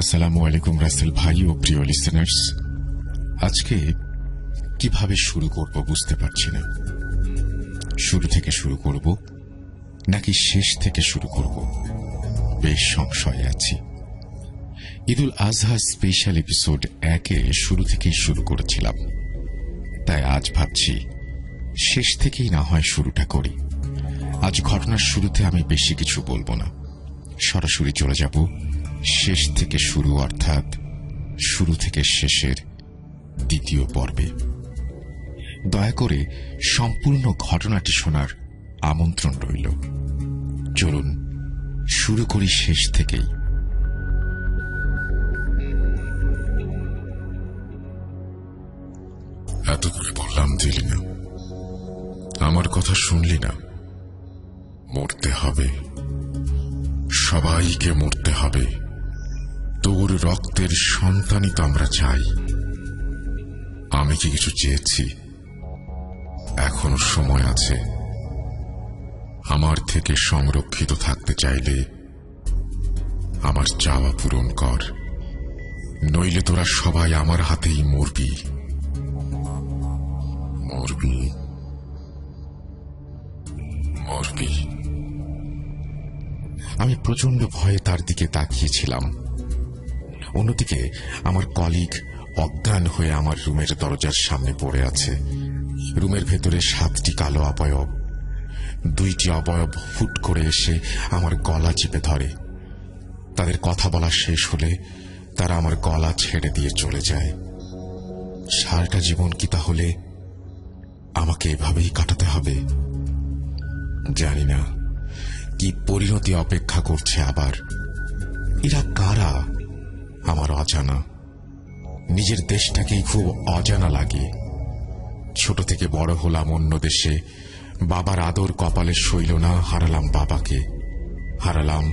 আসসালামু আলাইকুম রাসেল ভাই ও প্রিয় লিসেনার্স। আজকে কিভাবে শুরু করব বুঝতে পারছি না। শুরু থেকে শুরু করব নাকি শেষ থেকে শুরু করব, বেশ সংশয়ে আছি। ঈদুল আজহা স্পেশাল এপিসোড 1-এ শুরু থেকেই শুরু করেছিলাম, তাই আজ ভাবছি শেষ থেকেই না হয় শুরুটা করি। আজ ঘটনার শুরুতে আমি বেশি কিছু বলবো না, সরাসরি চলে যাব শেষ থেকে শুরু, অর্থাৎ শুরু থেকে শেষের দ্বিতীয় পর্বে। দয়া করে সম্পূর্ণ ঘটনাটি শোনার আমন্ত্রণ রইল। চলুন শুরু করি শেষ থেকেই। এত করে বললাম দিলি না, আমার কথা শুনলি না। মরতে হবে, সবাইকে মরতে হবে। তোর রক্তের সন্তানই তো আমরা চাই। আমি কি কিছু চেয়েছি? এখনো সময় আছে। আমার থেকে সংরক্ষিত থাকতে চাইলে আমার চাওয়া পূরণ কর, নইলে তোরা সবাই আমার হাতেই মরবি। মরবি, মরবি। আমি প্রচন্ড ভয়ে তার দিকে তাকিয়েছিলাম। অন্যদিকে আমার কলিগ অজ্ঞান হয়ে আমার রুমের দরজার সামনে পড়ে আছে। রুমের ভেতরে 7টি কালো অবয়ব, 2টি অবয়ব হুট করে এসে আমার গলা চেপে ধরে। তাদের কথা বলা শেষ হলে তারা আমার গলা ছেড়ে দিয়ে চলে যায়। সারাটা জীবন কি তাহলে আমাকে এভাবেই কাটাতে হবে? জানি না কি পরিণতি অপেক্ষা করছে আবার। এরা কারা? আমার অজানা। নিজের দেশটাকেই খুব অজানা লাগে। ছোট থেকে বড় হলাম অন্য দেশে। বাবার আদর কপালে সইল না, হারালাম বাবাকে, হারালাম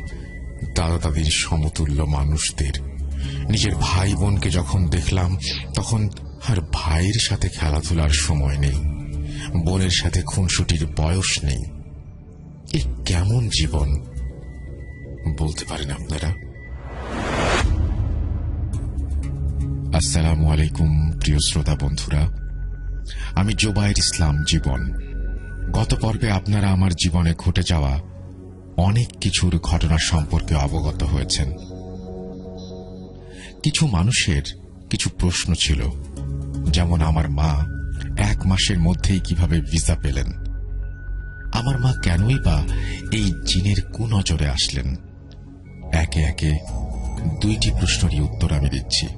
দাদা দাদির সমতুল্য মানুষদের। নিজের ভাই বোনকে যখন দেখলাম তখন আর ভাইয়ের সাথে খেলাধুলার সময় নেই, বোনের সাথে খুনসুটির বয়স নেই। এ কেমন জীবন বলতে পারেন আপনারা? আসসালামু আলাইকুম প্রিয় শ্রোতা বন্ধুরা, আমি জোবায়ের ইসলাম জীবন। গত পর্বে আপনারা আমার জীবনে ঘটে যাওয়া অনেক কিছুর ঘটনা সম্পর্কে অবগত হয়েছেন। কিছু মানুষের কিছু প্রশ্ন ছিল, যেমন আমার মা 1 মাসের মধ্যেই কিভাবে ভিসা পেলেন, আমার মা কেনই বা এই জিনের কুনজরে আসলেন। একে একে 2টি প্রশ্নেরই উত্তর আমি দিচ্ছি।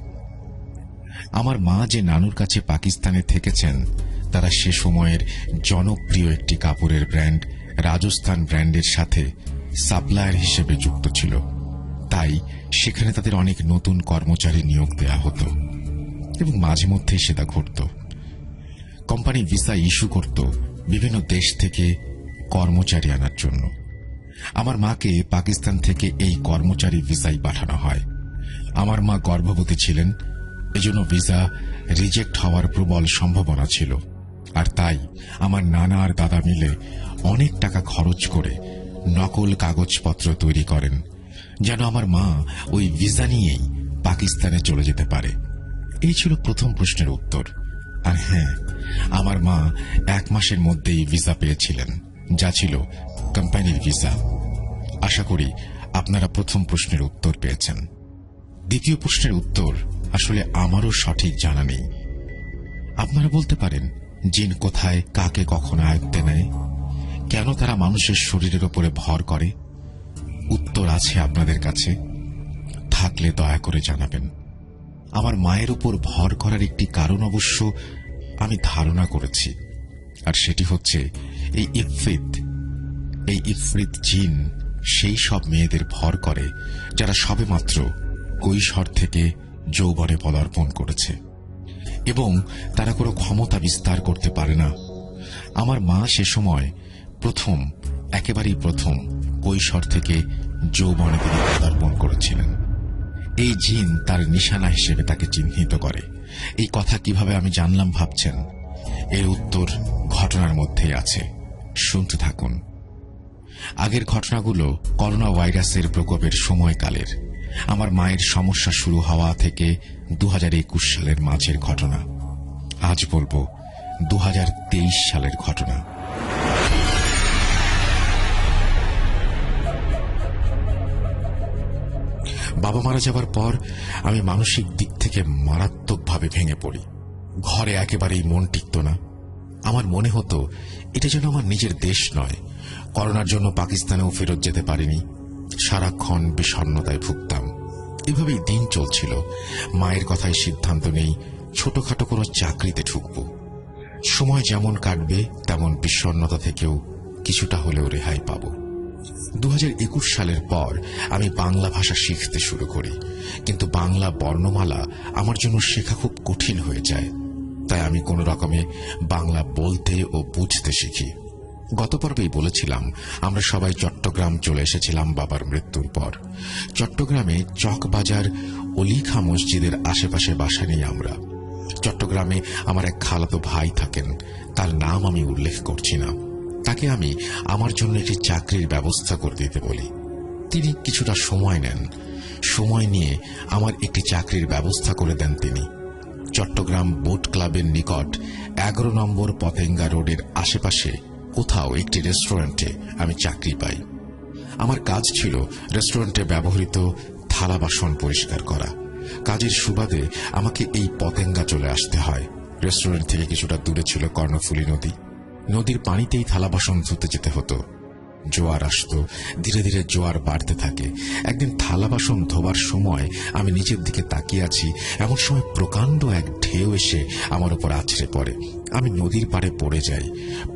আমার মা যে নানুর কাছে পাকিস্তানে থেকেছেন, তারা সে সময়ের জনপ্রিয় একটি কাপড়ের ব্র্যান্ড রাজস্থান ব্র্যান্ডের সাথে সাপ্লায়ার হিসেবে যুক্ত ছিল। তাই সেখানে তাদের অনেক নতুন কর্মচারী নিয়োগ দেয়া হতো এবং মাঝে মধ্যে সেটা ঘটত। কোম্পানি ভিসা ইস্যু করত বিভিন্ন দেশ থেকে কর্মচারী আনার জন্য। আমার মাকে পাকিস্তান থেকে এই কর্মচারী ভিসাই পাঠানো হয়। আমার মা গর্ভবতী ছিলেন, এজন্য ভিসা রিজেক্ট হওয়ার প্রবল সম্ভাবনা ছিল। আর তাই আমার নানা আর দাদা মিলে অনেক টাকা খরচ করে নকল কাগজপত্র তৈরি করেন, যেন আমার মা ওই ভিসা নিয়েই পাকিস্তানে চলে যেতে পারে। এই ছিল প্রথম প্রশ্নের উত্তর। আর হ্যাঁ, আমার মা 1 মাসের মধ্যেই ভিসা পেয়েছিলেন, যা ছিল কোম্পানির ভিসা। আশা করি আপনারা প্রথম প্রশ্নের উত্তর পেয়েছেন। দ্বিতীয় প্রশ্নের উত্তর আসলে আমারও সঠিক জানা নেই। আপনারা বলতে পারেন, জিন কোথায়, কাকে কখন আয়ত্তে নেয়, কেন তারা মানুষের শরীরের উপরে ভর করে? উত্তর আছে আপনাদের কাছে, থাকলে দয়া করে জানাবেন। আমার মায়ের উপর ভর করার একটি কারণ অবশ্য আমি ধারণা করেছি, আর সেটি হচ্ছে এই ইফরিত জিন সেই সব মেয়েদের ভর করে যারা সবেমাত্র কৈশোর থেকে যৌবনে পদার্পণ করেছে এবং তারা কোনো ক্ষমতা বিস্তার করতে পারে না। আমার মা সে সময় একেবারেই প্রথম কৈশোর থেকে যৌবনে তিনি পদার্পণ করেছিলেন। এই জিন তার নিশানা হিসেবে তাকে চিহ্নিত করে। এই কথা কিভাবে আমি জানলাম ভাবছেন? এর উত্তর ঘটনার মধ্যেই আছে, শুনতে থাকুন। আগের ঘটনাগুলো করোনা ভাইরাসের প্রকোপের সময়কালের। আমার মায়ের সমস্যা শুরু হওয়া থেকে 2021 সালের মাঝের ঘটনা। আজ বলবো 2023 সালের ঘটনা। বাবা মারা যাবার পর আমি মানসিক দিক থেকে মারাত্মকভাবে ভেঙে পড়ি। ঘরে একেবারেই মন টিকত না। আমার মনে হতো এটা যেন আমার নিজের দেশ নয়। করোনার জন্য পাকিস্তানেও ফেরত যেতে পারিনি। সারাক্ষণ বিষণ্ণতায় ভুগতাম। এভাবেই দিন চলছিল। মায়ের কথায় সিদ্ধান্ত নেই ছোটখাটো কোনো চাকরিতে ঢুকব। সময় যেমন কাটবে তেমন বিষণ্ণতা থেকেও কিছুটা হলেও রেহাই পাব। 2021 সালের পর আমি বাংলা ভাষা শিখতে শুরু করি, কিন্তু বাংলা বর্ণমালা আমার জন্য শেখা খুব কঠিন হয়ে যায়। তাই আমি কোনো রকমে বাংলা বলতে ও বুঝতে শিখি। গত পর্বেই বলেছিলাম আমরা সবাই চট্টগ্রাম চলে এসেছিলাম বাবার মৃত্যুর পর। চট্টগ্রামে চকবাজার অলিখা মসজিদের আশেপাশে বাসা নেই আমরা। চট্টগ্রামে আমার এক খালাতো ভাই থাকেন, তার নাম আমি উল্লেখ করছি না। তাকে আমি আমার জন্য একটি চাকরির ব্যবস্থা করে দিতে বলি। তিনি কিছুটা সময় নেন। সময় নিয়ে আমার একটি চাকরির ব্যবস্থা করে দেন তিনি। চট্টগ্রাম বোট ক্লাবের নিকট 11 নম্বর পতেঙ্গা রোডের আশেপাশে কোথাও একটি রেস্টুরেন্টে আমি চাকরি পাই। আমার কাজ ছিল রেস্টুরেন্টে ব্যবহৃত থালা বাসন পরিষ্কার করা। কাজের সুবাদে আমাকে এই পতেঙ্গা চলে আসতে হয়। রেস্টুরেন্ট থেকে কিছুটা দূরে ছিল কর্ণফুলী নদী। নদীর পানিতেই থালা বাসন ধুতে যেতে হতো। জোয়ার আসত, ধীরে ধীরে জোয়ার বাড়তে থাকে। একদিন থালা বাসন ধোবার সময় আমি নিচের দিকে তাকিয়ে আছি, এমন সময় প্রকাণ্ড এক ঢেউ এসে আমার উপর আছড়ে পড়ে। আমি নদীর পাড়ে পড়ে যাই।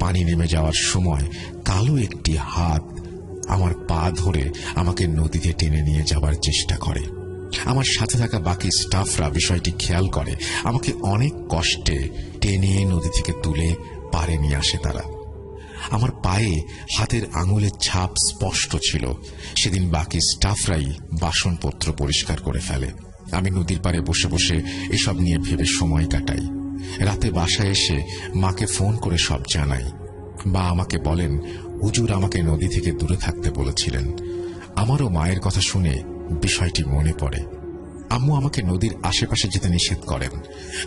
পানি নেমে যাওয়ার সময় কালো একটি হাত আমার পা ধরে আমাকে নদীতে টেনে নিয়ে যাবার চেষ্টা করে। আমার সাথে থাকা বাকি স্টাফরা বিষয়টি খেয়াল করে। আমাকে অনেক কষ্টে টেনে নদী থেকে তুলে পাড়ে নিয়ে আসে তারা। আমার পায়ে হাতের আঙুলের ছাপ স্পষ্ট ছিল। সেদিন বাকি স্টাফরাই বাসনপত্র পরিষ্কার করে ফেলে। আমি নদীর পাড়ে বসে বসে এসব নিয়ে ভেবে সময় কাটাই। রাতে বাসায় এসে মাকে ফোন করে সব জানাই। মা আমাকে বলেন হুজুর আমাকে নদী থেকে দূরে থাকতে বলেছিলেন। আমারও মায়ের কথা শুনে বিষয়টি মনে পড়ে। আম্মু আমাকে নদীর আশেপাশে যেতে নিষেধ করেন।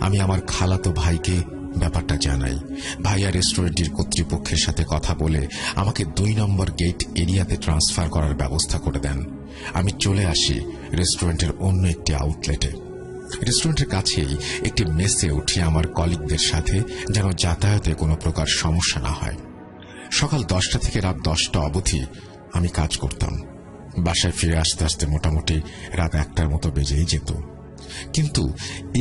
আমি আমার খালাতো ভাইকে ব্যাপারটা জানাই। ভাইয়া রেস্টুরেন্টের কর্তৃপক্ষের সাথে কথা বলে আমাকে 2 নম্বর গেট এরিয়াতে ট্রান্সফার করার ব্যবস্থা করে দেন। আমি চলে আসি রেস্টুরেন্টের অন্য একটি আউটলেটে। রেস্টুরেন্টের কাছেই একটি মেসে উঠি আমার কলিগদের সাথে, যেন যাতায়াতে কোনো প্রকার সমস্যা না হয়। সকাল 10টা থেকে রাত 10টা অবধি আমি কাজ করতাম। বাসায় ফিরে আসতে আসতে মোটামুটি রাত 1টার মতো বেজেই যেত। কিন্তু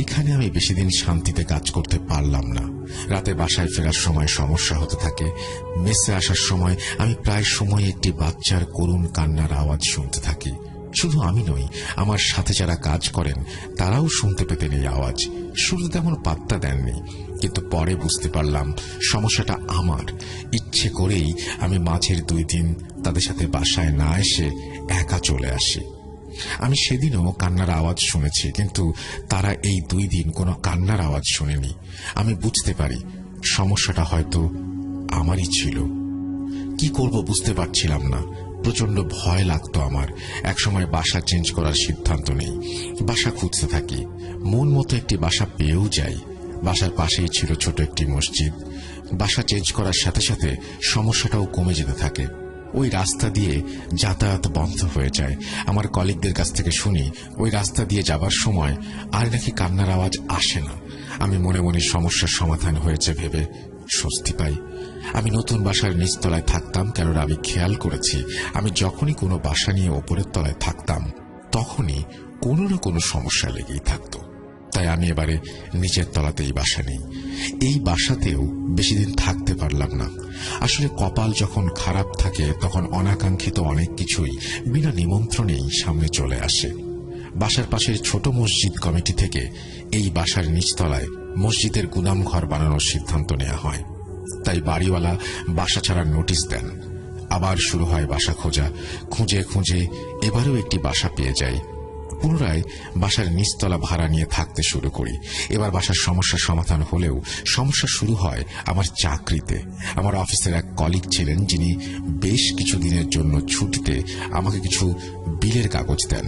এখানে আমি বেশি দিন শান্তিতে কাজ করতে পারলাম না। রাতে বাসায় ফেরার সময় সমস্যা হতে থাকে। মেসে আসার সময় আমি প্রায় সময় একটি বাচ্চার করুণ কান্নার আওয়াজ শুনতে থাকি। শুধু আমি নই, আমার সাথে যারা কাজ করেন তারাও শুনতে পেতেন এই আওয়াজ। শুরু তেমন পাত্তা দেননি, কিন্তু পরে বুঝতে পারলাম সমস্যাটা আমার। ইচ্ছে করেই আমি মাঝের 2 দিন তাদের সাথে বাসায় না এসে একা চলে আসি। আমি সেদিনও কান্নার আওয়াজ শুনেছি, কিন্তু তারা এই 2 দিন কোনো কান্নার আওয়াজ শুনেনি। আমি বুঝতে পারি সমস্যাটা হয়তো আমারই ছিল। কি করব বুঝতে পারছিলাম না। প্রচন্ড ভয় লাগতো আমার। একসময় বাসা চেঞ্জ করার সিদ্ধান্ত নেই। বাসা খুঁজতে থাকি। মন মতো একটি বাসা পেয়েও যাই। বাসার পাশেই ছিল ছোট একটি মসজিদ। বাসা চেঞ্জ করার সাথে সাথে সমস্যাটাও কমে যেতে থাকে। ওই রাস্তা দিয়ে যাতায়াত বন্ধ হয়ে যায়। আমার কলিগদের কাছ থেকে শুনি ওই রাস্তা দিয়ে যাবার সময় আর নাকি কান্নার আওয়াজ আসে না। আমি মনে মনে সমস্যার সমাধান হয়েছে ভেবে স্বস্তি পাই। আমি নতুন বাসার নিচতলায় থাকতাম, কেননা আমি খেয়াল করেছি আমি যখনই কোনো বাসা নিয়ে ওপরের তলায় থাকতাম তখনই কোনো না কোনো সমস্যা লেগেই থাকত। তাই আমি এবারে নিচের তলাতেই বাসা নেই। এই বাসাতেও বেশি দিন থাকতে পারলাম না। আসলে কপাল যখন খারাপ থাকে তখন অনাকাঙ্ক্ষিত অনেক কিছুই বিনা নিমন্ত্রণেই সামনে চলে আসে। বাসার পাশের ছোট মসজিদ কমিটি থেকে এই বাসার নিচতলায় মসজিদের গুদাম ঘর বানানোর সিদ্ধান্ত নেওয়া হয়। তাই বাড়িওয়ালা বাসা ছাড়ার নোটিশ দেন। আবার শুরু হয় বাসা খোঁজা। খুঁজে খুঁজে এবারেও একটি বাসা পেয়ে যাই। পুনরায় বাসার নিচতলা ভাড়া নিয়ে থাকতে শুরু করি। এবার বাসার সমস্যার সমাধান হলেও সমস্যা শুরু হয় আমার চাকরিতে। আমার অফিসের এক কলিগ ছিলেন যিনি বেশ কিছুদিনের জন্য ছুটিতে আমাকে কিছু বিলের কাগজ দেন।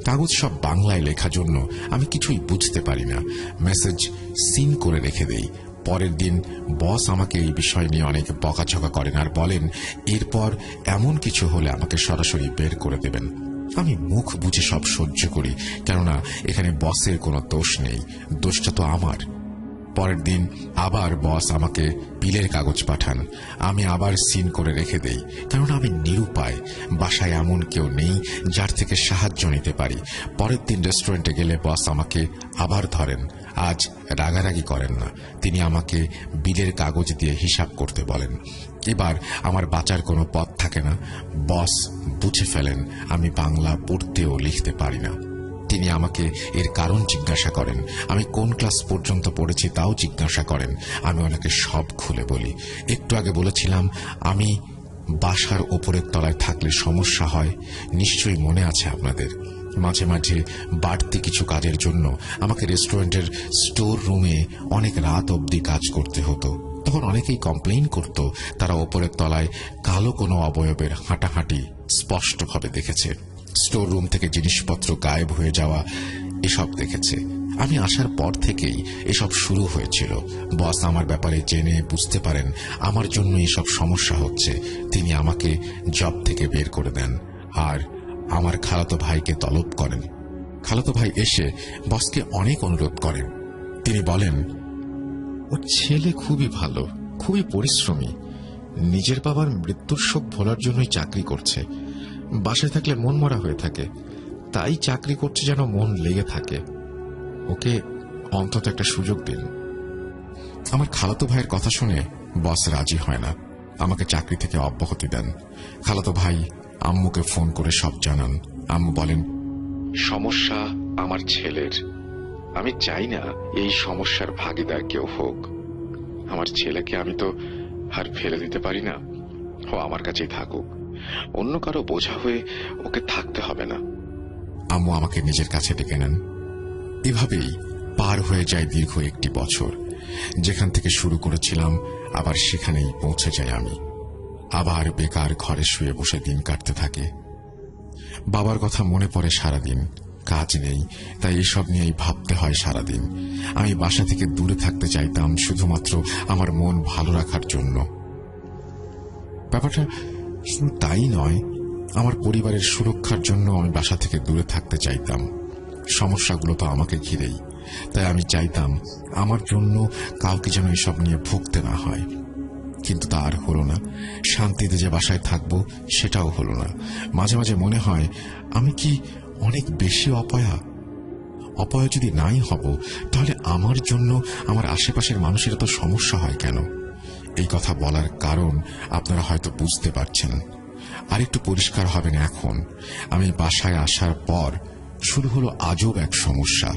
কাগজ সব বাংলায় লেখা জন্য আমি কিছুই বুঝতে পারি না। মেসেজ সিন করে রেখে দেই। পরের দিন বস আমাকে এই বিষয় নিয়ে অনেক বকাঝকা করেন আর বলেন এরপর এমন কিছু হলে আমাকে সরাসরি বের করে দেবেন। আমি মুখ বুজে সব সহ্য করি, কেননা এখানে বসের কোনো দোষ নেই, দোষটা তো আমার। পরের দিন আবার বস আমাকে বিলের কাগজ পাঠান। আমি আবার সিন করে রেখে দেই, কারণ আমি নিরুপায়। বাসায় এমন কেউ নেই যার থেকে সাহায্য নিতে পারি। পরের দিন রেস্টুরেন্টে গেলে বস আমাকে আবার ধরেন। আজ রাগারাগি করেন না, তিনি আমাকে বিলের কাগজ দিয়ে হিসাব করতে বলেন। এবার আমার বাঁচার কোনো পথ থাকে না। বস বুঝে ফেলেন আমি বাংলা পড়তে ও লিখতে পারি না। তিনি আমাকে এর কারণ জিজ্ঞাসা করেন। আমি কোন ক্লাস পর্যন্ত পড়েছি তাও জিজ্ঞাসা করেন। আমি ওনাকে সব খুলে বলি। একটু আগে বলেছিলাম আমি বাসার ওপরের তলায় থাকলে সমস্যা হয়, নিশ্চয়ই মনে আছে আপনাদের। মাঝে মাঝে বাড়তি কিছু কাজের জন্য আমাকে রেস্টুরেন্টের স্টোর রুমে অনেক রাত অবধি কাজ করতে হতো। তখন অনেকেই কমপ্লেইন করত তারা ওপরের তলায় কালো কোনো অবয়বের হাঁটাহাঁটি স্পষ্টভাবে দেখেছে, স্টোর রুম থেকে জিনিসপত্র গায়েব হয়ে যাওয়া এসব দেখেছে। আমি আসার পর থেকেই এসব শুরু হয়েছিল। বস আমার ব্যাপারে জেনে বুঝতে পারেন আমার জন্য এসব সমস্যা হচ্ছে। তিনি আমাকে জব থেকে বের করে দেন আর আমার খালাতো ভাইকে তলব করেন। খালাতো ভাই এসে বসকে অনেক অনুরোধ করেন। তিনি বলেন ওর ছেলে খুবই ভালো, খুবই পরিশ্রমী, নিজের বাবার মৃত্যুর শোক ভোলার জন্যই চাকরি করছে। বাসায় থাকলে মন মরা হয়ে থাকে, তাই চাকরি করছে যেন মন লেগে থাকে। ওকে অন্তত একটা সুযোগ দিন। আমার খালাতো ভাইয়ের কথা শুনে বস রাজি হয় না, আমাকে চাকরি থেকে অব্যাহতি দেন। খালাতো ভাই আম্মুকে ফোন করে সব জানান। আম্মু বলেন সমস্যা আমার ছেলের, আমি চাই না এই সমস্যার ভাগিদার কেউ হোক। আমার ছেলেকে আমি তো আর ফেলে দিতে পারি না, ও আমার কাছেই থাকুক, অন্য কারো বোঝা হয়ে ওকে থাকতে হবে না। আম্মু আমাকে নিজের কাছে ডেকে নেন। এভাবেই পার হয়ে যায় দীর্ঘ একটি বছর। যেখান থেকে শুরু করেছিলাম আবার সেখানেই পৌঁছে যাই আমি। আবার বেকার ঘরে শুয়ে বসে দিন কাটতে থাকে। বাবার কথা মনে পড়ে সারাদিন, কাজ নেই, তাই এসব নিয়েই ভাবতে হয় সারাদিন। আমি বাসা থেকে দূরে থাকতে চাইতাম শুধুমাত্র আমার মন ভালো রাখার জন্য। ব্যাপারটা শুধু তাই নয়, আমার পরিবারের সুরক্ষার জন্য আমি বাসা থেকে দূরে থাকতে চাইতাম। সমস্যাগুলো তো আমাকে ঘিরেই, তাই আমি চাইতাম আমার জন্য কাউকে যেন এসব নিয়ে ভুগতে না হয়। কিন্তু তা আর হলো না। শান্তিতে যে বাসায় থাকবো সেটাও হলো না। মাঝে মাঝে মনে হয় আমি কি অনেক বেশি অপয়া? অপয়া যদি নাই হব, তাহলে আমার জন্য আমার আশেপাশের মানুষের এত সমস্যা হয় কেন? এই কথা বলার কারণ আপনারা হয়তো বুঝতে পারছেন। আর একটু পরিষ্কার হবেন এখন। আমি বাসায় আসার পর শুরু হলো আজব এক সমস্যা।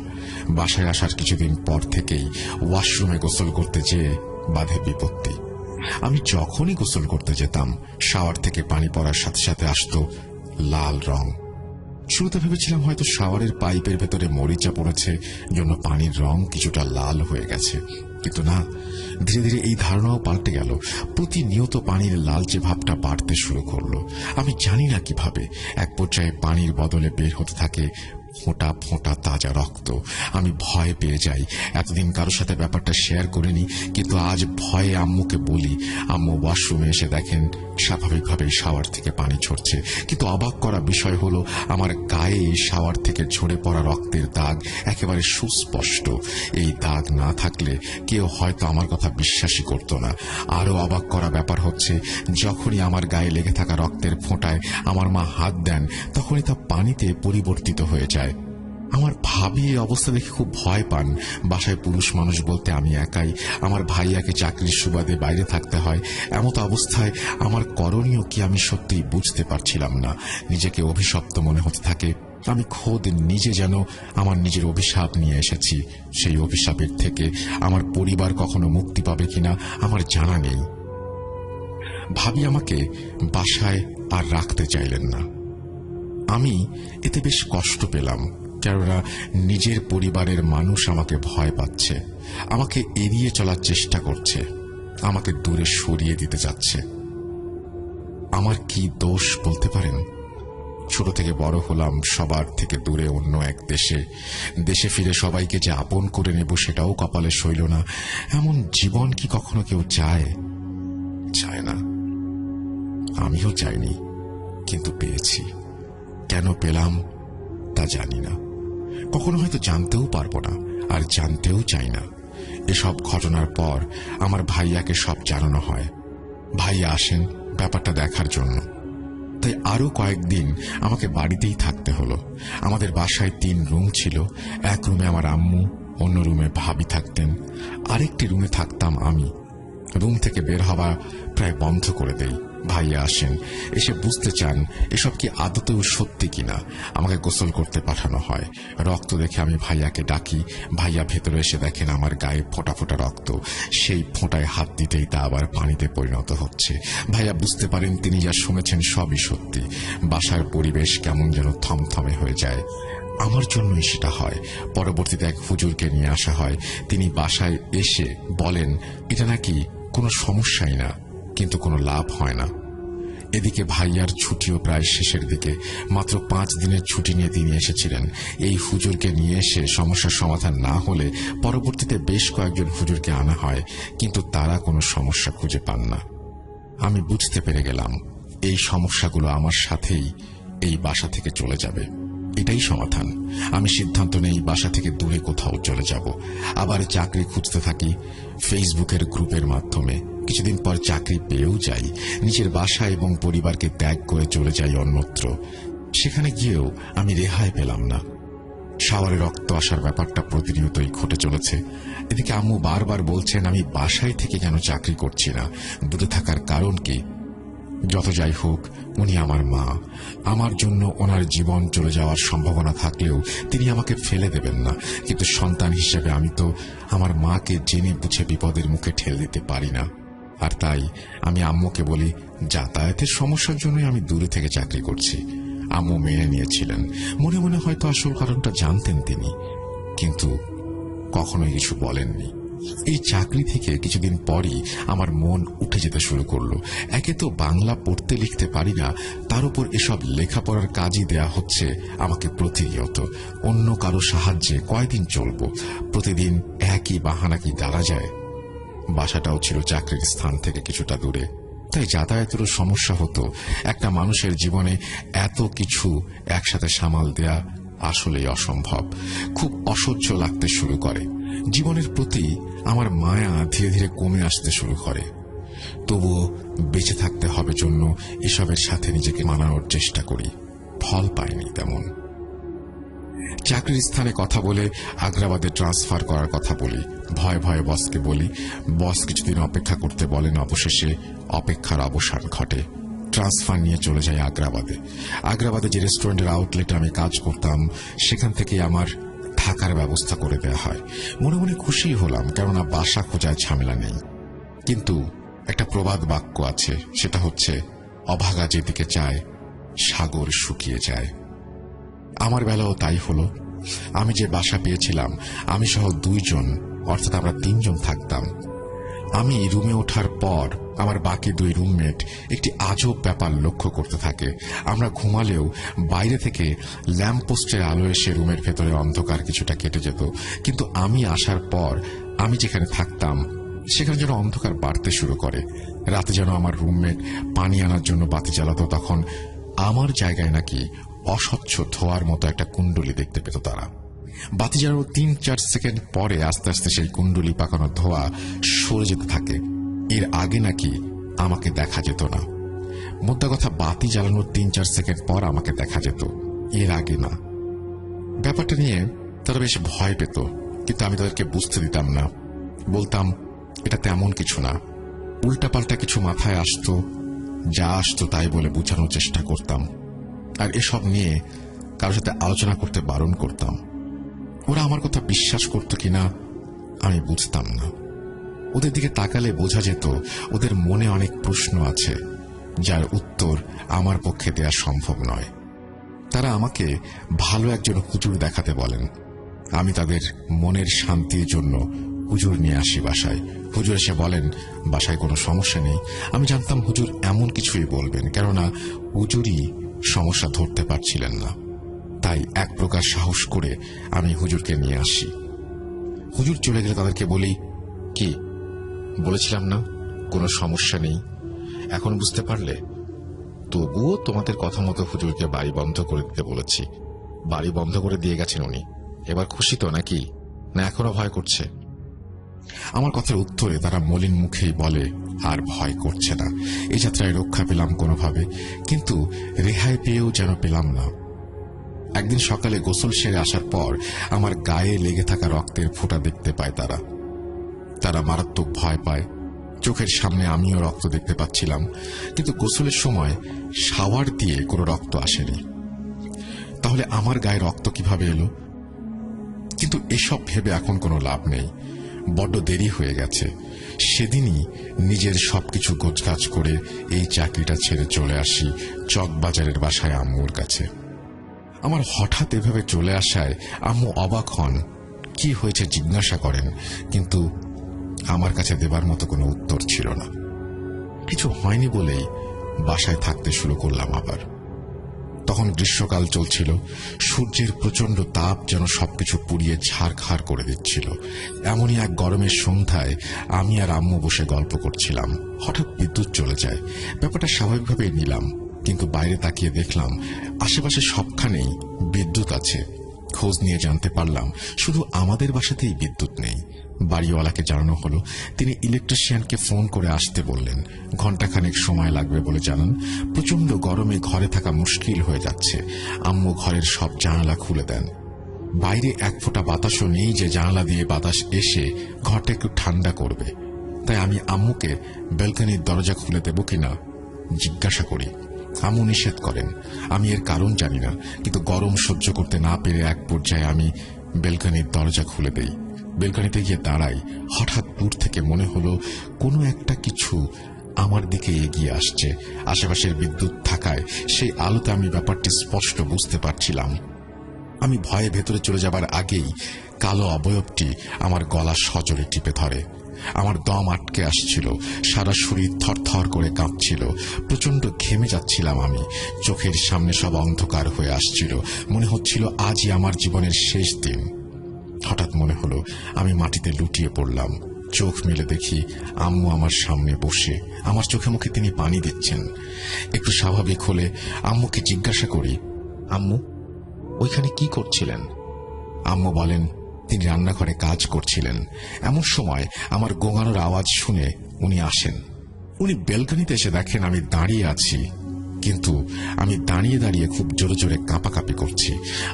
বাসায় আসার কিছুদিন পর থেকেই ওয়াশরুমে গোসল করতে যেয়ে বাধে বিপত্তি। আমি যখনই গোসল করতে যেতাম, শাওয়ার থেকে পানি পড়ার সাথে সাথে আসতো লাল রং। শুরুতে ভেবেছিলাম হয়তো শাওয়ারের পাইপের ভেতরে মরিচা পড়েছে, জন্য পানির রং কিছুটা লাল হয়ে গেছে। কিন্তু না, ধীরে ধীরে এই ধারণাও পাল্টে গেল। প্রতিনিয়ত পানির লালচে ভাবটা বাড়তে শুরু করলো। আমি জানি না কিভাবে এক পর্যায়ে পানির বদলে বের হতে থাকে ফোঁটা ফোঁটা তাজা রক্ত। আমি ভয় পেয়ে যাই। এতদিন কারোর সাথে ব্যাপারটা শেয়ার করিনি, কিন্তু আজ ভয়ে আম্মুকে বলি। আম্মু ওয়াশরুমে এসে দেখেন স্বাভাবিকভাবেই শাওয়ার থেকে পানি ঝরছে, কিন্তু অবাক করা বিষয় হলো আমার গায়ে শাওয়ার থেকে ঝরে পড়া রক্তের দাগ একেবারে সুস্পষ্ট। এই দাগ না থাকলে কেউ হয়তো আমার কথা বিশ্বাসই করত না। আরো অবাক করা ব্যাপার হচ্ছে, যখনই আমার গায়ে লেগে থাকা রক্তের ফোঁটায় আমার মা হাত দেন, তখনই তা পানিতে পরিবর্তিত হয়ে যায়। আমার ভাবি এই অবস্থা দেখে খুব ভয় পান। বাসায় পুরুষ মানুষ বলতে আমি একাই। আমার ভাইয়াকে চাকরির সুবাদে বাইরে থাকতে হয়। এমত অবস্থায় আমার করণীয় কি আমি সত্যিই বুঝতে পারছিলাম না। নিজেকে অভিশপ্ত মনে হতে থাকে। আমি খোদ নিজে যেন আমার নিজের অভিশাপ নিয়ে এসেছি। সেই অভিশাপের থেকে আমার পরিবার কখনো মুক্তি পাবে কিনা আমার জানা নেই। ভাবি আমাকে বাসায় আর রাখতে চাইলেন না। আমি এতে বেশ কষ্ট পেলাম, কেননা নিজের পরিবারের মানুষ আমাকে ভয় পাচ্ছে, আমাকে এড়িয়ে চলার চেষ্টা করছে, আমাকে দূরে সরিয়ে দিতে যাচ্ছে। আমার কি দোষ বলতে পারেন? ছোট থেকে বড় হলাম সবার থেকে দূরে অন্য এক দেশে। দেশে ফিরে সবাইকে যে আপন করে নেব সেটাও কপালে সইল না। এমন জীবন কি কখনো কেউ চায়? চায় না। আমিও চাইনি, কিন্তু পেয়েছি। কেন পেলাম তা জানি না, কখনো হয়তো জানতেও পারবো না, আর জানতেও চাই না। এসব ঘটনার পর আমার ভাইয়াকে সব জানানো হয়। ভাইয়া আসেন ব্যাপারটা দেখার জন্য। তাই আরো কয়েকদিন আমাকে বাড়িতেই থাকতে হলো। আমাদের বাসায় 3 রুম ছিল। এক রুমে আমার আম্মু, অন্য রুমে ভাবি থাকতেন, আরেকটি রুমে থাকতাম আমি। রুম থেকে বের হওয়া প্রায় বন্ধ করে দেই। ভাইয়া আসেন, এসে বুঝতে চান এসব কি আদতেও সত্যি কিনা। আমাকে গোসল করতে পাঠানো হয়। রক্ত দেখে আমি ভাইয়াকে ডাকি। ভাইয়া ভেতরে এসে দেখেন আমার গায়ে ফোঁটা ফোঁটা রক্ত। সেই ফোঁটায় হাত দিতেই তা আবার পানিতে পরিণত হচ্ছে। ভাইয়া বুঝতে পারেন তিনি যা শুনেছেন সবই সত্যি। বাসার পরিবেশ কেমন যেন থমথমে হয়ে যায়। আমার জন্যই সেটা হয়। পরবর্তীতে এক হুজুরকে নিয়ে আসা হয়। তিনি বাসায় এসে বলেন এটা নাকি কোনো সমস্যাই না, কিন্তু কোনো লাভ হয় না। এদিকে ভাইয়ার ছুটিও প্রায় শেষের দিকে। মাত্র 5 দিনের ছুটি নিয়ে তিনি এসেছিলেন। এই হুজুরকে নিয়ে এসে সমস্যার সমাধান না হলে পরবর্তীতে বেশ কয়েকজন হুজুরকে আনা হয়, কিন্তু তারা কোনো সমস্যা খুঁজে পান না। আমি বুঝতে পেরে গেলাম এই সমস্যাগুলো আমার সাথেই এই বাসা থেকে চলে যাবে। এটাই সমাধান। আমি সিদ্ধান্ত নেই বাসা থেকে দূরে কোথাও চলে যাব। আবার চাকরি খুঁজতে থাকি ফেসবুকের গ্রুপের মাধ্যমে। কিছুদিন পর চাকরি পেয়েও যাই। নিজের বাসা এবং পরিবারকে ত্যাগ করে চলে যাই অন্যত্র। সেখানে গিয়েও আমি রেহাই পেলাম না। শাওয়ারে রক্ত আসার ব্যাপারটা প্রতিনিয়তই ঘটে চলেছে। এদিকে আম্মু বারবার বলছেন আমি বাসায় থেকে কেন চাকরি করছি না, দূরে থাকার কারণ কি। যত যাই হোক, উনি আমার মা। আমার জন্য ওনার জীবন চলে যাওয়ার সম্ভাবনা থাকলেও তিনি আমাকে ফেলে দেবেন না। কিন্তু সন্তান হিসেবে আমি তো আমার মাকে জেনে বুঝে বিপদের মুখে ঠেলে দিতে পারি না। আর তাই আমি আম্মুকে বলি যাতায়াতের সমস্যার জন্যই আমি দূরে থেকে চাকরি করছি। আম্মু মেনে নিয়েছিলেন। মনে মনে হয়তো আসল কারণটা জানতেন তিনি, কিন্তু কখনোই কিছু বলেননি। এই চাকরি থেকে কিছুদিন পরই আমার মন উঠে যেতে শুরু করলো। একে তো বাংলা পড়তে লিখতে পারি না, তার উপর এসব লেখাপড়ার কাজই দেয়া হচ্ছে আমাকে প্রতিনিয়ত। অন্য কারো সাহায্যে কয়দিন চলবো? প্রতিদিন একই বাহানা কি দাঁড়া যায়? বাসাটাও ছিল চাকরির স্থান থেকে কিছুটা দূরে, তাই যাতায়াতেরও সমস্যা হতো। একটা মানুষের জীবনে এত কিছু একসাথে সামাল দেয়া আসলেই অসম্ভব। খুব অসহ্য লাগতে শুরু করে। জীবনের প্রতি আমার মায়া ধীরে ধীরে কমে আসতে শুরু করে। তবুও বেঁচে থাকতে হবে জন্য এসবের সাথে নিজেকে মানানোর চেষ্টা করি। ফল পাইনি তেমন। চাকরির স্থানে কথা বলে আগ্রাবাদে ট্রান্সফার করার কথা বলি। ভয়ে ভয়ে বসকে বলি। বস কিছুদিন অপেক্ষা করতে বলেন। অবশেষে অপেক্ষার অবসান ঘটে। ট্রান্সফার নিয়ে চলে যাই আগ্রাবাদে। আগ্রাবাদে যে রেস্টুরেন্টের আউটলেটে আমি কাজ করতাম সেখান থেকে আমার থাকার ব্যবস্থা করে দেওয়া হয়। মনে মনে খুশি হলাম, কেননা বাসা খোঁজায় ঝামেলা নেই। কিন্তু একটা প্রবাদ বাক্য আছে, সেটা হচ্ছে অভাগা যেদিকে চায় সাগর শুকিয়ে যায়। আমার বেলাও তাই হলো। আমি যে বাসা পেয়েছিলাম আমি সহ 2 জন, অর্থাৎ আমরা 3 জন থাকতাম। আমি রুমে ওঠার পর আমার বাকি 2 রুমমেট একটি আজব ব্যাপার লক্ষ্য করতে থাকে। আমরা ঘুমালেও বাইরে থেকে ল্যাম্পপোস্টের আলো এসে রুমের ভেতরে অন্ধকার কিছুটা কেটে যেত, কিন্তু আমি আসার পর আমি যেখানে থাকতাম সেখানে যেন অন্ধকার বাড়তে শুরু করে। রাতে যেন আমার রুমমেট পানি আনার জন্য বাতি জ্বালাতো, তখন আমার জায়গায় নাকি অস্বচ্ছ ধোয়ার মতো একটা কুণ্ডলি দেখতে পেত তারা। বাতি জ্বালানোর 3-4 সেকেন্ড পরে আস্তে আস্তে সেই কুণ্ডলি পাকানো ধোয়া সরে যেতে থাকে। এর আগে নাকি আমাকে দেখা যেত না। মোদ্দা কথা, বাতি জ্বালানোর 3-4 সেকেন্ড পর আমাকে দেখা যেত, এর আগে না। ব্যাপারটা নিয়ে তারা বেশ ভয় পেত, কিন্তু আমি তাদেরকে বুঝতে দিতাম না। বলতাম এটা তেমন কিছু না। উল্টাপাল্টা কিছু মাথায় আসতো, যা আসতো তাই বলে বোঝানোর চেষ্টা করতাম। আর এসব নিয়ে কারোর সাথে আলোচনা করতে বারণ করতাম। ওরা আমার কথা বিশ্বাস করত কিনা আমি বুঝতাম না। ওদের দিকে তাকালে বোঝা যেত ওদের মনে অনেক প্রশ্ন আছে, যার উত্তর আমার পক্ষে দেয়া সম্ভব নয়। তারা আমাকে ভালো একজন হুজুর দেখাতে বলেন। আমি তাদের মনের শান্তির জন্য হুজুর নিয়ে আসি বাসায়। হুজুর এসে বলেন বাসায় কোনো সমস্যা নেই। আমি জানতাম হুজুর এমন কিছুই বলবেন, কেননা হুজুরই সমস্যা ধরতে পারছিলেন না। তাই এক প্রকার সাহস করে আমি হুজুরকে নিয়ে আসি। হুজুর চলে গেলে তাদেরকে বলি, কি বলেছিলাম না কোনো সমস্যা নেই, এখন বুঝতে পারলে? তবুও তোমাদের কথা মতো হুজুরকে বাড়ি বন্ধ করে দিতে বলেছি। বাড়ি বন্ধ করে দিয়ে গেছেন উনি। এবার খুশি তো নাকি, না এখনো ভয় করছে? আমার কথার উত্তরে তারা মলিন মুখেই বলে, আর ভয় করছে না। এই যাত্রায় রক্ষা পেলাম কোনোভাবে, কিন্তু রেহাই পেয়েও যেন পেলাম না। একদিন সকালে গোসল সেরে আসার পর আমার গায়ে লেগে থাকা রক্তের ফোঁটা দেখতে পায় তারা মারাত্মক ভয় পায়। চোখের সামনে আমিও রক্ত দেখতে পাচ্ছিলাম, কিন্তু গোসলের সময় শাওয়ার দিয়ে কোনো রক্ত আসেনি। তাহলে আমার গায়ে রক্ত কিভাবে এলো? কিন্তু এসব ভেবে এখন কোনো লাভ নেই, বড্ড দেরি হয়ে গেছে। সেদিনই নিজের সবকিছু গোছগাছ করে এই চাকরিটা ছেড়ে চলে আসি চকবাজারের বাসায় আম্মুর কাছে। আমার হঠাৎ এভাবে চলে আসায় আম্মু অবাক হন, কি হয়েছে জিজ্ঞাসা করেন, কিন্তু আমার কাছে দেবার মতো কোনো উত্তর ছিল না। কিছু হয়নি বলেই বাসায় থাকতে শুরু করলাম আবার। তখন গ্রীষ্মকাল চলছিল, সূর্যের প্রচন্ড তাপ যেন সবকিছু পুড়িয়ে ছারখার করে দিচ্ছিল। এমনই এক গরমের সন্ধ্যায় আমি আর আম্মু বসে গল্প করছিলাম, হঠাৎ বিদ্যুৎ চলে যায়। ব্যাপারটা স্বাভাবিকভাবেই নিলাম, কিন্তু বাইরে তাকিয়ে দেখলাম আশেপাশে সবখানেই বিদ্যুৎ আছে। খোঁজ নিয়ে জানতে পারলাম শুধু আমাদের বাসাতেই বিদ্যুৎ নেই। বাড়িওয়ালাকে জানানো হলো, তিনি ইলেকট্রিশিয়ানকে ফোন করে আসতে বললেন। ঘণ্টাখানেক সময় লাগবে বলে জানান। প্রচন্ড গরমে ঘরে থাকা মুশকিল হয়ে যাচ্ছে। আম্মু ঘরের সব জানালা খুলে দেন। বাইরে এক ফোঁটা বাতাসও নেই যে জানালা দিয়ে বাতাস এসে ঘরটা একটু ঠান্ডা করবে। তাই আমি আম্মুকে ব্যালকনির দরজা খুলে দেব কিনা জিজ্ঞাসা করি। আম্মু নিষেধ করেন। আমি এর কারণ জানি না, কিন্তু গরম সহ্য করতে না পেরে এক পর্যায়ে আমি ব্যালকনির দরজা খুলে দেই। বেলকনিতে গিয়ে দাঁড়াই। হঠাৎ দূর থেকে মনে হলো কোনো একটা কিছু আমার দিকে এগিয়ে আসছে। আশেপাশের বিদ্যুৎ থাকায় সেই আলোতে আমি ব্যাপারটি স্পষ্ট বুঝতে পারছিলাম। আমি ভয়ে ভেতরে চলে যাবার আগেই কালো অবয়বটি আমার গলা সজোরে টিপে ধরে। আমার দম আটকে আসছিল, সারা শরীর থরথর করে কাঁপছিল, প্রচন্ড ঘেমে যাচ্ছিলাম আমি। চোখের সামনে সব অন্ধকার হয়ে আসছিল, মনে হচ্ছিল আজই আমার জীবনের শেষ দিন। হঠাৎ মনে হলো আমি মাটিতে লুটিয়ে পড়লাম। চোখ মেলে দেখি আম্মু আমার সামনে বসে, আমার চোখে মুখে তিনি পানি দিচ্ছেন। একটু স্বাভাবিক হলে আম্মুকে জিজ্ঞাসা করি, আম্মু ওইখানে কি করছিলেন? আম্মু বলেন তিনি রান্নাঘরে কাজ করছিলেন। এমন সময় আমার গোঙানোর আওয়াজ শুনে উনি আসেন। উনি বেলকনিতে এসে দেখেন আমি দাঁড়িয়ে আছি, কিন্তু আমি দাঁড়িয়ে দাঁড়িয়ে খুব জোরে জোরে কাঁপাকাঁপি করছি।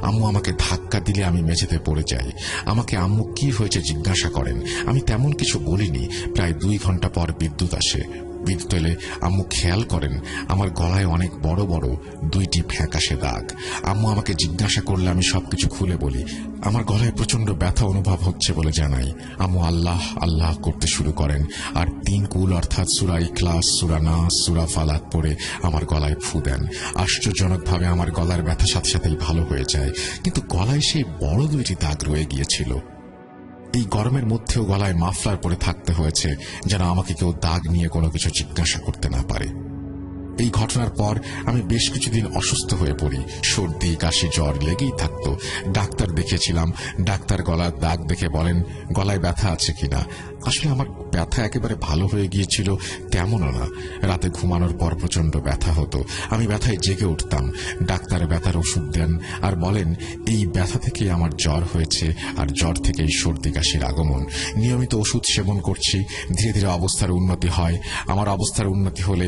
আম্মু আমাকে ধাক্কা দিলে আমি মেঝেতে পড়ে যাই। আমাকে আম্মু কি হয়েছে জিজ্ঞাসা করেন। আমি তেমন কিছু বলিনি। প্রায় 2 ঘন্টা পর বিদ্যুৎ আসে। বিদ্যুৎ এলে আম্মু খেয়াল করেন আমার গলায় অনেক বড় বড় 2টি ফ্যাকাশে দাগ। আম্মু আমাকে জিজ্ঞাসা করলে আমি সবকিছু খুলে বলি। আমার গলায় প্রচন্ড ব্যথা অনুভব হচ্ছে বলে জানাই। আম্মু আল্লাহ আল্লাহ করতে শুরু করেন আর 3 কুল অর্থাৎ সূরা ইখলাস, সূরা নাস, সূরা ফালাক পড়ে আমার গলায় ফু দেন। আশ্চর্যজনকভাবে আমার গলার ব্যথা সাথে সাথেই ভালো হয়ে যায়, কিন্তু গলায় সেই বড় 2টি দাগ রয়ে গিয়েছিল। এই গরমের মধ্যেও গলায় মাফলার পরে থাকতে হয়েছে যেন আমাকে কেউ দাগ নিয়ে কোনো কিছু জিজ্ঞাসা করতে না পারে। এই ঘটনার পর আমি বেশ কিছুদিন অসুস্থ হয়ে পড়ি। সর্দি, কাশি, জ্বর লেগেই থাকতো। ডাক্তার দেখিয়েছিলাম। ডাক্তার গলার দাগ দেখে বলেন গলায় ব্যথা আছে কিনা। আসলে আমার ব্যথা একেবারে ভালো হয়ে গিয়েছিল তেমনও না। রাতে ঘুমানোর পর প্রচন্ড ব্যথা হতো। আমি ব্যথায় জেগে উঠতাম। ডাক্তার ব্যথার ওষুধ দেন আর বলেন এই ব্যথা থেকেই আমার জ্বর হয়েছে, আর জ্বর থেকেই সর্দি কাশির আগমন। নিয়মিত ওষুধ সেবন করছি। ধীরে ধীরে অবস্থার উন্নতি হয়। আমার অবস্থার উন্নতি হলে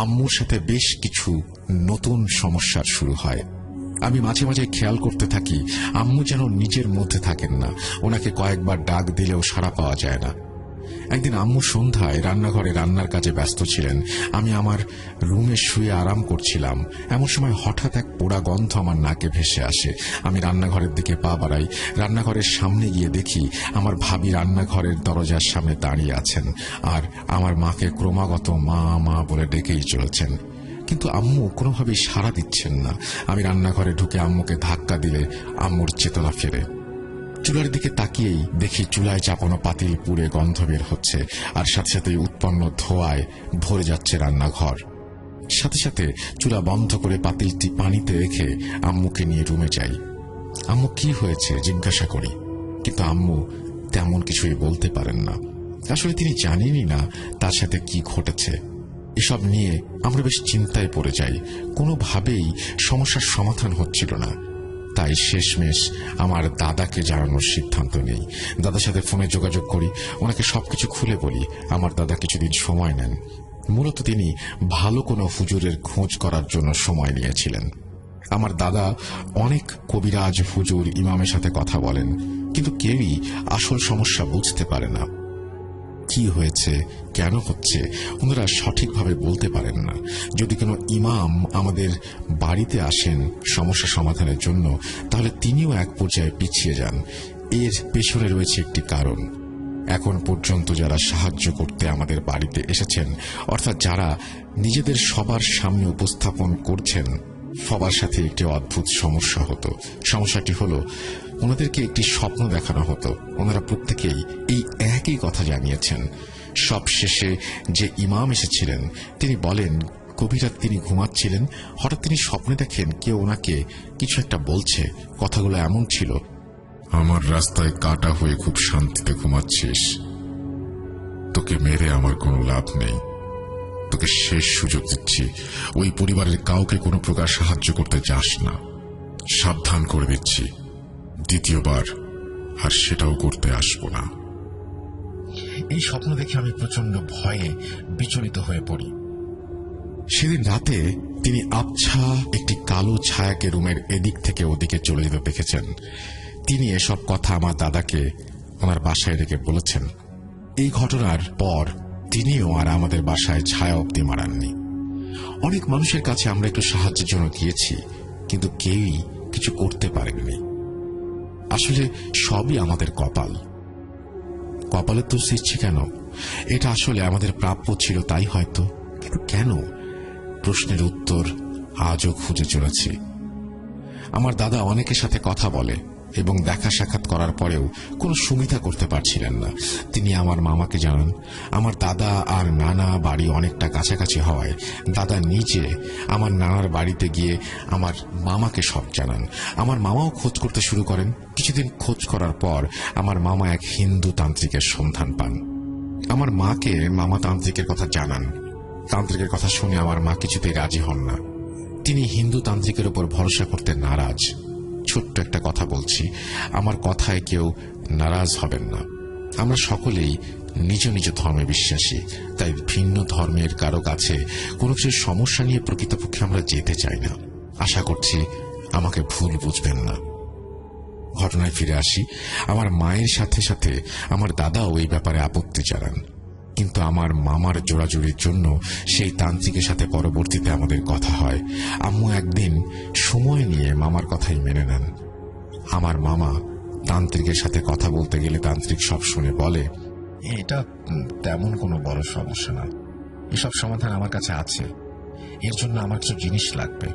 আম্মুর সাথে বেশ কিছু নতুন সমস্যার শুরু হয়। আমি মাঝে মাঝে খেয়াল করতে থাকি আম্মু যেন নিজের মধ্যে থাকেন না। ওনাকে কয়েকবার ডাক দিলেও সাড়া পাওয়া যায় না। একদিন আম্মু সন্ধ্যায় রান্নাঘরে রান্নার কাজে ব্যস্ত ছিলেন। আমি আমার রুমে শুয়ে আরাম করছিলাম। এমন সময় হঠাৎ এক পোড়া গন্ধ আমার নাকে ভেসে আসে। আমি রান্নাঘরের দিকে পা বাড়াই। রান্নাঘরের সামনে গিয়ে দেখি আমার ভাবি রান্নাঘরের দরজার সামনে দাঁড়িয়ে আছেন আর আমার মাকে ক্রমাগত মা মা বলে ডেকেই চলেছেন, কিন্তু আম্মু কোনোভাবেই সাড়া দিচ্ছেন না। আমি রান্নাঘরে ঢুকে আম্মুকে ধাক্কা দিলে আম্মুর চেতনা ফেরে। চুলার দিকে তাকিয়েই দেখি চুলায় চাপানো পাতিল পুড়ে গন্ধ বের হচ্ছে, আর সাথে সাথে উৎপন্ন ধোঁয়ায় ভরে যাচ্ছে রান্নাঘর। সাথে সাথে চুলা বন্ধ করে পাতিলটি পানিতে রেখে আম্মুকে নিয়ে রুমে যাই। আম্মু কি হয়েছে জিজ্ঞাসা করি, কিন্তু আম্মু তেমন কিছুই বলতে পারেন না। আসলে তিনি জানেনই না তার সাথে কি ঘটেছে। এসব নিয়ে আমরা বেশ চিন্তায় পড়ে যাই। কোনোভাবেই সমস্যার সমাধান হচ্ছিল না। তাই শেষমেশ আমার দাদাকে জানানোর সিদ্ধান্ত নেই। দাদার সাথে ফোনে যোগাযোগ করি, ওনাকে সবকিছু খুলে বলি। আমার দাদা কিছুদিন সময় নেন। মূলত তিনি ভালো কোনো হুজুরের খোঁজ করার জন্য সময় নিয়েছিলেন। আমার দাদা অনেক কবিরাজ, হুজুর, ইমামের সাথে কথা বলেন, কিন্তু কেউই আসল সমস্যা বুঝতে পারে না। কি হয়েছে, কেন হচ্ছে, ওনারা সঠিকভাবে বলতে পারেন না। যদি কোনো ইমাম আমাদের বাড়িতে আসেন সমস্যা সমাধানের জন্য, তাহলে তিনিও এক পর্যায়ে পিছিয়ে যান। এর পেছনে রয়েছে একটি কারণ। এখন পর্যন্ত যারা সাহায্য করতে আমাদের বাড়িতে এসেছেন, অর্থাৎ যারা নিজেদের সবার সামনে উপস্থাপন করছেন, সবার সাথে একটি অদ্ভুত সমস্যা হতো। সমস্যাটি হলো, ওনাদেরকে একটি স্বপ্ন দেখানো হতো। ওনারা প্রত্যেকেই এই একই কথা জানিয়েছেন। সব শেষে যে ইমাম এসেছিলেন তিনি বলেন, গভীর রাত তিনি ঘুমাচ্ছিলেন, হঠাৎ তিনি স্বপ্নে দেখেন কেউ ওনাকে কিছু একটা বলছে। কথাগুলো এমন ছিল, আমার রাস্তায় কাটা হয়ে খুব শান্তিতে ঘুমাচ্ছিস, তোকে মেরে আমার কোনো লাভ নেই, তোকে শেষ সুযোগ দিচ্ছি, ওই পরিবারের কাউকে কোনো প্রকার সাহায্য করতে যাস না, সাবধান করে দিচ্ছি, দ্বিতীয়বার আর সেটাও করতে আসবো না। এই স্বপ্ন দেখে আমি প্রচন্ড ভয়ে বিচলিত হয়ে পড়ি। সেদিন রাতে তিনি আবছা একটি কালো ছায়াকে রুমের এদিক থেকে ওদিকে চলে যেতে দেখেছেন। তিনি এসব কথা আমার দাদাকে ওনার বাসায় রেখে বলেছেন। এই ঘটনার পর তিনিও আর আমাদের বাসায় ছায়া অব্দি মারাননি। অনেক মানুষের কাছে আমরা একটু সাহায্যের জন্য গিয়েছি, কিন্তু কেউই কিছু করতে পারেননি। আসলে সবই আমাদের কপাল। কপালের তো সৃষ্টি কেন? এটা আসলে আমাদের প্রাপ্য ছিল, তাই হয়তো। কিন্তু কেন? প্রশ্নের উত্তর আজও খুঁজে চলেছি। আমার দাদা অনেকের সাথে কথা বলে এবং দেখা সাক্ষাৎ করার পরেও কোনো সুবিধা করতে পারছিলেন না। তিনি আমার মামাকে জানান। আমার দাদা আর নানা বাড়ি অনেকটা কাছাকাছি হওয়ায় দাদা নিজে আমার নানার বাড়িতে গিয়ে আমার মামাকে সব জানান। আমার মামাও খোঁজ করতে শুরু করেন। কিছুদিন খোঁজ করার পর আমার মামা এক হিন্দু তান্ত্রিকের সন্ধান পান। আমার মাকে মামা তান্ত্রিকের কথা জানান। তান্ত্রিকের কথা শুনে আমার মা কিছুতেই রাজি হন না। তিনি হিন্দু তান্ত্রিকের উপর ভরসা করতে নারাজ। ছোট্ট একটা কথা বলছি, আমার কথায় কেউ নারাজ হবেন না। আমরা সকলেই নিজ নিজ ধর্মে বিশ্বাসী, তাই ভিন্ন ধর্মের কারো কাছে কোনো কিছু সমস্যা নিয়ে প্রকৃতপক্ষে আমরা যেতে চাই না। আশা করছি আমাকে ভুল বুঝবেন না। ঘটনায় ফিরে আসি। আমার মায়ের সাথে সাথে আমার দাদাও এই ব্যাপারে আপত্তি জানান, কিন্তু আমার মামার জোড়াজুড়ির জন্য সেই তান্ত্রিকের সাথে পরবর্তীতে আমাদের কথা হয়। আম্মু একদিন সময় নিয়ে মামার কথাই মেনে নেন। আমার মামা তান্ত্রিকের সাথে কথা বলতে গেলে তান্ত্রিক সব শুনে বলে, এটা তেমন কোনো বড় সমস্যা না, এসব সমাধান আমার কাছে আছে। এর জন্য আমার কিছু জিনিস লাগবে।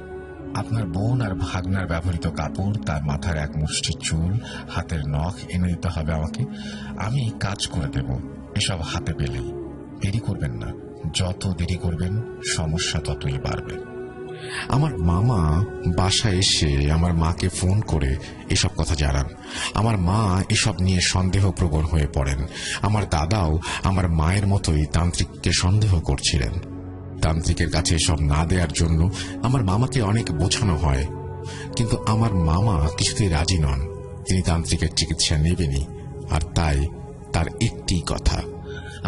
আপনার বোন আর ভাগনার ব্যবহৃত কাপড়, তার মাথার এক মুষ্টি চুল, হাতের নখ এনে দিতে হবে আমাকে। আমি কাজ করে দেব এসব হাতে পেলেই। দেরি করবেন না, যত দেরি করবেন সমস্যা ততই বাড়বে। আমার মামা বাসায় এসে আমার মাকে ফোন করে এসব কথা জানান। আমার মা এসব নিয়ে সন্দেহপ্রবণ হয়ে পড়েন। আমার দাদাও আমার মায়ের মতোই তান্ত্রিককে সন্দেহ করছিলেন। তান্ত্রিকের কাছে এসব না দেওয়ার জন্য আমার মামাকে অনেক বোঝানো হয়, কিন্তু আমার মামা কিছুতেই রাজি নন। তিনি তান্ত্রিকের চিকিৎসা নেবেনই, আর তাই তার একটি কথা,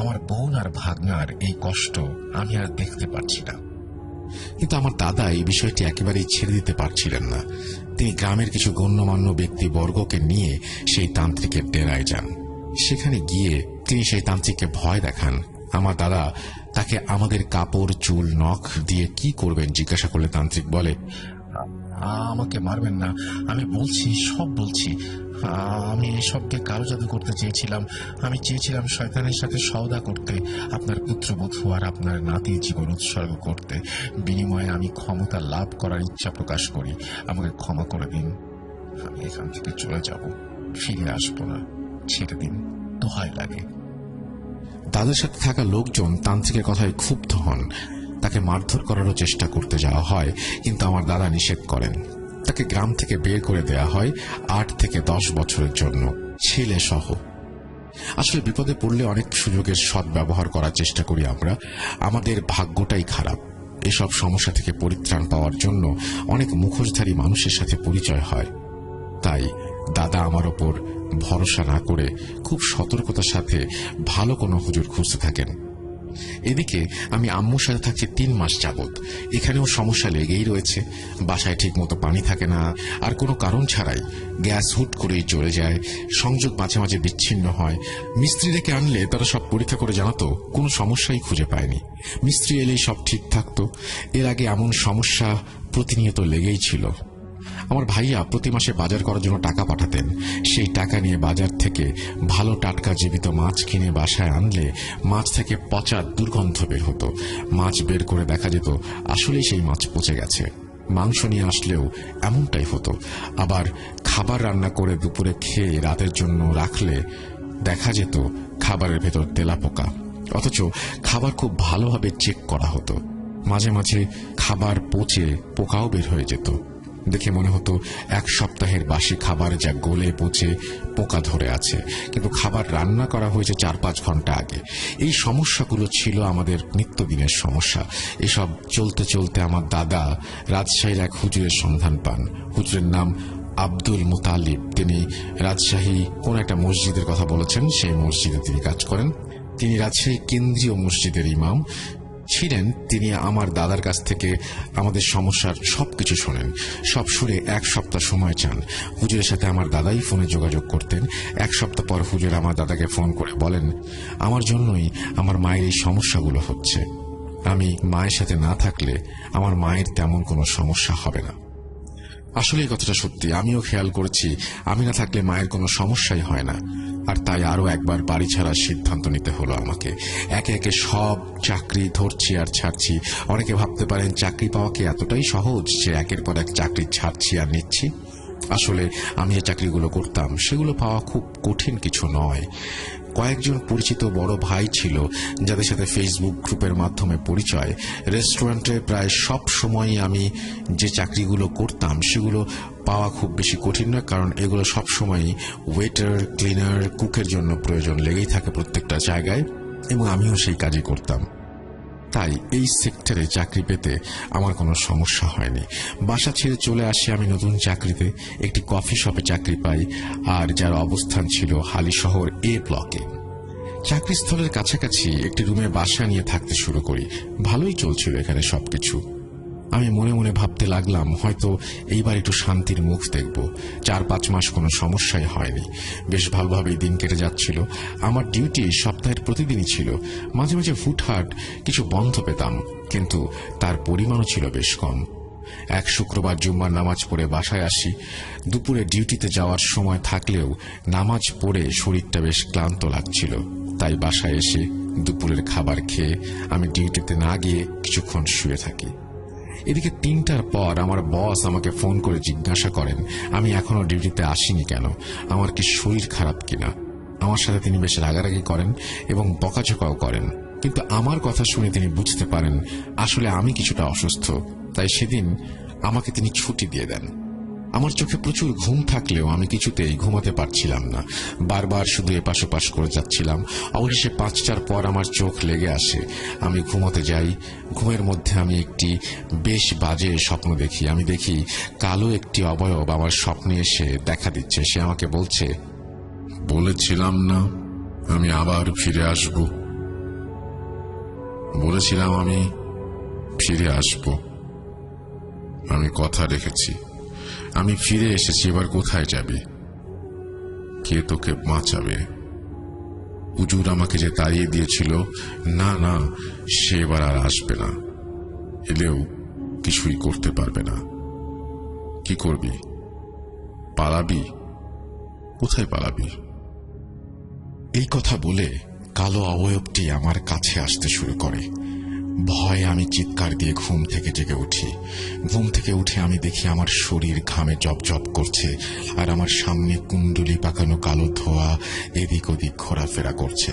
আমার বোন আর ভাগনার এই কষ্ট আমি আর দেখতে পাচ্ছি না। কিন্তু আমার দাদা এই বিষয়টি একেবারেই ছেড়ে দিতে পারছিলেন না। তিনি গ্রামের কিছু গণ্যমান্য ব্যক্তিবর্গকে নিয়ে সেই তান্ত্রিকের ডেরায় যান। সেখানে গিয়ে তিনি সেই তান্ত্রিককে ভয় দেখান। আমার দাদা তাকে আমাদের কাপড়, চুল, নখ দিয়ে কি করবেন জিজ্ঞাসা করলে তান্ত্রিক বলে, আমাকে মারবেন না, আমি বলছি, সব বলছি। আমি এসবকে কালো জাদু করতে চেয়েছিলাম। আমি চেয়েছিলাম শয়তানের সাথে সওদা করতে, আপনার পুত্রবধূ আর আপনার নাতির জীবন উৎসর্গ করতে। বিনিময়ে আমি ক্ষমতা লাভ করার ইচ্ছা প্রকাশ করি। আমাকে ক্ষমা করে দিন। আমি এখান থেকে চলে যাব, ফিরে আসবো না। ছেড়ে দিন, দোহাই লাগে। দাদার সাথে থাকা লোকজন তান্ত্রিকের কথায় ক্ষুব্ধ হন। তাকে মারধর করারও চেষ্টা করতে যাওয়া হয়, কিন্তু আমার দাদা নিষেধ করেন। তাকে গ্রাম থেকে বের করে দেয়া হয় 8 থেকে 10 বছরের জন্য, ছেলে সহ। আসলে বিপদে পড়লে অনেক সুযোগের সদ্ব্যবহার করার চেষ্টা করি আমরা। আমাদের ভাগ্যটাই খারাপ। এসব সমস্যা থেকে পরিত্রাণ পাওয়ার জন্য অনেক মুখোশধারী মানুষের সাথে পরিচয় হয়। তাই দাদা আমার ওপর ভরসা না করে খুব সতর্কতার সাথে ভালো কোনো হুজুর খুঁজতে থাকেন। এদিকে আমি আম্মুর সাথে থাকছি 3 মাস যাবৎ। এখানেও সমস্যা লেগেই রয়েছে। বাসায় ঠিক মতো পানি থাকে না, আর কোনো কারণ ছাড়াই গ্যাস হুট করেই চলে যায়, সংযোগ মাঝে মাঝে বিচ্ছিন্ন হয়। মিস্ত্রি ডেকে আনলে তারা সব পরীক্ষা করে জানাতো কোনো সমস্যাই খুঁজে পায়নি। মিস্ত্রি এলেই সব ঠিক থাকতো। এর আগে এমন সমস্যা প্রতিনিয়ত লেগেই ছিল। আমার ভাইয়া প্রতি মাসে বাজার করার জন্য টাকা পাঠাতেন। সেই টাকা নিয়ে বাজার থেকে ভালো টাটকা জীবিত মাছ কিনে বাসায় আনলে মাছ থেকে পচা দুর্গন্ধ বের হতো। মাছ বের করে দেখা যেত আসলেই সেই মাছ পচে গেছে। মাংস নিয়ে আসলেও এমনটাই হতো। আবার খাবার রান্না করে দুপুরে খেয়ে রাতের জন্য রাখলে দেখা যেত খাবারের ভেতর তেলাপোকা, অথচ খাবার খুব ভালোভাবে চেক করা হতো। মাঝে মাঝে খাবার পচে পোকাও বের হয়ে যেত। দেখে মনে হতো 1 সপ্তাহের বাসি খাবার যা গলে পচে পোকা ধরে আছে, কিন্তু খাবার রান্না করা হয়েছে 4-5 ঘন্টা আগে। এই সমস্যাগুলো ছিল আমাদের নিত্যদিনের সমস্যা। এসব চলতে চলতে আমার দাদা রাজশাহীর এক হুজুরের সন্ধান পান। হুজুরের নাম আব্দুল মুতালিব। তিনি রাজশাহী কোন একটা মসজিদের কথা বলেছেন, সেই মসজিদে তিনি কাজ করেন। তিনি রাজশাহী কেন্দ্রীয় মসজিদের ইমাম ছিলেন। তিনি আমার দাদার কাছ থেকে আমাদের সমস্যার সবকিছু শোনেন। সব শুনে 1 সপ্তাহ সময় চান। হুজুরের সাথে আমার দাদাই ফোনে যোগাযোগ করতেন। 1 সপ্তাহ পর হুজুর আমার দাদাকে ফোন করে বলেন, আমার জন্যই আমার মায়ের এই সমস্যাগুলো হচ্ছে। আমি মায়ের সাথে না থাকলে আমার মায়ের তেমন কোনো সমস্যা হবে না। আসলে এই কথাটা সত্যি। আমিও খেয়াল করেছি, আমি না থাকলে মায়ের কোনো সমস্যাই হয় না। আর তাই আরো একবার বাড়ি ছাড়ার সিদ্ধান্ত নিতে হলো আমাকে। একে একে সব চাকরি ধরছি আর ছাড়ছি। অনেকে ভাবতে পারেন চাকরি পাওয়া কি এতটাই সহজ যে একের পর এক চাকরি ছাড়ছি আর নিচ্ছি। আসলে আমি যে চাকরিগুলো করতাম সেগুলো পাওয়া খুব কঠিন কিছু নয়। কয়েকজন পরিচিত বড় ভাই ছিল যাদের সাথে ফেসবুক গ্রুপের মাধ্যমে পরিচয়। রেস্টুরেন্টে প্রায় সব সময়ই আমি যে চাকরিগুলো করতাম সেগুলো পাওয়া খুব বেশি কঠিন নয়, কারণ এগুলো সব সময়ই ওয়েটার, ক্লিনার, কুকের জন্য প্রয়োজন লেগেই থাকে প্রত্যেকটা জায়গায়, এবং আমিও সেই কাজই করতাম। তাই এই সেক্টরে চাকরি পেতে আমার কোনো সমস্যা হয়নি। বাসা ছেড়ে চলে আসি আমি নতুন চাকরিতে। একটি কফি শপে চাকরি পাই, আর যার অবস্থান ছিল হালিশহর A ব্লকে। চাকরিস্থলের কাছাকাছি একটি রুমে বাসা নিয়ে থাকতে শুরু করি। ভালোই চলছিল এখানে সবকিছু। আমি মনে মনে ভাবতে লাগলাম হয়তো এইবার একটু শান্তির মুখ দেখব। 4-5 মাস কোনো সমস্যাই হয়নি। বেশ ভালোভাবেই দিন কেটে যাচ্ছিল। আমার ডিউটি সপ্তাহের প্রতিদিনই ছিল। মাঝে মাঝে ফুটহাট কিছু বন্ধ পেতাম, কিন্তু তার পরিমাণও ছিল বেশ কম। এক শুক্রবার জুম্মার নামাজ পড়ে বাসায় আসি। দুপুরে ডিউটিতে যাওয়ার সময় থাকলেও নামাজ পড়ে শরীরটা বেশ ক্লান্ত লাগছিল। তাই বাসায় এসে দুপুরের খাবার খেয়ে আমি ডিউটিতে না গিয়ে কিছুক্ষণ শুয়ে থাকি। এদিকে 3টার পর আমার বস আমাকে ফোন করে জিজ্ঞাসা করেন আমি এখনো ডিউটিতে আসিনি কেন, আমার কি শরীর খারাপ কিনা। আমার সাথে তিনি বেশ রাগারাগি করেন এবং বকাঝকাও করেন, কিন্তু আমার কথা শুনে তিনি বুঝতে পারেন আসলে আমি কিছুটা অসুস্থ। তাই সেদিন আমাকে তিনি ছুটি দিয়ে দেন। আমার চোখে প্রচুর ঘুম থাকলেও আমি কিছুতেই ঘুমাতে পারছিলাম না। বারবার শুধু এপাশ ওপাশ করে যাচ্ছিলাম। অবশেষে 5টার পর আমার চোখ লেগে আসে। আমি ঘুমাতে যাই। ঘুমের মধ্যে আমি একটি বেশ বাজে স্বপ্ন দেখি। আমি দেখি কালো একটি অবয়ব আমার স্বপ্নে এসে দেখা দিচ্ছে। সে আমাকে বলছে, বলেছিলাম না আমি আবার ফিরে আসব, বলেছিলাম আমি ফিরে আসব, আমি কথা রেখেছি, আমি ফিরে এসেছি, এবার কোথায় যাবি, কে তোকে বাঁচাবে। হুজুর আমাকে যে তাড়িয়ে দিয়েছিল, না না সে এবার আর আসবে না, এলেও কিছুই করতে পারবে না। কি করবি? পালাবি? কোথায় পালাবি? এই কথা বলে কালো অবয়বটি আমার কাছে আসতে শুরু করে। ভয়ে আমি চিৎকার দিয়ে ঘুম থেকে জেগে উঠি। ঘুম থেকে উঠে আমি দেখি আমার শরীর ঘামে জবজব করছে, আর আমার সামনে কুণ্ডলি পাকানো কালো ধোঁয়া এদিক ওদিক ঘোরাফেরা করছে।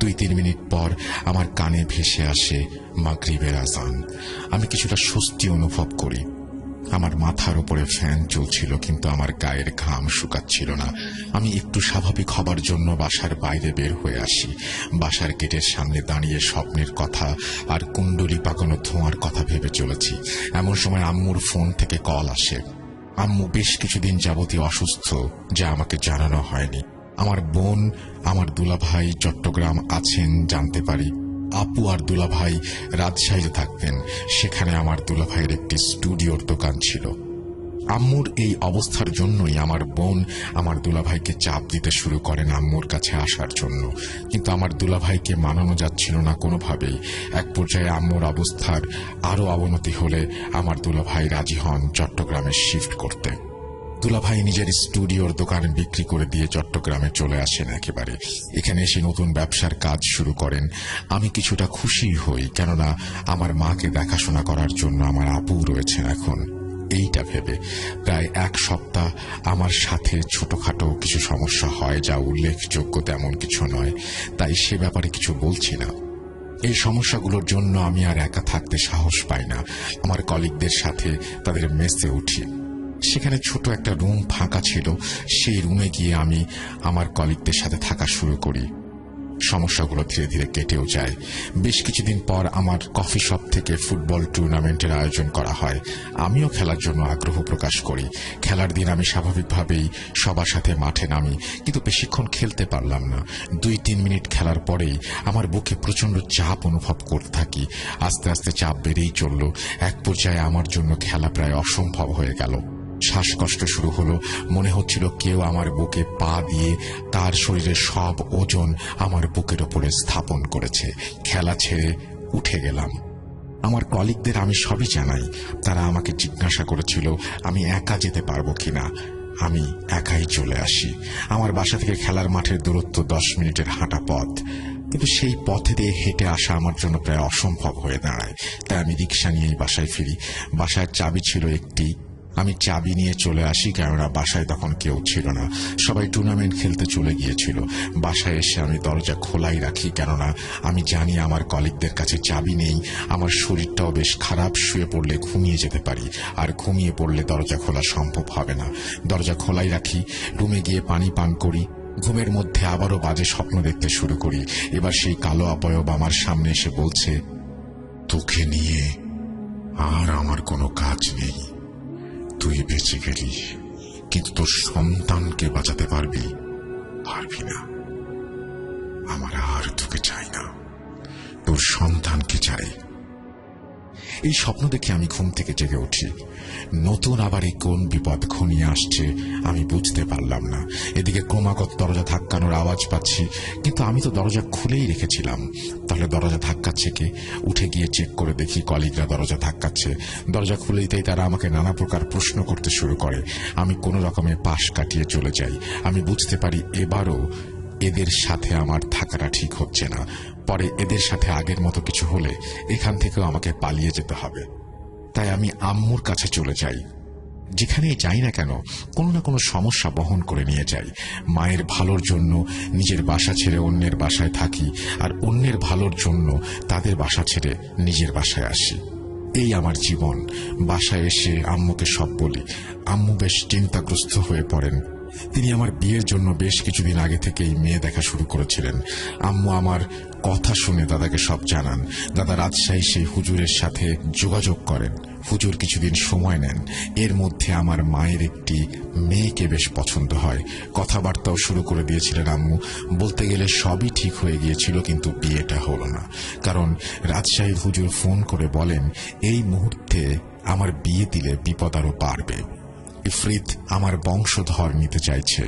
2-3 মিনিট পর আমার কানে ভেসে আসে মাগরিবের আজান। আমি কিছুটা স্বস্তি অনুভব করি। আমার মাথার উপরে ফ্যান চলছিল, কিন্তু আমার গায়ের ঘাম শুকাচ্ছিল না। আমি একটু স্বাভাবিক হবার জন্য বাসার বাইরে বের হয়ে আসি। বাসার গেটের সামনে দাঁড়িয়ে স্বপ্নের কথা আর কুণ্ডলি পাকানো ধোঁয়ার কথা ভেবে চলেছি। এমন সময় আম্মুর ফোন থেকে কল আসে। আম্মু বেশ কিছুদিন যাবতীয় অসুস্থ, যা আমাকে জানানো হয়নি। আমার বোন, আমার দুলাভাই চট্টগ্রাম আছেন জানতে পারি। আপু আর দুলাভাই রাজশাহীতে থাকতেন। সেখানে আমার দুলাভাইয়ের একটি স্টুডিওর দোকান ছিল। আম্মুর এই অবস্থার জন্যই আমার বোন আমার দুলাভাইকে চাপ দিতে শুরু করেন আম্মুর কাছে আসার জন্য, কিন্তু আমার দুলাভাইকে মানানো যাচ্ছিল না কোনোভাবেই। এক পর্যায়ে আম্মুর অবস্থার আরো অবনতি হলে আমার দুলাভাই রাজি হন চট্টগ্রামে শিফট করতে। দুলাভাই নিজের স্টুডিওর দোকান বিক্রি করে দিয়ে চট্টগ্রামে চলে আসেন একেবারে। এখানে এসে নতুন ব্যবসার কাজ শুরু করেন। আমি কিছুটা খুশি হই, কেননা আমার মাকে দেখাশোনা করার জন্য আমার আপু রয়েছেন এখন। এইটা ভেবে প্রায় 1 সপ্তাহ আমার সাথে ছোটখাটো কিছু সমস্যা হয়, যা উল্লেখযোগ্য তেমন কিছু নয়, তাই সে ব্যাপারে কিছু বলছি না। এই সমস্যাগুলোর জন্য আমি আর একা থাকতে সাহস পাই না। আমার কলিগদের সাথে তাদের মেসে উঠি। সেখানে ছোট একটা রুম ফাঁকা ছিল। সেই রুমে গিয়ে আমি আমার কলিগদের সাথে থাকা শুরু করি। সমস্যাগুলো ধীরে ধীরে কেটেও যায়। বেশ কিছুদিন পর আমার কফি শপ থেকে ফুটবল টুর্নামেন্টের আয়োজন করা হয়। আমিও খেলার জন্য আগ্রহ প্রকাশ করি। খেলার দিন আমি স্বাভাবিকভাবেই সবার সাথে মাঠে নামি, কিন্তু বেশিক্ষণ খেলতে পারলাম না। 2-3 মিনিট খেলার পরেই আমার বুকে প্রচন্ড চাপ অনুভব করতে থাকি। আস্তে আস্তে চাপ বেড়েই চলল। এক পর্যায়ে আমার জন্য খেলা প্রায় অসম্ভব হয়ে গেল। শ্বাসকষ্ট শুরু হলো। মনে হচ্ছিল কেউ আমার বুকে পা দিয়ে তার শরীরের সব ওজন আমার বুকের ওপরে স্থাপন করেছে। খেলা ছেড়ে উঠে গেলাম। আমার কলিগদের আমি সবই জানাই। তারা আমাকে জিজ্ঞাসা করেছিল আমি একা যেতে পারবো কিনা। আমি একাই চলে আসি। আমার বাসা থেকে খেলার মাঠের দূরত্ব 10 মিনিটের হাঁটা পথ, কিন্তু সেই পথে দিয়ে হেঁটে আসা আমার জন্য প্রায় অসম্ভব হয়ে দাঁড়ায়। তাই আমি রিক্সা নিয়েই বাসায় ফিরি। বাসায় চাবি ছিল একটি। আমি চাবি নিয়ে চলে আসি, কেননা বাসায় তখন কেউ ছিল না। সবাই টুর্নামেন্ট খেলতে চলে গিয়েছিল। বাসায় এসে আমি দরজা খোলাই রাখি, কেননা আমি জানি আমার কলিগদের কাছে চাবি নেই। আমার শরীরটাও বেশ খারাপ, শুয়ে পড়লে ঘুমিয়ে যেতে পারি, আর ঘুমিয়ে পড়লে দরজা খোলা সম্ভব হবে না। দরজা খোলাই রাখি। রুমে গিয়ে পানি পান করি। ঘুমের মধ্যে আবারও বাজে স্বপ্ন দেখতে শুরু করি। এবার সেই কালো অবয়ব আমার সামনে এসে বলছে, তোকে নিয়ে আর আমার কোনো কাজ নেই। তুই বেঁচে গেলি, কিন্তু তোর সন্তানকে বাঁচাতে পারবি না। আমার আর তোকে চাই না, তোর সন্তানকে চাই। এই স্বপ্ন দেখে আমি ঘুম থেকে জেগে উঠি। নতুন আবার এই কোন বিপদ ঘনিয়ে আসছে আমি বুঝতে পারলাম না। এদিকে ক্রমাগত দরজা ধাক্কানোর আওয়াজ পাচ্ছি, কিন্তু আমি তো দরজা খুলেই রেখেছিলাম। তাহলে দরজা ধাক্কাচ্ছে কে? উঠে গিয়ে চেক করে দেখি কলিগরা দরজা ধাক্কাচ্ছে। দরজা খুলেই তারা আমাকে নানা প্রকার প্রশ্ন করতে শুরু করে। আমি কোনো রকমে পাশ কাটিয়ে চলে যাই। আমি বুঝতে পারি এবারও এদের সাথে আমার থাকাটা ঠিক হচ্ছে না। পরে এদের সাথে আগের মতো কিছু হলে এখান থেকেও আমাকে পালিয়ে যেতে হবে। তাই আমি আম্মুর কাছে চলে যাই। যেখানেই যাই না কেন, কোনো না কোনো সমস্যা বহন করে নিয়ে যাই। মায়ের ভালোর জন্য নিজের বাসা ছেড়ে অন্যের বাসায় থাকি, আর অন্যের ভালোর জন্য তাদের বাসা ছেড়ে নিজের বাসায় আসি। এই আমার জীবন। বাসায় এসে আম্মুকে সব বলি। আম্মু বেশ চিন্তাগ্রস্ত হয়ে পড়েন। তিনি আমার বিয়ের জন্য বেশ কিছুদিন আগে থেকেই মেয়ে দেখা শুরু করেছিলেন। আম্মু আমার কথা শুনে দাদাকে সব জানান। দাদা রাজশাহী সেই হুজুরের সাথে যোগাযোগ করেন। হুজুর কিছুদিন সময় নেন। এর মধ্যে আমার মায়ের একটি মেয়েকে বেশ পছন্দ হয়। কথাবার্তাও শুরু করে দিয়েছিলেন আম্মু। বলতে গেলে সবই ঠিক হয়ে গিয়েছিল, কিন্তু বিয়েটা হলো না। কারণ রাজশাহীর হুজুর ফোন করে বলেন, এই মুহূর্তে আমার বিয়ে দিলে বিপদ আরো বাড়বে। ইফরিত আমার বংশধর নিতে চাইছে।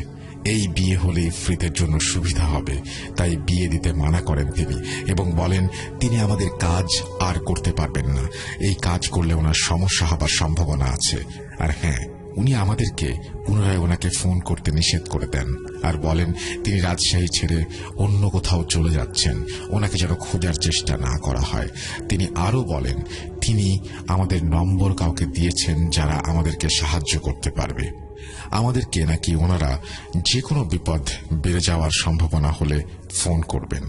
এই বিয়ে হলে ইফরিতের জন্য সুবিধা হবে, তাই বিয়ে দিতে মানা করেন তিনি, এবং বলেন তিনি আমাদের কাজ আর করতে পারবেন না। এই কাজ করলে ওনার সমস্যা হবার সম্ভাবনা আছে। আর হ্যাঁ, উনি আমাদেরকে পুনরায় ওনাকে ফোন করতে নিষেধ করে দেন আর বলেন তিনি রাজশাহী ছেড়ে অন্য কোথাও চলে যাচ্ছেন, ওনাকে যেন খোঁজার চেষ্টা না করা হয়। তিনি আরও বলেন তিনি আমাদের নম্বর কাউকে দিয়েছেন যারা আমাদেরকে সাহায্য করতে পারবে। আমাদেরকে নাকি ওনারা যে কোনো বিপদ বেড়ে যাওয়ার সম্ভাবনা হলে ফোন করবেন।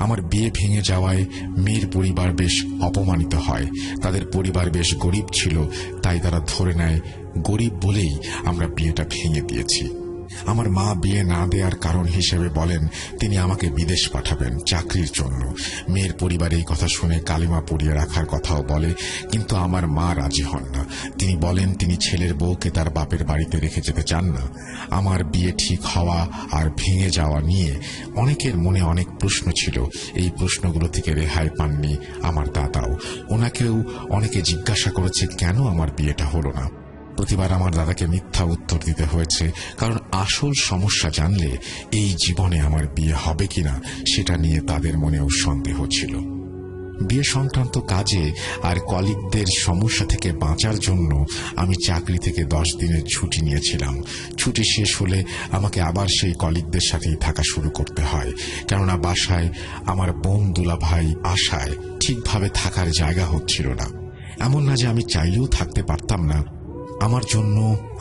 আমার বিয়ে ভেঙে যাওয়ায় মেয়ের পরিবার বেশ অপমানিত হয়। তাদের পরিবার বেশ গরিব ছিল, তাই তারা ধরে নেয় গরিব বলেই আমরা বিয়েটা ভেঙে দিয়েছি। আমার মা বিয়ে না দেওয়ার কারণ হিসেবে বলেন তিনি আমাকে বিদেশ পাঠাবেন চাকরির জন্য। মেয়ের পরিবার এই কথা শুনে কালিমা পড়িয়ে রাখার কথাও বলে, কিন্তু আমার মা রাজি হন না। তিনি বলেন তিনি ছেলের বউকে তার বাপের বাড়িতে রেখে যেতে চান না। আমার বিয়ে ঠিক হওয়া আর ভেঙে যাওয়া নিয়ে অনেকের মনে অনেক প্রশ্ন ছিল। এই প্রশ্নগুলো থেকে রেহাই পাননি আমার দাদাও। ওনাকেও অনেকে জিজ্ঞাসা করেছে কেন আমার বিয়েটা হলো না। প্রতিবার আমার দাদাকে মিথ্যা উত্তর দিতে হয়েছে, কারণ আসল সমস্যা জানলে এই জীবনে আমার বিয়ে হবে কিনা সেটা নিয়ে তাদের মনেও সন্দেহ ছিল। বিয়ে সংক্রান্ত কাজে আর কলিগদের সমস্যা থেকে বাঁচার জন্য আমি চাকরি থেকে 10 দিনের ছুটি নিয়েছিলাম। ছুটি শেষ হলে আমাকে আবার সেই কলিগদের সাথেই থাকা শুরু করতে হয়, কেননা বাসায় আমার বোন দুলাভাই আশায় ঠিকভাবে থাকার জায়গা হচ্ছিল না। এমন না যে আমি চাইলেও থাকতে পারতাম না, আমার জন্য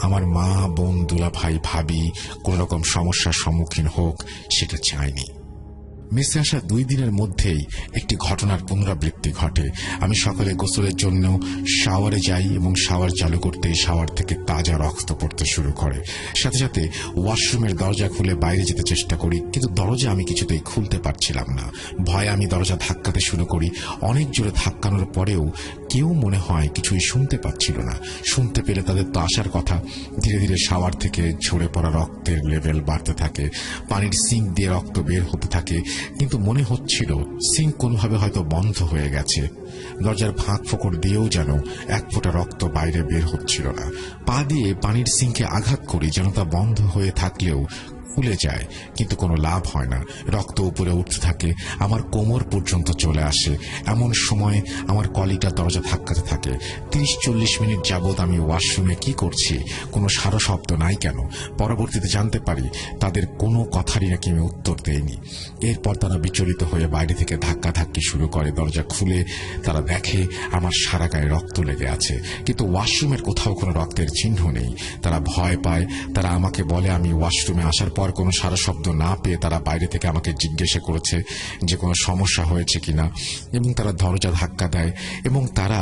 আমার মা বোন দুলাভাই ভাবি কোন রকম সমস্যার সম্মুখীন হোক সেটা চাইনি। মেসে আসা 2 দিনের মধ্যেই একটি ঘটনার পুনরাবৃত্তি ঘটে। আমি সকালে গোসলের জন্য শাওয়ারে যাই এবং শাওয়ার চালু করতে শাওয়ার থেকে তাজা রক্ত পড়তে শুরু করে। সাথে সাথে ওয়াশরুমের দরজা খুলে বাইরে যেতে চেষ্টা করি, কিন্তু দরজা আমি কিছুতেই খুলতে পারছিলাম না। ভয়ে আমি দরজা ধাক্কাতে শুরু করি। অনেক জোরে ধাক্কানোর পরেও কেউ মনে হয় কিছুই শুনতে পাচ্ছিল না। শুনতে পেলে তাদের তো আসার কথা। ধীরে ধীরে শাওয়ার থেকে ঝরে পড়া রক্তের লেভেল বাড়তে থাকে। পানির সিঙ্ক দিয়ে রক্ত বের হতে থাকে, কিন্তু মনে হচ্ছিল সিঙ্ক কোনোভাবে হয়তো বন্ধ হয়ে গেছে। দরজার ফাঁক ফোকর দিয়েও যেন এক ফোঁটা রক্ত বাইরে বের হচ্ছিল না। পা দিয়ে পানির সিঙ্কে আঘাত করি যেন তা বন্ধ হয়ে থাকলেও খুলে যায়, কিন্তু কোনো লাভ হয় না। রক্ত উপরে উঠতে থাকে, আমার কোমর পর্যন্ত চলে আসে। এমন সময় আমার কলিটা দরজা ধাক্কাতে থাকে। 30-40 মিনিট যাবৎ আমি ওয়াশরুমে কি করছি, কোনো সারা শব্দ নাই কেন। পরবর্তীতে জানতে পারি তাদের কোনো কথারই নাকি আমি উত্তর দেইনি। এরপর তারা বিচলিত হয়ে বাইরে থেকে ধাক্কাধাক্কি শুরু করে। দরজা খুলে তারা দেখে আমার সারা গায়ে রক্ত লেগে আছে, কিন্তু ওয়াশরুমের কোথাও কোনো রক্তের চিহ্ন নেই। তারা ভয় পায়। তারা আমাকে বলে আমি ওয়াশরুমে আসার পর কোনো সারা শব্দ না পেয়ে তারা বাইরে থেকে আমাকে জিজ্ঞাসা করেছে যে কোনো সমস্যা হয়েছে কিনা, এবং তারা দরজা ধাক্কা দেয় এবং তারা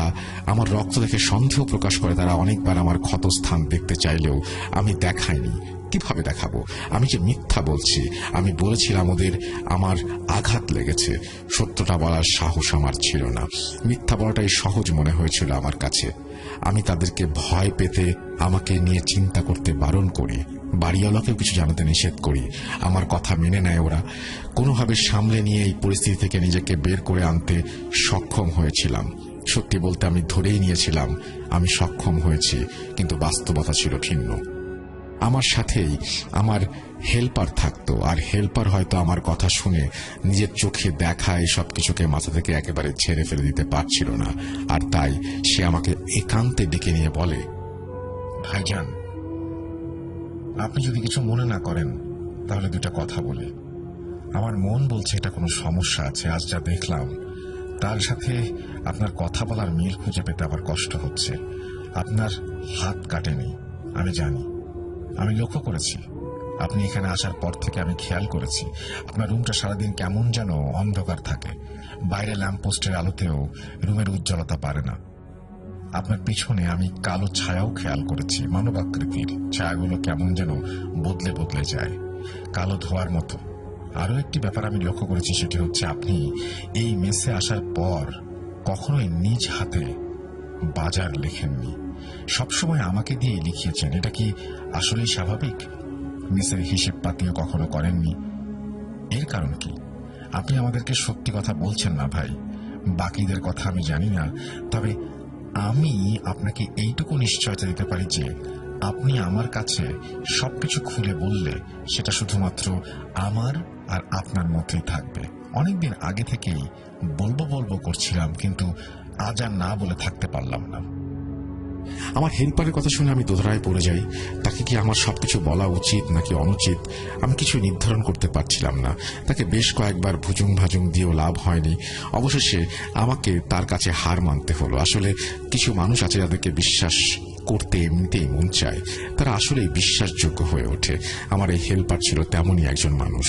আমার রক্ত দেখে সন্দেহ প্রকাশ করে। তারা অনেকবার আমার ক্ষতস্থান দেখতে চাইলেও আমি দেখাইনি। কিভাবে দেখাবো? আমি যে মিথ্যা বলছি। আমি বলেছিলাম ওদের আমার আঘাত লেগেছে। সত্যটা বলার সাহস আমার ছিল না। মিথ্যা বলাটাই সহজ মনে হয়েছিল আমার কাছে। আমি তাদেরকে ভয় পেতে আমাকে নিয়ে চিন্তা করতে বারণ করি। বাড়িওয়ালাকেও কিছু জানাতে নিষেধ করি। আমার কথা মেনে নেয় ওরা। কোনোভাবে সামলে নিয়ে এই পরিস্থিতি থেকে নিজেকে বের করে আনতে সক্ষম হয়েছিলাম। সত্যি বলতে আমি ধরেই নিয়েছিলাম আমি সক্ষম হয়েছি, কিন্তু বাস্তবতা ছিল ভিন্ন। আমার সাথেই আমার হেল্পার থাকতো, আর হেল্পার হয়তো আমার কথা শুনে নিজের চোখে দেখা এই সব কিছুকে মাথা থেকে একেবারে ছেড়ে ফেলে দিতে পারছিল না। আর তাই সে আমাকে একান্তে ডেকে নিয়ে বলে, ভাইজান, আপনি যদি কিছু মনে না করেন তাহলে 2টা কথা বলি। আমার মন বলছে এটা কোনো সমস্যা আছে। আজ যা দেখলাম তার সাথে আপনার কথা বলার মিল খুঁজে পেতে আবার কষ্ট হচ্ছে। আপনার হাত কাটেনি, আমি জানি। আমি লক্ষ্য করেছি আপনি এখানে আসার পর থেকে আমি খেয়াল করেছি আপনার রুমটা সারাদিন কেমন যেন অন্ধকার থাকে। বাইরে ল্যাম্পপোস্টের আলোতেও রুমের উজ্জ্বলতা পারে না। আপনার পিছনে আমি কালো ছায়াও খেয়াল করেছি। মানবাকৃতির ছায়াগুলো কেমন যেন বদলে বদলে যায়, কালো ধোয়ার মতো। আরো একটি ব্যাপার আমি লক্ষ্য করেছি, সেটি হচ্ছে আপনি এই মেসে আসার পর কখনোই নিজ হাতে বাজার লেখেননি। সবসময় আমাকে দিয়ে লিখিয়েছেন। এটা কি আসলেই স্বাভাবিক? মেসের হিসেব পাতিও কখনো করেননি। এর কারণ কি? আপনি আমাদেরকে সত্যি কথা বলছেন না ভাই। বাকিদের কথা আমি জানি না, তবে আমি আপনাকে এইটুকু নিশ্চয়তা দিতে পারি যে আপনি আমার কাছে সবকিছু খুলে বললে সেটা শুধুমাত্র আমার আর আপনার মধ্যেই থাকবে। অনেকদিন আগে থেকেই বলবো বলবো করছিলাম, কিন্তু আজ আর না বলে থাকতে পারলাম না। আমার হেল্পারের কথা শুনে আমি দোধরায় পড়ে যাই। তাকে কি আমার সবকিছু বলা উচিত নাকি অনুচিত আমি কিছু নির্ধারণ করতে পারছিলাম না। তাকে বেশ কয়েকবার ভুজুং ভাজুং দিয়েও লাভ হয়নি। অবশেষে আমাকে তার কাছে হার মানতে হলো। আসলে কিছু মানুষ আছে যাদেরকে বিশ্বাস করতে এমনিতেই মন চায়, তারা আসলেই বিশ্বাসযোগ্য হয়ে ওঠে। আমার এই হেল্পার ছিল তেমনই একজন মানুষ।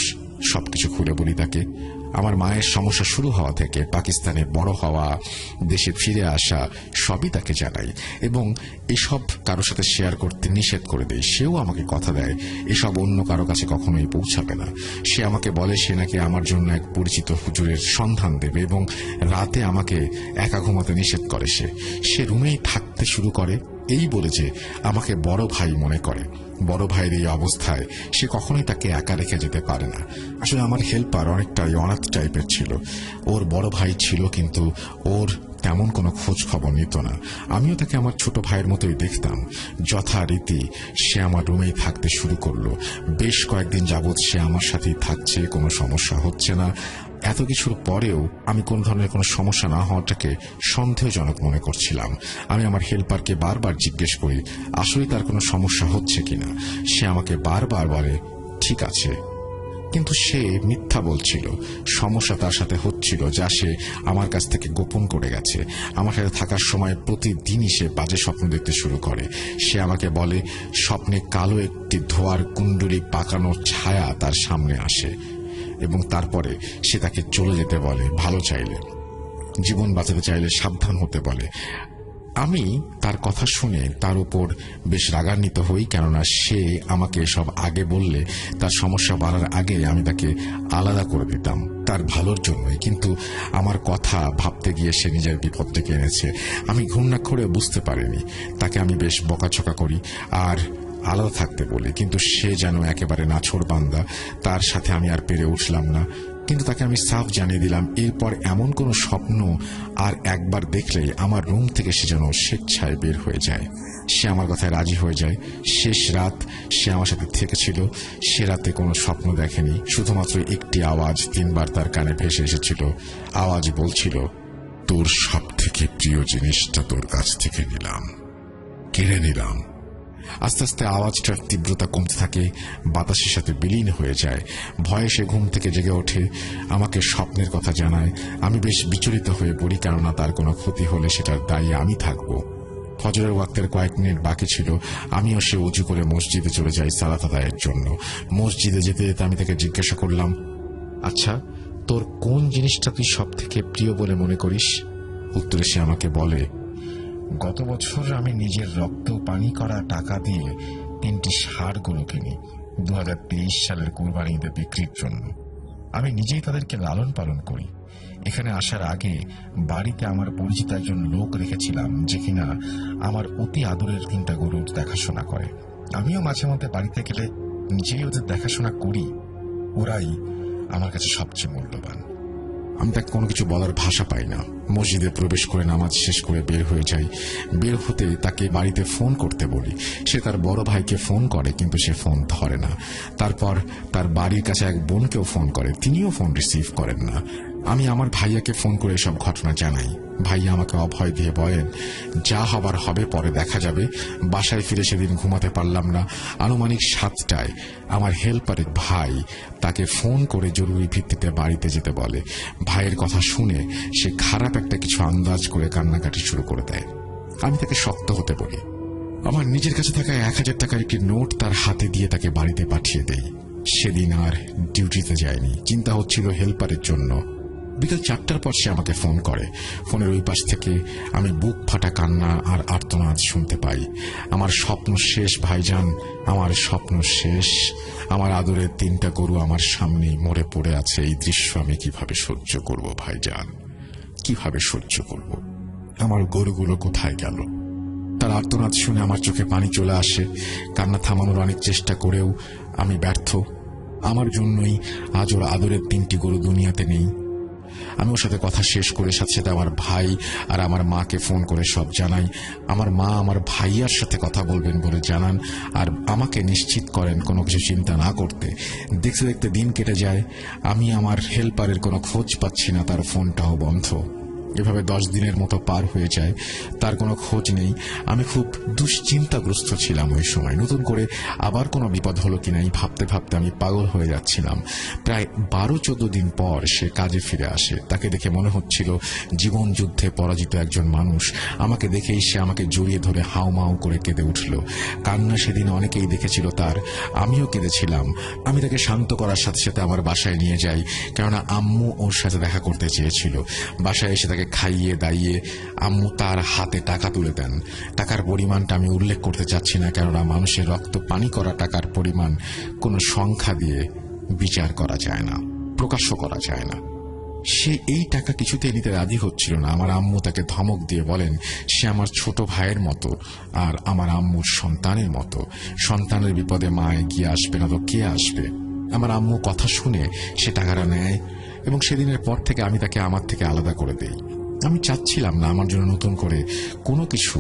সবকিছু খুলে বলি তাকে। আমার মায়ের সমস্যা শুরু হওয়া থেকে পাকিস্তানে বড় হওয়া, দেশে ফিরে আসা, সবই তাকে জানাই এবং এসব কারোর সাথে শেয়ার করতে নিষেধ করে দেয়। সেও আমাকে কথা দেয় এসব অন্য কারো কাছে কখনোই পৌঁছাবে না। সে আমাকে বলে সে নাকি আমার জন্য এক পরিচিত হুজুরের সন্ধান দেবে এবং রাতে আমাকে একা ঘুমাতে নিষেধ করে। সে রুমেই থাকতে শুরু করে এই বলে যে আমাকে বড় ভাই মনে করে। বড় ভাইয়ের এই অবস্থায় সে কখনোই তাকে একা রেখে যেতে পারে না। আসলে আমার হেল্পার অনেকটাই অনাথ টাইপের ছিল। ওর বড় ভাই ছিল কিন্তু ওর তেমন কোনো খোঁজ খবর নিত না। আমিও তাকে আমার ছোট ভাইয়ের মতোই দেখতাম। যথারীতি সে আমার রুমেই থাকতে শুরু করলো। বেশ কয়েকদিন যাবৎ সে আমার সাথেই থাকছে, কোনো সমস্যা হচ্ছে না। এত কিছুর পরেও আমি কোন ধরনের কোনো সমস্যা না হওয়াটাকে সন্দেহজনক মনে করছিলাম। আমি আমার হেল্পারকে বারবার জিজ্ঞেস করি আসলে তার কোনো সমস্যা হচ্ছে কিনা। সে আমাকে বারবার বলে ঠিক আছে, কিন্তু সে মিথ্যা বলছিল। সমস্যা তার সাথে হচ্ছিল যা সে আমার কাছ থেকে গোপন করে গেছে। আমার সাথে থাকার সময় প্রতিদিনই সে বাজে স্বপ্ন দেখতে শুরু করে। সে আমাকে বলে স্বপ্নে কালো একটি ধোয়ার কুণ্ডলী পাকানোর ছায়া তার সামনে আসে এবং তারপরে সে তাকে চলে যেতে বলে, ভালো চাইলে, জীবন বাঁচাতে চাইলে সাবধান হতে বলে। আমি তার কথা শুনে তার উপর বেশ রাগান্বিত হই, কেননা সে আমাকে সব আগে বললে তার সমস্যা বাড়ার আগে আমি তাকে আলাদা করে দিতাম তার ভালোর জন্যই। কিন্তু আমার কথা ভাবতে গিয়ে সে নিজের বিপদ ডেকে এনেছে। আমি ঘুণাক্ষরে বুঝতে পারিনি। তাকে আমি বেশ বকাঝকা করি আর আলাদা থাকতে বলি, কিন্তু সে যেন একেবারে নাছোড়বান্দা। তার সাথে আমি আর পেরে উঠলাম না। কিন্তু তাকে আমি সাফ জানিয়ে দিলাম এরপর এমন কোন স্বপ্ন আর একবার দেখলেই আমার রুম থেকে সে যেন স্বেচ্ছায় বের হয়ে যায়। সে আমার কথায় রাজি হয়ে যায়। শেষ রাত সে আমার সাথে থেকেছিল। সে রাতে কোনো স্বপ্ন দেখেনি, শুধুমাত্র একটি আওয়াজ 3 বার তার কানে ভেসে এসেছিল। আওয়াজ বলছিল, তোর সব থেকে প্রিয় জিনিসটা তোর কাছ থেকে নিলাম, কেড়ে নিলাম। আস্তে আস্তে আওয়াজটার তীব্রতা কমতে থাকে, বাতাসের সাথে বিলীন হয়ে যায়। ভয়ে সে ঘুম থেকে জেগে ওঠে, আমাকে স্বপ্নের কথা জানায়। আমি বেশ বিচলিত হয়ে পড়ি, কেননা তার কোনো ক্ষতি হলে সেটার দায়ী আমি থাকব। ফজরের ওয়াক্তের কয়েক মিনিট বাকি ছিল। আমিও সে উজু করে মসজিদে চলে যাই সালাত আদায়ের জন্য। মসজিদে যেতে যেতে আমি তাকে জিজ্ঞাসা করলাম, আচ্ছা তোর কোন জিনিসটা তুই সব থেকে প্রিয় বলে মনে করিস? উত্তরে সে আমাকে বলে, গত বছর আমি নিজের রক্ত পানি করা টাকা দিয়ে 3টি ষাঁড় গরু কিনি 2023 সালের কুরবানিতে বিক্রির জন্য। আমি নিজেই তাদেরকে লালন পালন করি। এখানে আসার আগে বাড়িতে আমার পরিচিত একজন লোক রেখেছিলাম যে কিনা আমার অতি আদরের 3টা গরুর দেখাশোনা করে। আমিও মাঝে মধ্যে বাড়িতে গেলে নিজেই ওদের দেখাশোনা করি। ওরাই আমার কাছে সবচেয়ে মূল্যবান। আমি তাকে কোনো কিছু বলার ভাষা পাই না। মসজিদে প্রবেশ করে নামাজ শেষ করে বের হয়ে যাই। বের হতে তাকে বাড়িতে ফোন করতে বলি। সে তার বড় ভাইকে ফোন করে, কিন্তু সে ফোন ধরে না। তারপর তার বাড়ির কাছে এক বোনকেও ফোন করে, তিনিও ফোন রিসিভ করেন না। আমি আমার ভাইয়াকে ফোন করে সব ঘটনা জানাই। ভাইয়া আমাকে অভয় দিয়ে বলেন, যা হবার হবে, পরে দেখা যাবে। বাসায় ফিরে সেদিন ঘুমাতে পারলাম না। আনুমানিক 7টায় আমার হেল্পারের ভাই তাকে ফোন করে জরুরি ভিত্তিতে বাড়িতে যেতে বলে। ভাইয়ের কথা শুনে সে খারাপ একটা কিছু আন্দাজ করে কান্নাকাটি শুরু করে দেয়। আমি তাকে শক্ত হতে বলি। আমার নিজের কাছে থাকা 1000 টাকার একটি নোট তার হাতে দিয়ে তাকে বাড়িতে পাঠিয়ে দেই। সেদিন আর ডিউটিতে যায়নি। চিন্তা হচ্ছিল হেল্পারের জন্য। বিকেল 4টার পর সে আমাকে ফোন করে। ফোনের ওই পাশ থেকে আমি বুক ফাটা কান্না আর আর্তনাদ শুনতে পাই। আমার স্বপ্ন শেষ ভাইজান, আমার স্বপ্ন শেষ। আমার আদরের 3টা গরু আমার সামনেই মরে পড়ে আছে। এই দৃশ্য আমি কিভাবে সহ্য করব ভাইজান, কিভাবে সহ্য করব? আমার গরুগুলো কোথায় গেল? তার আর্তনাদ শুনে আমার চোখে পানি চলে আসে। কান্না থামানোর অনেক চেষ্টা করেও আমি ব্যর্থ। আমার জন্যই আজ ওর আদরের 3টি গরু দুনিয়াতে নেই। আমি ওর সাথে কথা শেষ করে সাথে সাথে আমার ভাই আর আমার মাকে ফোন করে সব জানাই। আমার মা আমার ভাইয়ার সাথে কথা বলবেন বলে জানান আর আমাকে নিশ্চিত করেন কোনো কিছু চিন্তা না করতে। দেখতে দেখতে দিন কেটে যায়। আমি আমার হেল্পারের কোনো খোঁজ পাচ্ছি না, তার ফোনটাও বন্ধ। এভাবে 10 দিনের মতো পার হয়ে যায়, তার কোনো খোঁজ নেই। আমি খুব দুশ্চিন্তাগ্রস্ত ছিলাম ওই সময়। নতুন করে আবার কোনো বিপদ হলো কিনা এই ভাবতে ভাবতে আমি পাগল হয়ে যাচ্ছিলাম। প্রায় 12-14 দিন পর সে কাজে ফিরে আসে। তাকে দেখে মনে হচ্ছিল জীবন যুদ্ধে পরাজিত একজন মানুষ। আমাকে দেখেই সে আমাকে জড়িয়ে ধরে হাউমাউ করে কেঁদে উঠল। কান্না সেদিন অনেকেই দেখেছিল তার, আমিও কেঁদেছিলাম। আমি তাকে শান্ত করার সাথে সাথে আমার বাসায় নিয়ে যাই, কেননা আম্মু ওর সাথে দেখা করতে চেয়েছিল। বাসায় এসে তাকে খাইয়ে দাইয়ে আম্মু তার হাতে টাকা তুলে দেন। টাকার পরিমাণটা আমি উল্লেখ করতে চাচ্ছি না, কেননা মানুষের রক্ত পানি করা টাকার পরিমাণ কোনো সংখ্যা দিয়ে বিচার করা যায় না, প্রকাশ্য করা যায় না। সে এই টাকা কিছুতেই নিতে রাজি হচ্ছিল না। আমার আম্মু তাকে ধমক দিয়ে বলেন সে আমার ছোট ভাইয়ের মতো আর আমার আম্মুর সন্তানের মতো। সন্তানের বিপদে মা এগিয়ে আসবে না তো কে আসবে? আমার আম্মু কথা শুনে সে টাকাটা নেয় এবং সেদিনের পর থেকে আমি তাকে আমার থেকে আলাদা করে দেই। আমি চাচ্ছিলাম না আমার জন্য নতুন করে কোনো কিছু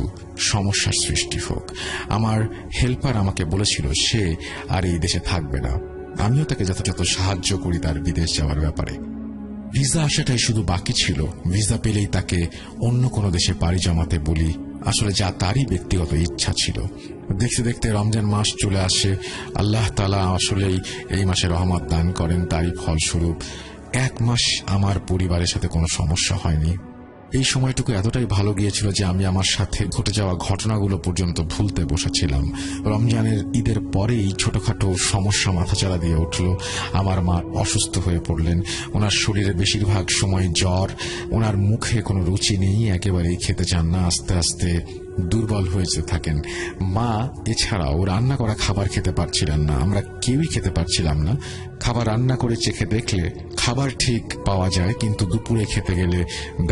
সমস্যার সৃষ্টি হোক। আমার হেল্পার আমাকে বলেছিল সে আর এই দেশে থাকবে না। আমিও তাকে যথাযথ সাহায্য করি তার বিদেশ যাওয়ার ব্যাপারে। ভিসা আসাটাই শুধু বাকি ছিল। ভিসা পেলেই তাকে অন্য কোনো দেশে পাড়ি জমাতে বলি, আসলে যা তারই ব্যক্তিগত ইচ্ছা ছিল। দেখতে দেখতে রমজান মাস চলে আসে। আল্লাহ তাআলা আসলেই এই মাসে রহমত দান করেন। তারই ফলস্বরূপ 1 মাস আমার পরিবারের সাথে কোনো সমস্যা হয়নি। এই সময়টুকু এতটাই ভালো গিয়েছিল যে আমি আমার সাথে ঘটে যাওয়া ঘটনাগুলো পর্যন্ত ভুলতে বসেছিলাম। রমজানের ঈদের পরেই ছোটখাটো সমস্যা মাথাচাড়া দিয়ে উঠল। আমার মা অসুস্থ হয়ে পড়লেন। ওনার শরীরে বেশিরভাগ সময় জ্বর, ওনার মুখে কোনো রুচি নেই, একেবারেই খেতে চান না, আস্তে আস্তে দুর্বল হয়ে যেতে থাকেন। মা এছাড়াও রান্না করা খাবার খেতে পারছিলেন না। আমরা কেউই খেতে পারছিলাম না। খাবার রান্না করে চেখে দেখলে খাবার ঠিক পাওয়া যায়, কিন্তু দুপুরে খেতে গেলে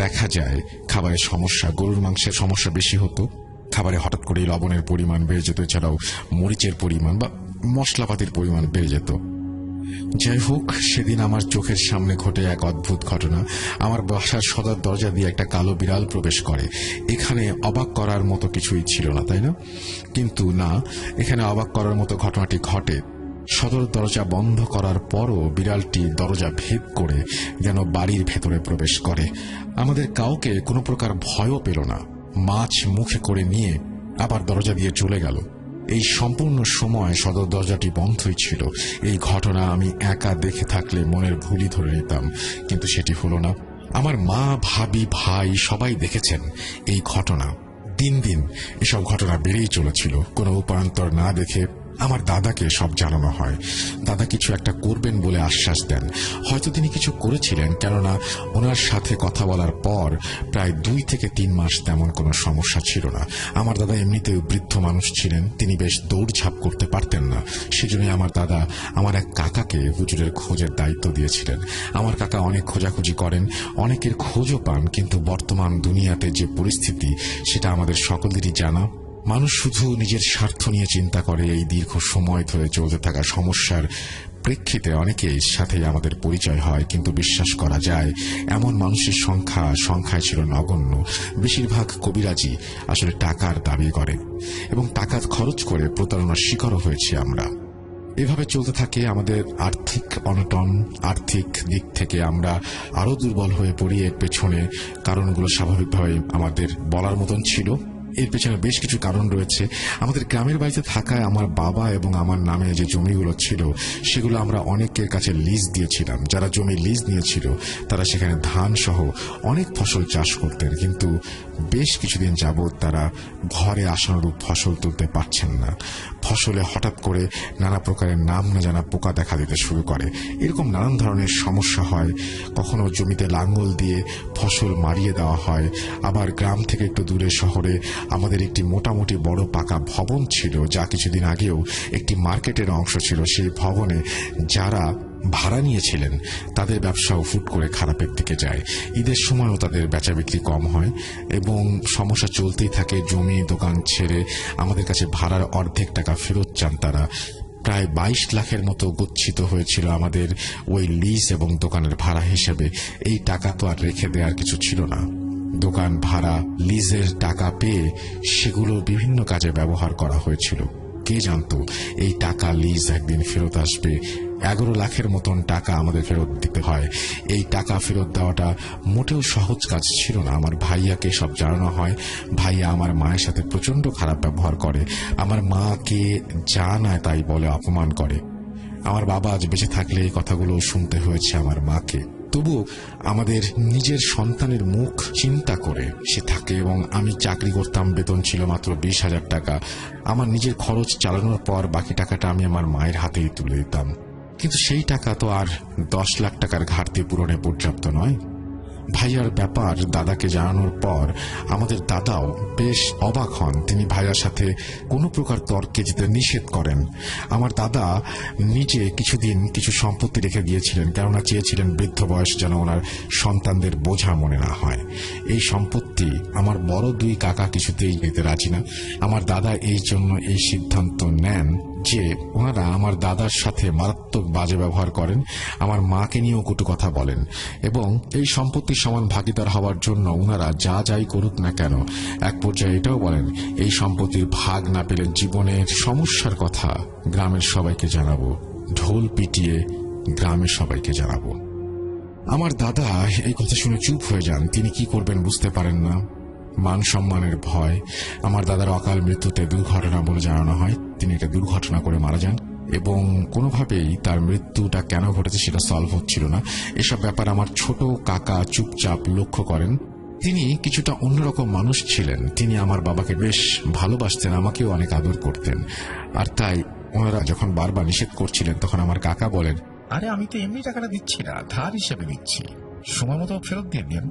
দেখা যায় খাবারের সমস্যা। গরুর মাংসের সমস্যা বেশি হতো। খাবারে হঠাৎ করে লবণের পরিমাণ বেড়ে যেত, এছাড়াও মরিচের পরিমাণ বা মশলাপাতির পরিমাণ বেড়ে যেত। যাই হোক, সেদিন আমার চোখের সামনে ঘটে এক অদ্ভুত ঘটনা। আমার বাসার সদর দরজা দিয়ে একটা কালো বিড়াল প্রবেশ করে। এখানে অবাক করার মতো কিছুই ছিল না, তাই না? কিন্তু না, এখানে অবাক করার মতো ঘটনাটি ঘটে। সদর দরজা বন্ধ করার পরও বিড়ালটি দরজা ভেদ করে যেন বাড়ির ভেতরে প্রবেশ করে। আমাদের কাউকে কোনো প্রকার ভয়ও পেল না। মাছ মুখে করে নিয়ে আবার দরজা দিয়ে চলে গেল। এই সম্পূর্ণ সময় সদর দরজাটি বন্ধই ছিল। এই ঘটনা আমি একা দেখে থাকলে মনের ভুলই ধরে নিতাম, কিন্তু সেটি হলো না। আমার মা, ভাবি, ভাই সবাই দেখেছেন এই ঘটনা। দিন দিন এসব ঘটনা বেড়েই চলেছিল। কোনো উপান্তর না দেখে আমার দাদাকে সব জানানো হয়। দাদা কিছু একটা করবেন বলে আশ্বাস দেন। হয়তো তিনি কিছু করেছিলেন, কেননা ওনার সাথে কথা বলার পর প্রায় 2 থেকে 3 মাস তেমন কোনো সমস্যা ছিল না। আমার দাদা এমনিতেও বৃদ্ধ মানুষ ছিলেন, তিনি বেশ দৌড়ঝাঁপ করতে পারতেন না। সেজন্য আমার দাদা আমার এক কাকাকে হুজুরের খোঁজের দায়িত্ব দিয়েছিলেন। আমার কাকা অনেক খোঁজাখুঁজি করেন, অনেকের খোঁজও পান, কিন্তু বর্তমান দুনিয়াতে যে পরিস্থিতি সেটা আমাদের সকলেরই জানা। মানুষ শুধু নিজের স্বার্থ নিয়ে চিন্তা করে। এই দীর্ঘ সময় ধরে চলতে থাকা সমস্যার প্রেক্ষিতে অনেকের সাথেই আমাদের পরিচয় হয়, কিন্তু বিশ্বাস করা যায় এমন মানুষের সংখ্যায় ছিল নগণ্য। বেশিরভাগ কবিরাজি আসলে টাকার দাবি করে এবং টাকা খরচ করে প্রতারণার শিকারও হয়েছি আমরা। এভাবে চলতে থাকে আমাদের আর্থিক অনটন। আর্থিক দিক থেকে আমরা আরো দুর্বল হয়ে পড়ি। এর পেছনে কারণগুলো স্বাভাবিকভাবে আমাদের বলার মতন ছিল। এর পেছনে বেশ কিছু কারণ রয়েছে। আমাদের গ্রামের বাড়িতে থাকায় আমার বাবা এবং আমার নামে যে জমিগুলো ছিল সেগুলো আমরা অনেকের কাছে লিজ দিয়েছিলাম। যারা জমি লিজ নিয়েছিল তারা সেখানে ধান সহ অনেক ফসল চাষ করতেন, কিন্তু বেশ কিছুদিন যাবৎ তারা ঘরে আশানুরূপ ফসল তুলতে পারছেন না। ফসলে হঠাৎ করে নানা প্রকারের নাম না জানা পোকা দেখা দিতে শুরু করে। এরকম নানান ধরনের সমস্যা হয়। কখনো জমিতে লাঙ্গল দিয়ে ফসল মারিয়ে দেওয়া হয়। আবার গ্রাম থেকে একটু দূরে শহরে আমাদের একটি মোটামুটি বড় পাকা ভবন ছিল, যা কিছুদিন আগেও একটি মার্কেটের অংশ ছিল। সেই ভবনে যারা ভাড়া নিয়েছিলেন তাদের ব্যবসাও ফুট করে খারাপের দিকে যায়। ঈদের সময়ও তাদের বেচা বিক্রি কম হয় এবং সমস্যা চলতেই থাকে। জমি দোকান ছেড়ে আমাদের কাছে ভাড়ার অর্ধেক টাকা ফেরত চান তারা। প্রায় 22 লাখের মতো গচ্ছিত হয়েছিল আমাদের ওই লিজ এবং দোকানের ভাড়া হিসেবে। এই টাকা তো আর রেখে দেওয়ার কিছু ছিল না। দোকান ভাড়া, লিজের টাকা পেয়ে সেগুলো বিভিন্ন কাজে ব্যবহার করা হয়েছিল। কে জানতো এই টাকা লিজ একদিন ফেরত আসবে। 11 লাখের মতন টাকা আমাদের ফেরত দিতে হয়। এই টাকা ফেরত দেওয়াটা মোটেও সহজ কাজ ছিল না। আমার ভাইয়াকে সব জানানো হয়। ভাইয়া আমার মায়ের সাথে প্রচন্ড খারাপ ব্যবহার করে, আমার মাকে যা না তাই বলে অপমান করে। আমার বাবা আজ বেঁচে থাকলে এই কথাগুলো শুনতে হয়েছে আমার মাকে। তবু আমাদের নিজের সন্তানের মুখ চিন্তা করে সে থাকে। এবং আমি চাকরি করতাম, বেতন ছিল মাত্র 20,000 টাকা। আমার নিজের খরচ চালানোর পর বাকি টাকাটা আমি আমার মায়ের হাতেই তুলে দিতাম। কিন্তু সেই টাকা তো আর 10 লাখ টাকার ঘাটতি পূরণে পর্যাপ্ত নয়। ভাইয়ার ব্যাপার দাদাকে জানানোর পর আমাদের দাদাও বেশ অবাক হন। তিনি ভাইয়ার সাথে কোনো প্রকার তর্কে যেতে নিষেধ করেন। আমার দাদা নিজে কিছুদিন কিছু সম্পত্তি রেখে গিয়েছিলেন, কেননা চেয়েছিলেন বৃদ্ধ বয়স যেন ওনার সন্তানদের বোঝা মনে না হয়। এই সম্পত্তি আমার বড় 2 কাকা কিছুতেই নিতে রাজি না। আমার দাদা এই জন্য এই সিদ্ধান্ত নেন যে ওনারা আমার দাদার সাথে মারাত্মক বাজে ব্যবহার করেন, আমার মাকে নিয়েও কটু কথা বলেন এবং এই সম্পত্তির সমান ভাগিদার হওয়ার জন্য ওনারা যা যাই করুক না কেন এক পর্যায়ে এটাও বলেন এই সম্পত্তির ভাগ না পেলে জীবনের সমস্যার কথা গ্রামের সবাইকে জানাবো, ঢোল পিটিয়ে গ্রামের সবাইকে জানাবো। আমার দাদা এই কথা শুনে চুপ হয়ে যান। তিনি কি করবেন বুঝতে পারেন না। মান সম্মানের ভয়। আমার দাদার অকাল মৃত্যুতে দুর্ঘটনা বলে জানানো হয়। তিনি একটা দুর্ঘটনা করে মারা যান এবং কোনোভাবেই তার মৃত্যুটা কেন ঘটেছে সেটা সলভ হচ্ছিল না। এসব ব্যাপার আমার ছোট কাকা চুপচাপ লক্ষ্য করেন। তিনি কিছুটা অন্যরকম মানুষ ছিলেন। তিনি আমার বাবাকে বেশ ভালোবাসতেন, আমাকেও অনেক আদর করতেন। আর তাই ওনারা যখন বারবার নিষেধ করছিলেন তখন আমার কাকা বলেন, আরে আমি তো এমনি টাকাটা দিচ্ছি না, ধার হিসেবে দিচ্ছি, সময় মতো ফেরত দিয়ে দিন।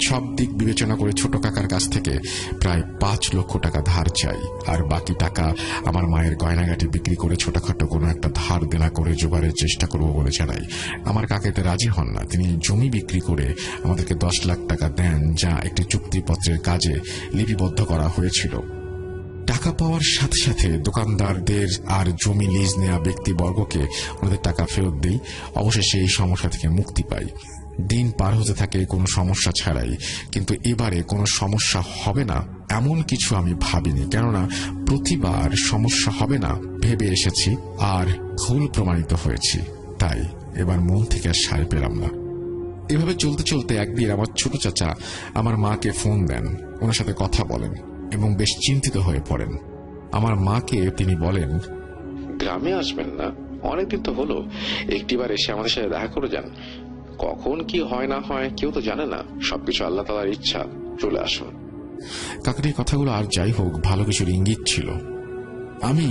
সব দিক বিবেচনা করে ছোট কাকার কাছ থেকে প্রায় 5 লক্ষ টাকা ধার চাই। আর বাকি টাকা আমার মায়ের গয়নাগাটি বিক্রি করে ছোটখাটো কোনো একটা ধার দেনা করে জোগাড়ের চেষ্টা করবো বলে জানাই। আমার কাকা এতে রাজি হন না। তিনি জমি বিক্রি করে আমাদেরকে 10 লাখ টাকা দেন, যা একটি চুক্তিপত্রের কাজে লিপিবদ্ধ করা হয়েছিল। টাকা পাওয়ার সাথে সাথে দোকানদারদের আর জমি লিজ নেওয়া ব্যক্তিবর্গকে ওনাদের টাকা ফেরত দেই। অবশেষে এই সমস্যা থেকে মুক্তি পাই। দিন পার হতে থাকে কোনো সমস্যা ছাড়াই। কিন্তু এবারে কোনো সমস্যা হবে না এমন কিছু আমি ভাবিনি, কেননা প্রতিবার সমস্যা হবে না ভেবে এসেছি আর ভুল প্রমাণিত হয়েছি। তাই এবার মন থেকে আর সায় পেলাম না। এভাবে চলতে চলতে একদিন আমার ছোট চাচা আমার মাকে ফোন দেন, ওনার সাথে কথা বলেন এবং বেশ চিন্তিত হয়ে পড়েন। আমার মাকে তিনি বলেন, গ্রামে আসবেন না? অনেকদিন তো হলো, একটিবার এসে আমাদের সাথে দেখা করে যান। কখন কি হয় না হয় কেউ তো জানে না, সবকিছু আল্লাহ তাআলার ইচ্ছা। চলে আসুন। কাকার এই কথাগুলো আর যাই হোক ভালো কিছুর ইঙ্গিত ছিল। আমি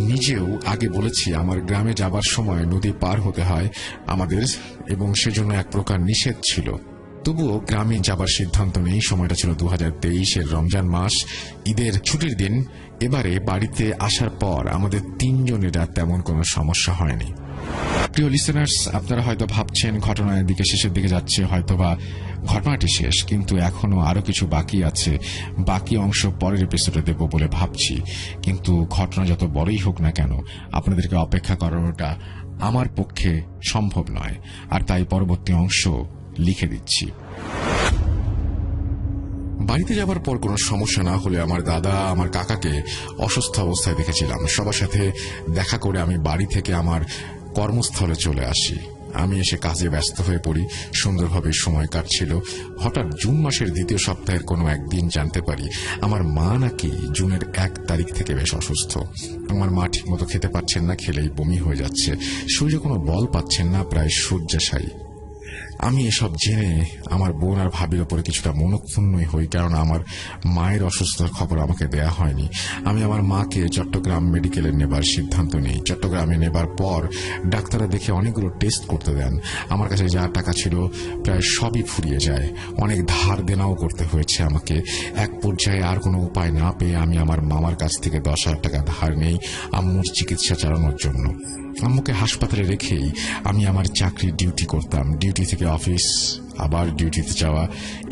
নিজেও আগে বলেছি আমার গ্রামে যাবার সময় নদী পার হতে হয় আমাদের, এবং সেজন্য এক প্রকার নিষেধ ছিল। তবুও গ্রামে যাবার সিদ্ধান্ত নেই। সময়টা ছিল 2023-এর রমজান মাস, ঈদের ছুটির দিন। এবারে বাড়িতে আসার পর আমাদের 3 জনের আর তেমন কোনো সমস্যা হয়নি। প্রিয় লিসেনার্স, আপনারা হয়তো ভাবছেন ঘটনার দিকে শেষের দিকে যাচ্ছে, হয়তোবা ঘটনাটি শেষ, কিন্তু এখনো আরো কিছু বাকি আছে। বাকি অংশ পরের এপিসোডে দেব বলে ভাবছি। কিন্তু ঘটনা যত বড়ই হোক না কেন আপনাদেরকে অপেক্ষা করানোটা আমার পক্ষে সম্ভব নয়, আর তাই পরবর্তী অংশ লিখে দিচ্ছি। বাড়িতে যাবার পর কোনো সমস্যা না হলে আমার দাদা আমার কাকাকে অসুস্থ অবস্থায় দেখেছিলাম। সবার সাথে দেখা করে আমি বাড়ি থেকে আমার কর্মস্থলে চলে আসি। আমি এসে কাজে ব্যস্ত হয়ে পড়ি। সুন্দরভাবে সময় কাটছিল। হঠাৎ জুন মাসের 2য় সপ্তাহের কোনো একদিন জানতে পারি আমার মা নাকি জুনের 1 তারিখ থেকে বেশ অসুস্থ। আমার মা ঠিক মতো খেতে পারছেন না, খেলেই বমি হয়ে যাচ্ছে, শরীরে কোনো বল পাচ্ছেন না, প্রায় শয্যাশায়ী। আমি এসব জেনে আমার বোন আর ভাবির ওপরে কিছুটা মনক্ষুণ্ণই হই, কারণ আমার মায়ের অসুস্থতার খবর আমাকে দেয়া হয়নি। আমি আমার মাকে চট্টগ্রাম মেডিকেলে নেবার সিদ্ধান্ত নিই। চট্টগ্রামে নেবার পর ডাক্তাররা দেখে অনেকগুলো টেস্ট করতে দেন। আমার কাছে যা টাকা ছিল প্রায় সবই ফুরিয়ে যায়। অনেক ধার দেনাও করতে হয়েছে আমাকে। এক পর্যায়ে আর কোনো উপায় না পেয়ে আমি আমার মামার কাছ থেকে 10,000 টাকা ধার নেই আম্মুর চিকিৎসা চালানোর জন্য। আম্মুকে হাসপাতালে রেখেই আমি আমার চাকরির ডিউটি করতাম। ডিউটি থেকে অফিস, আবার ডিউটিতে যাওয়া,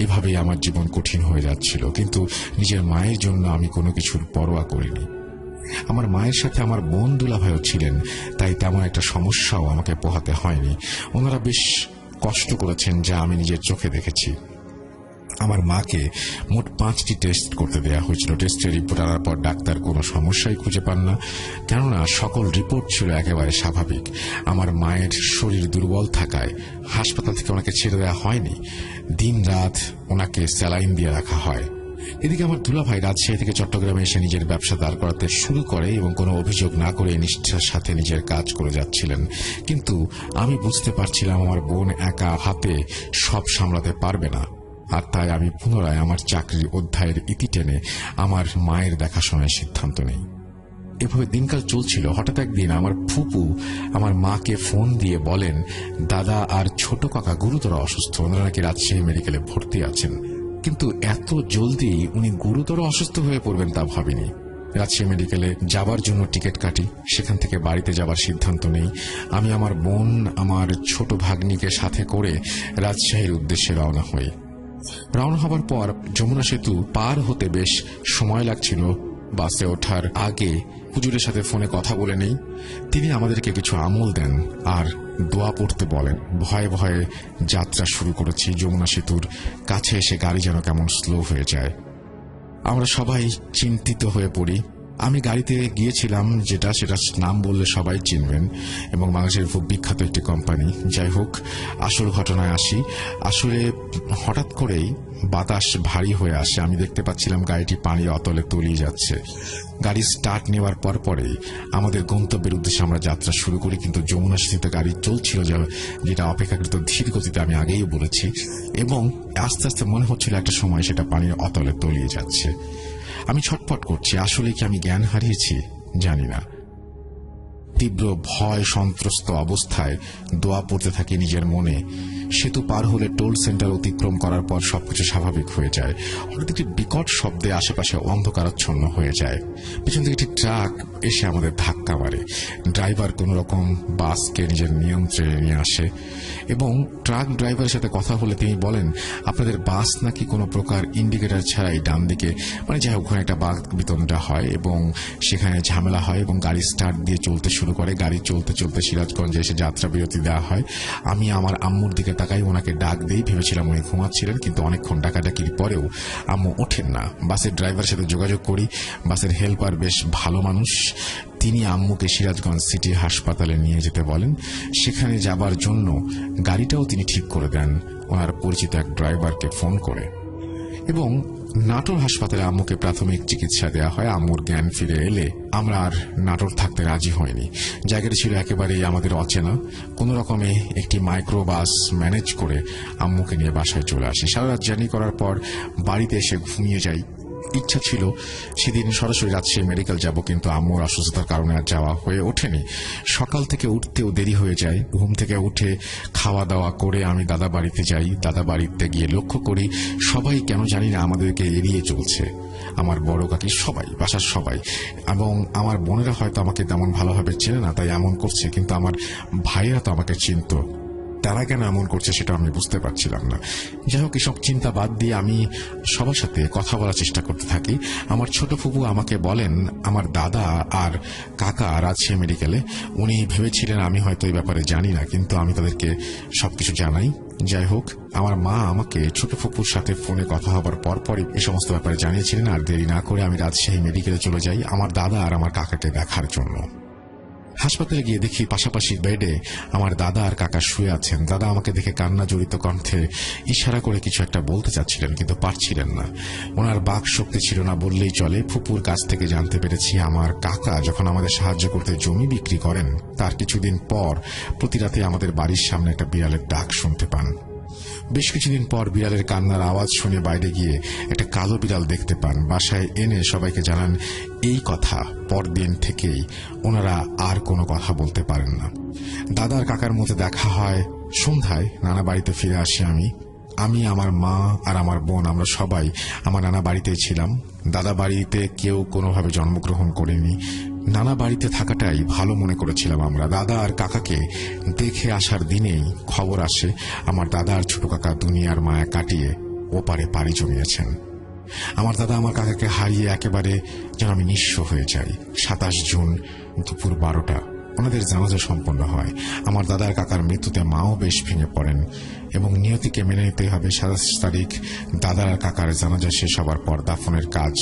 এভাবেই আমার জীবন কঠিন হয়ে যাচ্ছিল। কিন্তু নিজের মায়ের জন্য আমি কোনো কিছুর পরোয়া করিনি। আমার মায়ের সাথে আমার বোন দুলাভাইও ছিলেন, তাই তেমন একটা সমস্যাও আমাকে পোহাতে হয়নি। ওনারা বেশ কষ্ট করেছেন, যা আমি নিজের চোখে দেখেছি। আমার মাকে মোট 5টি টেস্ট করতে দেওয়া হয়েছিল। টেস্টের রিপোর্ট আনার পর ডাক্তার কোনো সমস্যাই খুঁজে পান না, কেননা সকল রিপোর্ট ছিল একেবারে স্বাভাবিক। আমার মায়ের শরীর দুর্বল থাকায় হাসপাতাল থেকে ওনাকে ছেড়ে দেওয়া হয়নি, দিন রাত ওনাকে স্যালাইন দিয়ে রাখা হয়। এদিকে আমার দুলাভাই রাজশাহী থেকে চট্টগ্রামে এসে নিজের ব্যবসা দাঁড় করাতে শুরু করে এবং কোনো অভিযোগ না করে নিষ্ঠার সাথে নিজের কাজ করে যাচ্ছিলেন। কিন্তু আমি বুঝতে পারছিলাম আমার বোন একা হাতে সব সামলাতে পারবে না, আর তাই আমি পুনরায় আমার চাকরির অধ্যায়ের ইতি টেনে আমার মায়ের দেখাশোনার সিদ্ধান্ত নেই। এভাবে দিনকাল চলছিল। হঠাৎ একদিন আমার ফুপু আমার মাকে ফোন দিয়ে বলেন, দাদা আর ছোট কাকা গুরুতর অসুস্থ, ওনারা নাকি রাজশাহী মেডিকেলে ভর্তি আছেন। কিন্তু এত জলদি উনি গুরুতর অসুস্থ হয়ে পড়বেন তা ভাবিনি। রাজশাহী মেডিকেলে যাবার জন্য টিকিট কাটি, সেখান থেকে বাড়িতে যাবার সিদ্ধান্ত নেই। আমি আমার বোন, আমার ছোট ভাগ্নিকে সাথে করে রাজশাহীর উদ্দেশ্যে রওনা হই। রওনা হবার পর যমুনা সেতু পার হতে বেশ সময় লাগছিল। বাসে ওঠার আগে হুজুরের সাথে ফোনে কথা বলে নেই। তিনি আমাদেরকে কিছু আমল দেন আর দোয়া পড়তে বলেন। ভয়ে ভয়ে যাত্রা শুরু করেছি। যমুনা সেতুর কাছে এসে গাড়ি যেন কেমন স্লো হয়ে যায়। আমরা সবাই চিন্তিত হয়ে পড়ি। আমি গাড়িতে গিয়েছিলাম সেটা নাম বললে সবাই চিনবেন এবং বাংলাদেশের খুব বিখ্যাত একটি কোম্পানি। যাই হোক, আসল ঘটনায় আসি। আসলে হঠাৎ করেই বাতাস ভারী হয়ে আসে। আমি দেখতে পাচ্ছিলাম গাড়িটি পানির অতলে তলিয়ে যাচ্ছে। গাড়ি স্টার্ট নেওয়ার পরেই আমাদের গন্তব্যের উদ্দেশ্যে আমরা যাত্রা শুরু করি। কিন্তু যমুনা সেতুতে গাড়ি চলছিল যেটা অপেক্ষাকৃত ধীর গতিতে, আমি আগেই বলেছি, এবং আস্তে আস্তে মনে হচ্ছিল একটা সময় সেটা পানির অতলে তলিয়ে যাচ্ছে। আমি ছটফট করছি। আসলে কি আমি জ্ঞান হারিয়েছি? জানি না। তীব্র ভয় সন্ত্রস্ত অবস্থায় দোয়া পড়তে থাকি নিজের মনে। সেতু পার হলে টোল সেন্টার অতিক্রম করার পর সবকিছু স্বাভাবিক হয়ে যায়। হঠাৎ একটি বিকট শব্দে আশেপাশে অন্ধকারাচ্ছন্ন হয়ে যায়। পেছন থেকে একটি ট্রাক এসে আমাদের ধাক্কা মারে। ড্রাইভার কোন রকম বাসকে নিজের নিয়ন্ত্রণে নিয়ে আসে এবং ট্রাক ড্রাইভারের সাথে কথা হলে তিনি বলেন, আপনাদের বাস নাকি কোনো প্রকার ইন্ডিকেটর ছাড়াই ডান দিকে, মানে যাই হোক, একটা বাঘ বিতণ্ডা হয় এবং সেখানে ঝামেলা হয় এবং গাড়ি স্টার্ট দিয়ে চলতে শুরু করে। গাড়ি চলতে চলতে সিরাজগঞ্জে এসে যাত্রা বিরতি দেওয়া হয়। আমি আমার আম্মুর দিকে তাকাই, ওনাকে ডাক দিই। ভেবেছিলাম উনি ঘুমাচ্ছিলেন, কিন্তু অনেকক্ষণ ডাকাডাকির পরেও আম্মু ওঠেন না। বাসের ড্রাইভারের সাথে যোগাযোগ করি। বাসের হেল্পার বেশ ভালো মানুষ। তিনি আম্মুকে সিরাজগঞ্জ সিটি হাসপাতালে নিয়ে যেতে বলেন। সেখানে যাবার জন্য গাড়িটাও তিনি ঠিক করে দেন ওনার পরিচিত এক ড্রাইভারকে ফোন করে, এবং নাটোর হাসপাতালে আম্মুকে প্রাথমিক চিকিৎসা দেওয়া হয়। আম্মুর জ্ঞান ফিরে এলে আমরা আর নাটোর থাকতে রাজি হয়নি। জায়গাটি ছিল একেবারেই আমাদের অচেনা। কোন রকমে একটি মাইক্রো বাস ম্যানেজ করে আম্মুকে নিয়ে বাসায় চলে আসি। সারা রাত জার্নি করার পর বাড়িতে এসে ঘুমিয়ে যাই। ইচ্ছা ছিল সেদিন সরাসরি রাজশাহী মেডিকেল যাব, কিন্তু আম্মুর অসুস্থতার কারণে আর যাওয়া হয়ে ওঠেনি। সকাল থেকে উঠতেও দেরি হয়ে যায়। ঘুম থেকে উঠে খাওয়া দাওয়া করে আমি দাদা বাড়িতে যাই। দাদা বাড়িতে গিয়ে লক্ষ্য করি সবাই কেন জানি না আমাদেরকে এড়িয়ে চলছে। আমার বড় কাকি, সবাই, বাসার সবাই, এবং আমার বোনেরা হয়তো আমাকে তেমন ভালোভাবে চেনে না তাই এমন করছে, কিন্তু আমার ভাইয়েরা তো আমাকে চিনত। তারা কেন এমন করছে সেটা আমি বুঝতে পারছিলাম না। যাই হোক, এসব চিন্তা বাদ দিয়ে আমি সবার সাথে কথা বলার চেষ্টা করতে থাকি। আমার ছোট ফুপু আমাকে বলেন, আমার দাদা আর কাকা রাজশাহী মেডিকেলে। উনি ভেবেছিলেন আমি হয়তো এই ব্যাপারে জানি না, কিন্তু আমি তাদেরকে সবকিছু জানাই। যাই হোক, আমার মা আমাকে ছোট ফুপুর সাথে ফোনে কথা হবার পরপরই এই সমস্ত ব্যাপারে জানিয়েছিলেন। আর দেরি না করে আমি রাজশাহী মেডিকেলে চলে যাই আমার দাদা আর আমার কাকাকে দেখার জন্য। হাসপাতালে গিয়ে দেখি পাশাপাশি বেডে আমার দাদা আর কাকা শুয়ে আছেন। দাদা আমাকে দেখে কান্না জড়িত কণ্ঠে ইশারা করে কিছু একটা বলতে চাচ্ছিলেন, কিন্তু পারছিলেন না। ওনার বাক শক্তি ছিল না বললেই চলে। ফুপুর কাছ থেকে জানতে পেরেছি আমার কাকা যখন আমাদের সাহায্য করতে জমি বিক্রি করেন, তার কিছুদিন পর প্রতি রাতে আমাদের বাড়ির সামনে একটা বিড়ালের ডাক শুনতে পান। বেশ কিছুদিন পর বিড়ালের কান্নার আওয়াজ শুনে বাইরে গিয়ে একটা কালো বিড়াল দেখতে পান। বাসায় এনে সবাইকে জানান এই কথা। পরদিন থেকেই ওনারা আর কোনো কথা বলতে পারেন না। দাদার কাকার মধ্যে দেখা হয় সন্ধ্যায়। নানা বাড়িতে ফিরে আসি আমি, আমার মা আর আমার বোন, আমরা সবাই আমার নানা বাড়িতেই ছিলাম। দাদা বাড়িতে কেউ কোনোভাবে জন্মগ্রহণ করেনি। নানা বাড়িতে থাকাটাই ভালো মনে করেছিলাম আমরা। দাদা আর কাকাকে দেখে আসার দিনেই খবর আসে আমার দাদা আর ছোট কাকা দুনিয়ার মায়া কাটিয়ে ওপারে পাড়ি জমিয়েছেন। আমার দাদা আমার কাকাকে হারিয়ে একেবারে যেন আমি নিঃস্ব হয়ে যাই। 27 জুন দুপুর 12টা। ওনাদের জানাজা সম্পন্ন হয়। আমার দাদার কাকার মৃত্যুতে মাও বেশ ভেঙে পড়েন এবং নিয়তিকে মেনে নিতে হবে। 27 তারিখ দাদার আর কাকার জানাজা শেষ হবার পর দাফনের কাজ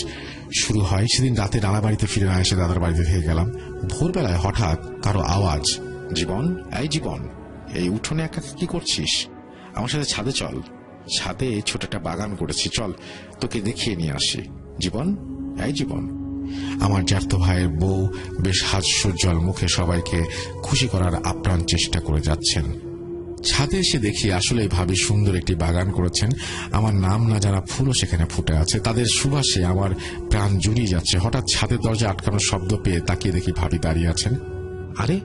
শুরু হয়। সেদিন রাতে নানা বাড়িতে ফিরে না এসে দাদার বাড়িতে থেকে গেলাম। ভোরবেলায় হঠাৎ কারো আওয়াজ, জীবন, এই জীবন, এই উঠোনে একা কি করছিস? আমার সাথে ছাদে চল, ছাদে ছোট একটা বাগান করেছি, চল তোকে দেখিয়ে নিয়ে আসি। জীবন, এই জীবন। আমার জ্যাঠতো ভাইয়ের বউ বেশ হাস্যোজ্জ্বল মুখে সবাইকে খুশি করার আপ্রাণ চেষ্টা করে যাচ্ছেন। ছাদে এসে দেখি আসলে ভাবি সুন্দর একটি বাগান করেছেন। আমার নাম না জানা ফুলও সেখানে ফুটে আছে, তাদের সুবাসে আমার প্রাণ জুড়িয়ে যাচ্ছে। হঠাৎ ছাদের দরজা আটকানোর শব্দ পেয়ে তাকিয়ে দেখি ভাবি দাঁড়িয়ে আছেন। আরে,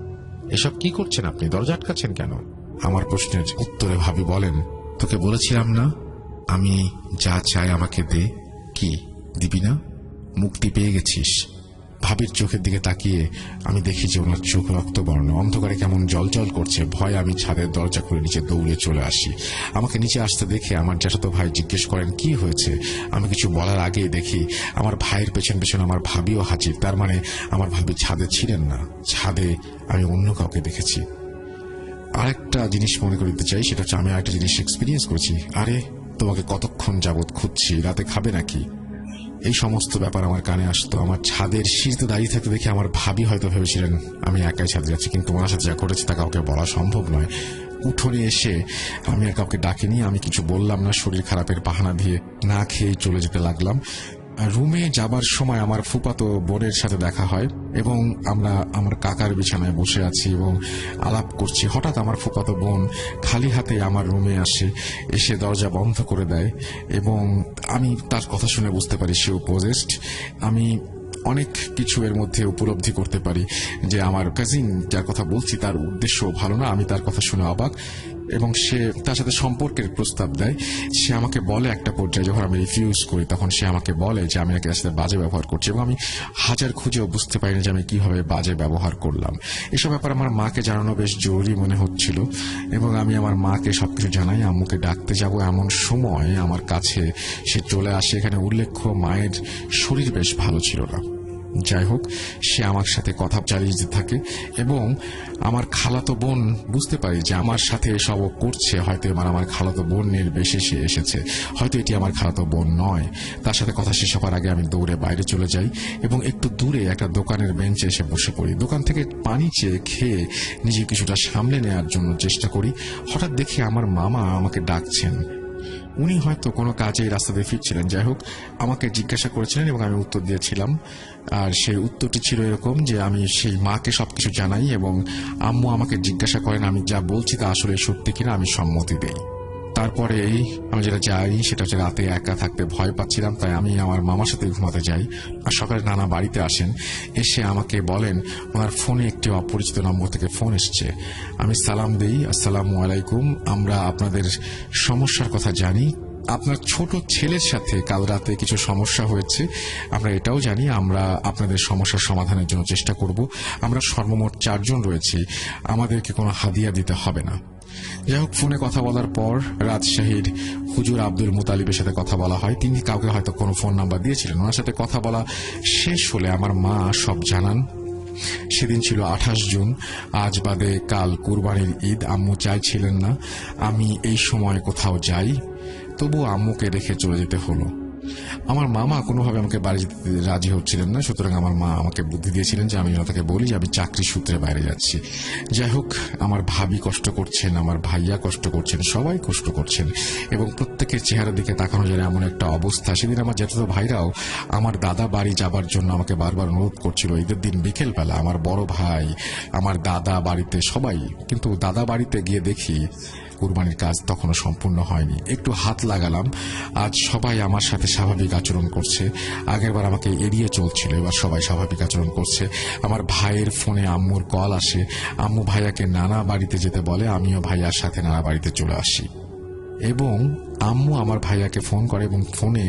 এসব কি করছেন আপনি? দরজা আটকাচ্ছেন কেন? আমার প্রশ্নের উত্তরে ভাবি বলেন, তোকে বলেছিলাম না আমি যা চাই আমাকে দে, কি দিবি না? মুক্তি পেয়ে গেছিস। ভাবির চোখের দিকে তাকিয়ে আমি দেখি যে ওনার চোখ রক্তবর্ণ, অন্ধকারে কেমন জলজল করছে। ভয়ে আমি ছাদের দরজা খুলে নিচে দৌড়ে চলে আসি। আমাকে নিচে আসতে দেখে আমার জ্যাঠাতো ভাই জিজ্ঞেস করেন কি হয়েছে। আমি কিছু বলার আগেই দেখি আমার ভাইয়ের পেছন পেছন আমার ভাবিও হাজির। তার মানে আমার ভাবি ছাদে ছিলেন না, ছাদে আমি অন্য কাউকে দেখেছি। আরেকটা জিনিস মনে করে দিতে চাই, সেটা হচ্ছে আমি আরেকটা জিনিস এক্সপিরিয়েন্স করেছি। আরে, তোমাকে কতক্ষণ যাবৎ খুঁজছি, রাতে খাবে নাকি? এই সমস্ত ব্যাপার আমার কানে আসতো। আমার ছাদের সিঁড়িতে দাঁড়িয়ে থাকতে দেখে আমার ভাবি হয়তো ভেবেছিলেন আমি একাই ছাদে যাচ্ছি, কিন্তু ওনার সাথে যা করেছে তা কাউকে বলা সম্ভব নয়। উঠোনে এসে আমি আর কাউকে ডাকিনি, আমি কিছু বললাম না। শরীর খারাপের বাহানা দিয়ে না খেয়ে চলে যেতে লাগলাম। রুমে যাবার সময় আমার ফুফাতো বোনের সাথে দেখা হয় এবং আমরা আমার কাকার বিছানায় বসে আছি এবং আলাপ করছি। হঠাৎ আমার ফুফাতো বোন খালি হাতে আমার রুমে আসে, এসে দরজা বন্ধ করে দেয় এবং আমি তার কথা শুনে বুঝতে পারি সে পজেসড। আমি অনেক কিছু এর মধ্যে উপলব্ধি করতে পারি যে আমার কাজিন যার কথা বলছি তার উদ্দেশ্য ভালো না। আমি তার কথা শুনে অবাক এবং সে তার সাথে সম্পর্কের প্রস্তাব দেয়। সে আমাকে বলে একটা পর্যায়ে, যখন আমি রিফিউজ করি তখন সে আমাকে বলে যে আমি নাকি তার সাথে বাজে ব্যবহার করছি এবং আমি হাজার খুঁজেও বুঝতে পারিনি যে আমি কিভাবে বাজে ব্যবহার করলাম। এসব ব্যাপার আমার মাকে জানানো বেশ জরুরি মনে হচ্ছিল এবং আমি আমার মাকে সবকিছু জানাই। আম্মুকে ডাকতে যাব এমন সময় আমার কাছে সে চলে আসে। এখানে উল্লেখ্য মায়ের শরীর বেশ ভালো ছিল না। যাই হোক, সে আমার সাথে কথা চালিয়ে যেতে থাকে এবং আমার খালাতো বোন বুঝতে পারি যে আমার সাথে এসব করছে, হয়তো আমার খালাতো বোনের বেশি সে এসেছে, হয়তো এটি আমার খালাতো বোন নয়। তার সাথে কথা শেষ হওয়ার আগে আমি দৌড়ে বাইরে চলে যাই এবং একটু দূরে একটা দোকানের বেঞ্চে এসে বসে পড়ি। দোকান থেকে পানি চেয়ে খেয়ে নিজে কিছুটা সামলে নেওয়ার জন্য চেষ্টা করি। হঠাৎ দেখি আমার মামা আমাকে ডাকছেন। উনি হয়তো কোনো কাজে এই রাস্তা দিয়ে ফিরছিলেন। যাই হোক, আমাকে জিজ্ঞাসা করেছিলেন এবং আমি উত্তর দিয়েছিলাম। আর সেই উত্তরটি ছিল এরকম যে আমি সেই মাকে সবকিছু জানাই এবং আম্মু আমাকে জিজ্ঞাসা করেন আমি যা বলছি তা আসলে সত্যি কিনা, আমি সম্মতি দেই। তারপরে আমি যেটা যাই সেটা হচ্ছে রাতে একা থাকতে ভয় পাচ্ছিলাম, তাই আমি আমার মামার সাথে ঘুমাতে যাই। আর সকালে নানা বাড়িতে আসেন, এসে আমাকে বলেন ওনার ফোনে একটি অপরিচিত নম্বর থেকে ফোন এসছে। আমি সালাম দিই, আসসালামু আলাইকুম, আমরা আপনাদের সমস্যার কথা জানি। আপনার ছোট ছেলের সাথে কাল রাতে কিছু সমস্যা হয়েছে, আমরা এটাও জানি। আমরা আপনাদের সমস্যার সমাধানের জন্য চেষ্টা করব। আমরা সর্বমোট 4 জন রয়েছি, আমাদেরকে কোনো হাদিয়া দিতে হবে না। যাই হোক, ফোনে কথা বলার পর রাজশাহীর হুজুর আব্দুল মুতালিবের সাথে কথা বলা হয়। তিনি কাউকে হয়তো কোনো ফোন নাম্বার দিয়েছিলেন। ওনার সাথে কথা বলা শেষ হলে আমার মা সব জানান। সেদিন ছিল 28 জুন, আজ বাদে কাল কুরবানির ঈদ। আম্মু চাইছিলেন না আমি এই সময় কোথাও যাই, তবু আম্মুকে রেখে চলে যেতে হলো। আমার মামা কোনোভাবে আমাকে বাড়ি যেতে রাজি হচ্ছিলেন না, সুতরাং আমার মা আমাকে বুদ্ধি দিয়েছিলেন যে আমি তাকে বলি যে আমি চাকরি সূত্রে বাইরে যাচ্ছি। যাই হোক, আমার ভাবি কষ্ট করছেন, আমার ভাইয়া কষ্ট করছেন, সবাই কষ্ট করছেন এবং প্রত্যেকের চেহারার দিকে তাকানো যায় এমন একটা অবস্থা। সেদিন আমার জ্যাঠাতো ভাইরাও আমার দাদা বাড়ি যাবার জন্য আমাকে বারবার অনুরোধ করছিল। ঈদের দিন বিকেলবেলা আমার বড় ভাই, আমার দাদা বাড়িতে সবাই, কিন্তু দাদা বাড়িতে গিয়ে দেখি কুরবানির কাজ তখনও সম্পূর্ণ হয়নি। একটু হাত লাগালাম, আজ সবাই আমার সাথে স্বাভাবিক আচরণ করছে। আগেরবার আমাকে এড়িয়ে চলছিল, এবার সবাই স্বাভাবিক আচরণ করছে। আমার ভাইয়ের ফোনে আম্মুর কল আসে, আম্মু ভাইয়াকে নানা বাড়িতে যেতে বলে, আমিও ভাইয়ার সাথে নানা বাড়িতে চলে আসি এবং আম্মু আমার ভাইয়াকে ফোন করে এবং ফোনে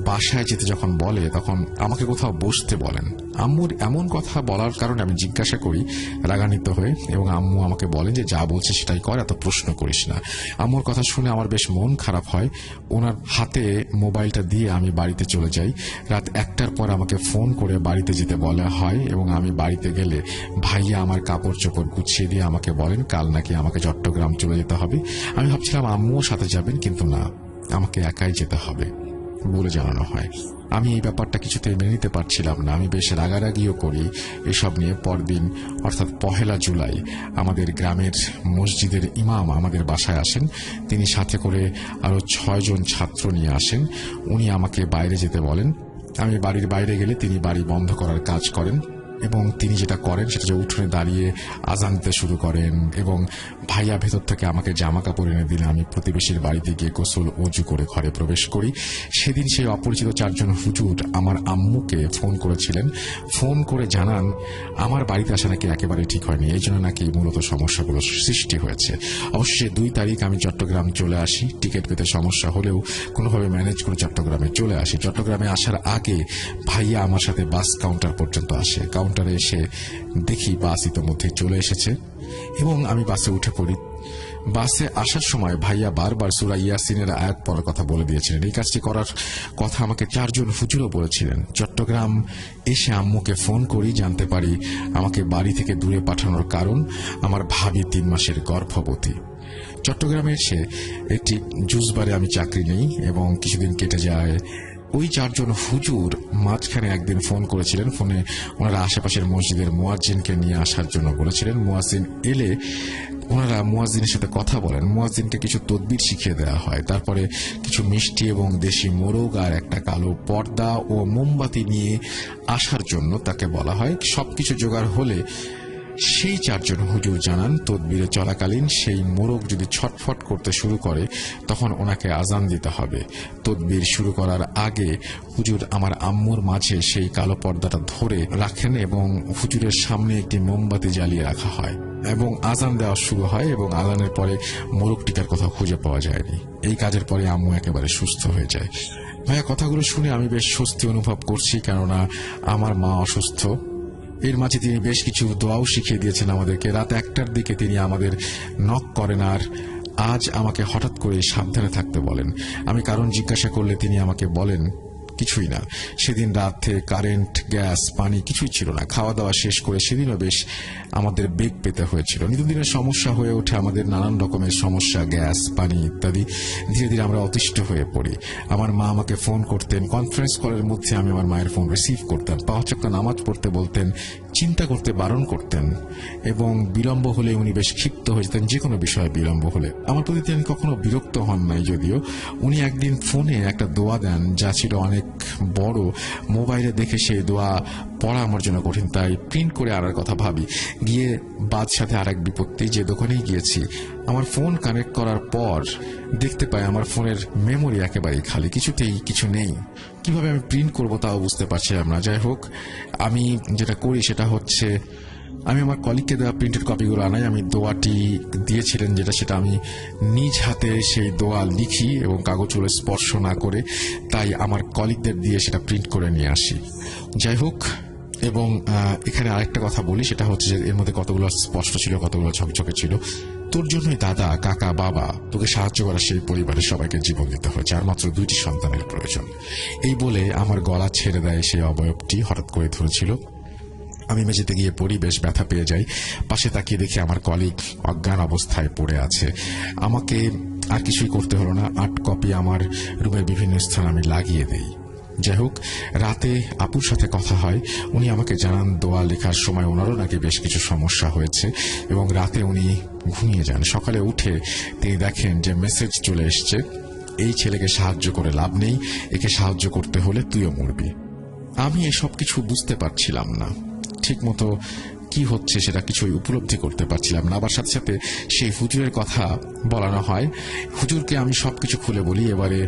বাসায় যেতে যখন বলে তখন আমাকে কোথাও বসতে বলেন। আম্মুর এমন কথা বলার কারণে আমি জিজ্ঞাসা করি রাগান্বিত হয়ে, এবং আম্মু আমাকে বলেন যে যা বলছে সেটাই কর, এত প্রশ্ন করিস না। আম্মুর কথা শুনে আমার বেশ মন খারাপ হয়। ওনার হাতে মোবাইলটা দিয়ে আমি বাড়িতে চলে যাই। রাত 1টার পর আমাকে ফোন করে বাড়িতে যেতে বলা হয়, এবং আমি বাড়িতে গেলে ভাইয়া আমার কাপড় চোপড় গুছিয়ে দিয়ে আমাকে বলেন কাল নাকি আমাকে চট্টগ্রাম চলে যেতে হবে। আমি ভাবছিলাম আম্মুও সাথে যাবেন, কিন্তু না, আমাকে একাই যেতে হবে বলে জানানো হয়। আমি এই ব্যাপারটা কিছুতে মেনে নিতে পারছিলাম না। আমি বেশ রাগারাগিও করি এসব নিয়ে। পরদিন অর্থাৎ 1 জুলাই আমাদের গ্রামের মসজিদের ইমাম আমাদের বাসায় আসেন। তিনি সাথে করে আরো 6 জন ছাত্র নিয়ে আসেন। উনি আমাকে বাইরে যেতে বলেন। আমি বাড়ির বাইরে গেলে তিনি বাড়ি বন্ধ করার কাজ করেন, এবং তিনি যেটা করেন সেটা যে উঠোনে দাঁড়িয়ে আজান দিতে শুরু করেন, এবং ভাইয়া ভেতর থেকে আমাকে জামা কাপড় এনে দিলে আমি প্রতিবেশীর বাড়িতে গিয়ে গোসল অজু করে ঘরে প্রবেশ করি। সেদিন সেই অপরিচিত 4 জন হুজুর আমার আম্মুকে ফোন করেছিলেন। ফোন করে জানান আমার বাড়িতে আসা নাকি একেবারে ঠিক হয়নি, এই জন্য নাকি মূলত সমস্যাগুলো সৃষ্টি হয়েছে। অবশ্যই 2 তারিখ আমি চট্টগ্রাম চলে আসি। টিকিট পেতে সমস্যা হলেও কোনোভাবে ম্যানেজ করে চট্টগ্রামে চলে আসি। চট্টগ্রামে আসার আগে ভাইয়া আমার সাথে বাস কাউন্টার পর্যন্ত আসে। কাউন্টারে এসে দেখি বাস ইতোমধ্যে চলে এসেছে, এবং আমি বাসে উঠে পড়ি। বাসে আসার সময় ভাইয়া বারবার সূরা ইয়াসিনের আয়াত পড়ার কথা বলে দিয়েছিলেন। এই কাজটি করার কথা আমাকে 4 জন হুজুরও বলেছিলেন। চট্টগ্রাম এসে আম্মুকে ফোন করি, জানতে পারি আমাকে বাড়ি থেকে দূরে পাঠানোর কারণ আমার ভাবি 3 মাসের গর্ভবতী। চট্টগ্রামে এসে একটি জুসবারে আমি চাকরি নেই, এবং কিছুদিন কেটে যায়। ওই 4 জন হুজুর মাঝখানে একদিন ফোন করেছিলেন। ফোনে ওনারা আশেপাশের মসজিদের মুয়াজ্জিনকে নিয়ে আসার জন্য বলেছিলেন। মুয়াজ্জিন এলে ওনারা মুয়াজ্জিনের সাথে কথা বলেন। মুয়াজ্জিনকে কিছু তদবির শিখিয়ে দেওয়া হয়। তারপরে কিছু মিষ্টি এবং দেশি মোরগ আর একটা কালো পর্দা ও মোমবাতি নিয়ে আসার জন্য তাকে বলা হয়। সবকিছু জোগাড় হলে সেই 4 জন হুজুর জানান তদবিরে চলাকালীন সেই মোরগ যদি ছটফট করতে শুরু করে তখন ওনাকে আজান দিতে হবে। তদবির শুরু করার আগে হুজুর আমার আম্মুর মাঝে সেই কালো পর্দাটা ধরে রাখেন, এবং হুজুরের সামনে একটি মোমবাতি জ্বালিয়ে রাখা হয়, এবং আজান দেওয়া শুরু হয়, এবং আজানের পরে মোরগটিকার কোথাও খুঁজে পাওয়া যায়নি। এই কাজের পরে আম্মু একেবারে সুস্থ হয়ে যায়। ভাইয়া কথাগুলো শুনে আমি বেশ স্বস্তি অনুভব করছি, কেননা আমার মা অসুস্থ। এর মাঝে তিনি বেশ কিছু দোয়াও শিখিয়ে দিয়েছেন আমাদেরকে। রাত 1টার দিকে তিনি আমাদের নক করেন, আর আজ আমাকে হঠাৎ করে সাবধানে থাকতে বলেন। আমি কারণ জিজ্ঞাসা করলে তিনি আমাকে বলেন কিছুই না। সেদিন রাতে কারেন্ট, গ্যাস, পানি কিছুই ছিল না। খাওয়া দাওয়া শেষ করে সেদিনও বেশ আমাদের বেগ পেতে হয়েছিল। নিত্যদিনের সমস্যা হয়ে ওঠে আমাদের নানান রকমের সমস্যা, গ্যাস, পানি ইত্যাদি। ধীরে ধীরে আমরা অতিষ্ঠ হয়ে পড়ি। আমার মা আমাকে ফোন করতেন। কনফারেন্স কলের মধ্যে আমি আমার মায়ের ফোন রিসিভ করতাম। 5 ওয়াক্ত নামাজ পড়তে বলতেন, চিন্তা করতে বারণ করতেন, এবং বিলম্ব হলে উনি বেশ ক্ষিপ্ত হয়ে যেতেন। যে কোনো বিষয়ে বিলম্ব হলে আমার প্রতি তিনি কখনো বিরক্ত হন নাই। যদিও উনি একদিন ফোনে একটা দোয়া দেন যা ছিল অনেক বড়। মোবাইলে দেখে সেই দোয়া পড়া আমার জন্য কঠিন, তাই প্রিন্ট করে আনার কথা ভাবি। গিয়ে বাদ সাথে আরেক বিপত্তি, যে দোকানেই গিয়েছি আমার ফোন কানেক্ট করার পর দেখতে পাই আমার ফোনের মেমোরি একেবারেই খালি, কিছুতেই কিছু নেই। কিভাবে আমি প্রিন্ট করব তাও বুঝতে পারছিলাম না। যাই হোক, আমি যেটা করি সেটা হচ্ছে আমি আমার কলিগকে দেওয়া প্রিন্টেড কপিগুলো আনাই। আমি দোয়াটি দিয়েছিলেন সেটা আমি নিজ হাতে সেই দোয়া লিখি এবং কাগজগুলো স্পর্শ না করে, তাই আমার কলিগদের দিয়ে সেটা প্রিন্ট করে নিয়ে আসি। যাই হোক, এবং এখানে আরেকটা কথা বলি, সেটা হচ্ছে যে এর মধ্যে কতগুলো স্পষ্ট ছিল, কতগুলো ঝকঝকে ছিল। তোর জন্যই দাদা, কাকা, বাবা, তোকে সাহায্য করা সেই পরিবারের সবাইকে জীবন দিতে হয়েছে, আর মাত্র 2টি সন্তানের প্রয়োজন। এই বলে আমার গলা ছেড়ে দেয় সেই অবয়বটি। হঠাৎ করে ধরেছিল। আমি মেঝেতে গিয়ে পড়ি, বেশ ব্যথা পেয়ে যাই। পাশে তাকিয়ে দেখি আমার কলিগ অজ্ঞান অবস্থায় পড়ে আছে। আমাকে আর কিছুই করতে হলো না। 8 কপি আমার রুমের বিভিন্ন স্থানে আমি লাগিয়ে দেই। যাই হোক, রাতে আপুর সাথে কথা হয়। উনি আমাকে জানান দোয়া লেখার সময় ওনারও নাকি বেশ কিছু সমস্যা হয়েছে, এবং রাতে উনি ঘুমিয়ে যান। সকালে উঠে তিনি দেখেন যে মেসেজ চলে এসছে, এই ছেলেকে সাহায্য করে লাভ নেই, একে সাহায্য করতে হলে তুইও মরবি। আমি এসব কিছু বুঝতে পারছিলাম না, ঠিক মতো কি হচ্ছে সেটা কিছুই উপলব্ধি করতে পারছিলাম না। আবার সাথে সাথে সেই হুজুরের কথা বলানো হয়। হুজুরকে আমি সবকিছু খুলে বলি। এবারে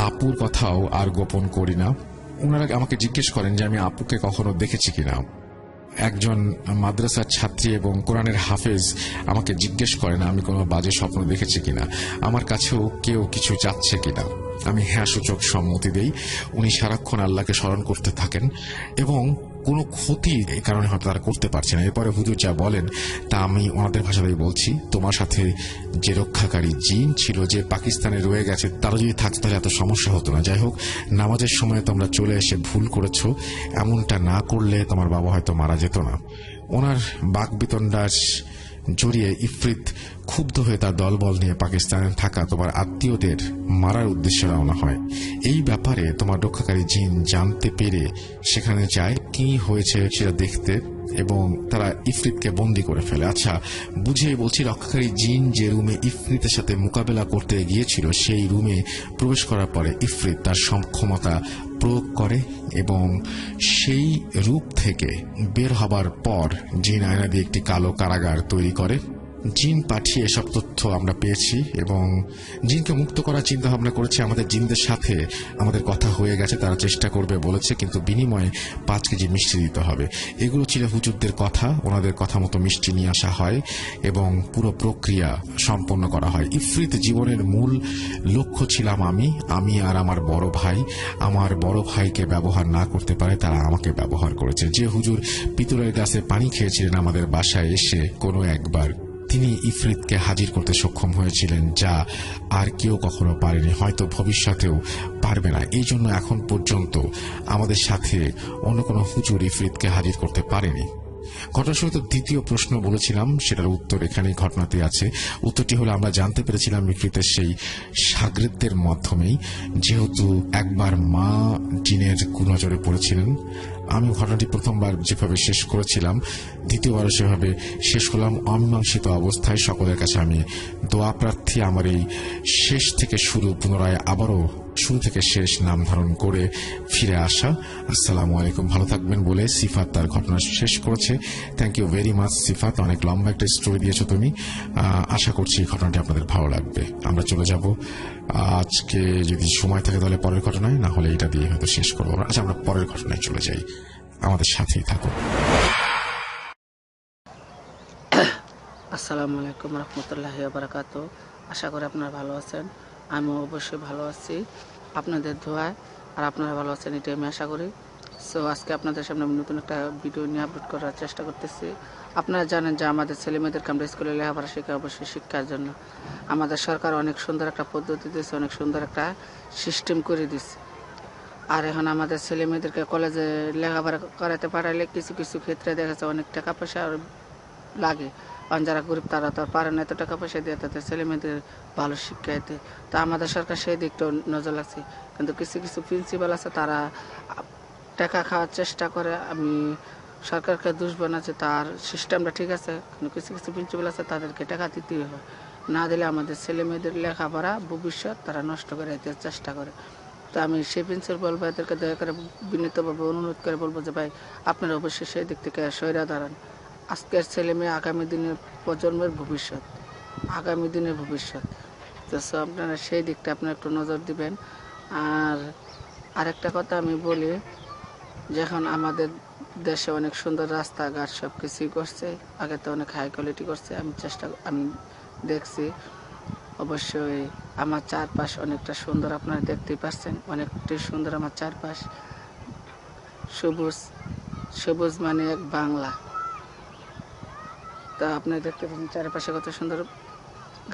আপুর কথাও আর গোপন করি না। ওনারা আমাকে জিজ্ঞেস করেন যে আমি আপুকে কখনো দেখেছি কিনা। একজন মাদ্রাসার ছাত্রী এবং কোরআনের হাফেজ আমাকে জিজ্ঞেস করেন আমি কোনো বাজে স্বপ্ন দেখেছি কিনা, আমার কাছেও কেউ কিছু চাচ্ছে কিনা। আমি হ্যাঁ সূচক সম্মতি দেই। উনি সারাক্ষণ আল্লাহকে স্মরণ করতে থাকেন এবং কোনো ক্ষতি এই কারণে হয়তো তারা করতে পারছে না। এরপরে হুজুর যা বলেন তা আমি ওনাদের ভাষাতেই বলছি। তোমার সাথে যে রক্ষাকারী জিন ছিল, যে পাকিস্তানে রয়ে গেছে, তারা যদি থাকতো তাহলে এত সমস্যা হতো না। যাই হোক, নামাজের সময় তোমরা চলে এসে ভুল করেছো, এমনটা না করলে তোমার বাবা হয়তো মারা যেত না। ওনার বাকবিতণ্ডার জড়িয়ে ইফরিত ক্ষুব্ধ হয়ে তার দলবল নিয়ে পাকিস্তানে থাকা তোমার আত্মীয়দের মারার উদ্দেশ্যে রওনা হয়। এই ব্যাপারে তোমার রক্ষাকারী জিন জানতে পেরে সেখানে যায় কি হয়েছে সেটা দেখতে, এবং তারা ইফরিতকে বন্দী করে ফেলে। আচ্ছা, বুঝেই বলছি, রক্ষাকারী জিন যে রুমে ইফরিতের সাথে মোকাবেলা করতে গিয়েছিল সেই রুমে প্রবেশ করার পরে ইফরিত তার সক্ষমতা প্রয়োগ করে এবং সেই রূপ থেকে বের হবার পর জিন আয়না দিয়ে একটি কালো কারাগার তৈরি করে। জিন পাঠিয়ে এসব তথ্য আমরা পেয়েছি এবং জিনকে মুক্ত করার চিন্তা ভাবনা করেছে। আমাদের জিনদের সাথে আমাদের কথা হয়ে গেছে, তারা চেষ্টা করবে বলেছে, কিন্তু বিনিময়ে 5 কেজি মিষ্টি দিতে হবে। এগুলো ছিল হুজুরদের কথা। ওনাদের কথা মতো মিষ্টি নিয়ে আসা হয় এবং পুরো প্রক্রিয়া সম্পন্ন করা হয়। ইফরিত জীবনের মূল লক্ষ্য ছিলাম আমি আর আমার বড় ভাই। আমার বড় ভাইকে ব্যবহার না করতে পারে তারা আমাকে ব্যবহার করেছে। যে হুজুর পিতলের গ্লাসে পানি খেয়েছিলেন আমাদের বাসায় এসে কোনো একবার, তিনি ইফরিতকে হাজির করতে সক্ষম হয়েছিলেন, যা আর কেউ কখনো পারেনি, হয়তো ভবিষ্যতেও পারবে না। এই জন্য এখন পর্যন্ত আমাদের সাথে অন্য কোনো হুজুর ইফরিতকে হাজির করতে পারেনি। ঘটনার শুরুতে দ্বিতীয় প্রশ্ন বলেছিলাম, সেটার উত্তর এখানেই ঘটনাতে আছে। উত্তরটি হলো, আমরা জানতে পেরেছিলাম ইফরিতের সেই শাগরেদদের মাধ্যমেই, যেহেতু একবার মা জিনের কুনজরে পড়েছিলেন। আমি ঘটনাটি প্রথমবার যেভাবে শেষ করেছিলাম দ্বিতীয়বারও সেভাবে শেষ করলাম। অমীমাংসিত অবস্থায় সকলের কাছে আমি দোয়া প্রার্থী, আমার এই শেষ থেকে শুরু পুনরায় আবারও শুরু থেকে শেষ নাম ধারণ করে ফিরে আসা। আসসালামু আলাইকুম, ভালো থাকবেন বলে সিফাত তার ঘটনা শেষ করেছে। থ্যাংক ইউ ভেরি মাচ সিফাত, অনেক লম্বা একটা স্টোরি দিয়েছো তুমি। আশা করছি ঘটনাটি আপনাদের ভালো লাগবে। আমরা চলে যাব আজকে, যদি সময় থাকে তাহলে পরের ঘটনায়, না হলে এটা দিয়ে হয়তো শেষ করবো। আচ্ছা, আমরা পরের ঘটনায় চলে যাই, আমাদের সাথেই থাকুন। আসসালামু আলাইকুম রহমতুল্লাহি ওয়া বারাকাতুহু। আশা করি আপনারা ভালো আছেন। আমিও অবশ্যই ভালো আছি আপনাদের দোয়ায়, আর আপনারা ভালো আছেন এটাই আমি আশা করি। সো আজকে আপনাদের সামনে আমি নতুন একটা ভিডিও নিয়ে আপলোড করার চেষ্টা করতেছি। আপনারা জানেন যে আমাদের ছেলেমেয়েদেরকে আমরা স্কুলে লেখাপড়া শেখাই অবশ্যই শিক্ষার জন্য। আমাদের সরকার অনেক সুন্দর একটা পদ্ধতি দিয়েছে, অনেক সুন্দর একটা সিস্টেম করে দিচ্ছে। আর এখন আমাদের ছেলেমেয়েদেরকে কলেজে লেখাপড়া করাতে পারাইলে কিছু কিছু ক্ষেত্রে দেখা যাচ্ছে অনেক টাকা পয়সা লাগে, কারণ যারা গরিব তারা তো আর পারে না এত টাকা পয়সা দিয়ে তাদের ছেলে মেয়েদের ভালো শিক্ষা দিতে। তা আমাদের সরকার সেই দিকটাও নজর লাগছে, কিন্তু কিছু কিছু প্রিন্সিপাল আছে তারা টাকা খাওয়ার চেষ্টা করে। আমি সরকারকে দোষ বানাচ্ছি, তার সিস্টেমটা ঠিক আছে, কিন্তু কিছু কিছু প্রিন্সিপাল আছে তাদেরকে টাকা দিতেই হয়, না দিলে আমাদের ছেলে মেয়েদের লেখাপড়া ভবিষ্যৎ তারা নষ্ট করে দিতে চেষ্টা করে। তো আমি সেই প্রিন্সিপাল ভাইদেরকে দয়া করে বিনীতভাবে অনুরোধ করে বলবো যে ভাই, আপনারা অবশ্যই সেই দিক থেকে সইরা দাঁড়ান। আজকের ছেলে মেয়ে আগামী দিনের প্রজন্মের ভবিষ্যৎ, আগামী দিনের ভবিষ্যৎ। তো আপনারা সেই দিকটা আপনারা একটু নজর দিবেন। আর আরেকটা কথা আমি বলি, যখন আমাদের দেশে অনেক সুন্দর রাস্তাঘাট সব কিছুই করছে, আগে তো অনেক হাই কোয়ালিটি করছে, আমি দেখছি। অবশ্যই আমার চারপাশ অনেকটা সুন্দর, আপনারা দেখতেই পাচ্ছেন অনেকটাই সুন্দর আমার চারপাশ। সবুজ সবুজ মানে এক বাংলা। তা আপনি দেখতে পাচ্ছেন চারিপাশে কত সুন্দর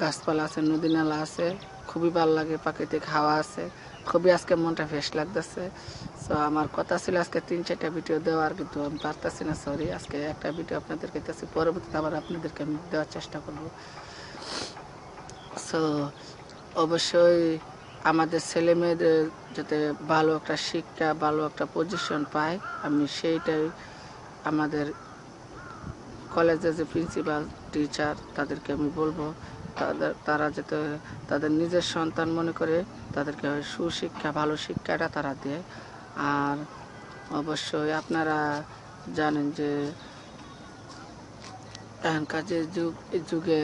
গাছপালা আছে, নদী নালা আছে, খুবই ভালো লাগে, প্রাকৃতিক হাওয়া আছে, খুবই আজকে মনটা ফ্রেশ লাগতেছে। সো আমার কথা ছিল আজকে 3-4টা ভিডিও দেওয়ার, কিন্তু আমি পারতেছি না, সরি। আজকে একটা ভিডিও আপনাদেরকে দিতেছি, পরবর্তীতে আবার আপনাদেরকে আমি দেওয়ার চেষ্টা করব। সো অবশ্যই আমাদের ছেলে মেয়েদের যাতে ভালো একটা শিক্ষা, ভালো একটা পজিশন পায়, আমি সেইটাই আমাদের কলেজের যে প্রিন্সিপাল টিচার তাদেরকে আমি বলবো, তারা যাতে তাদের নিজের সন্তান মনে করে তাদেরকে সুশিক্ষা, ভালো শিক্ষাটা তারা দেয়। আর অবশ্যই আপনারা জানেন যে এখনকার যে যুগে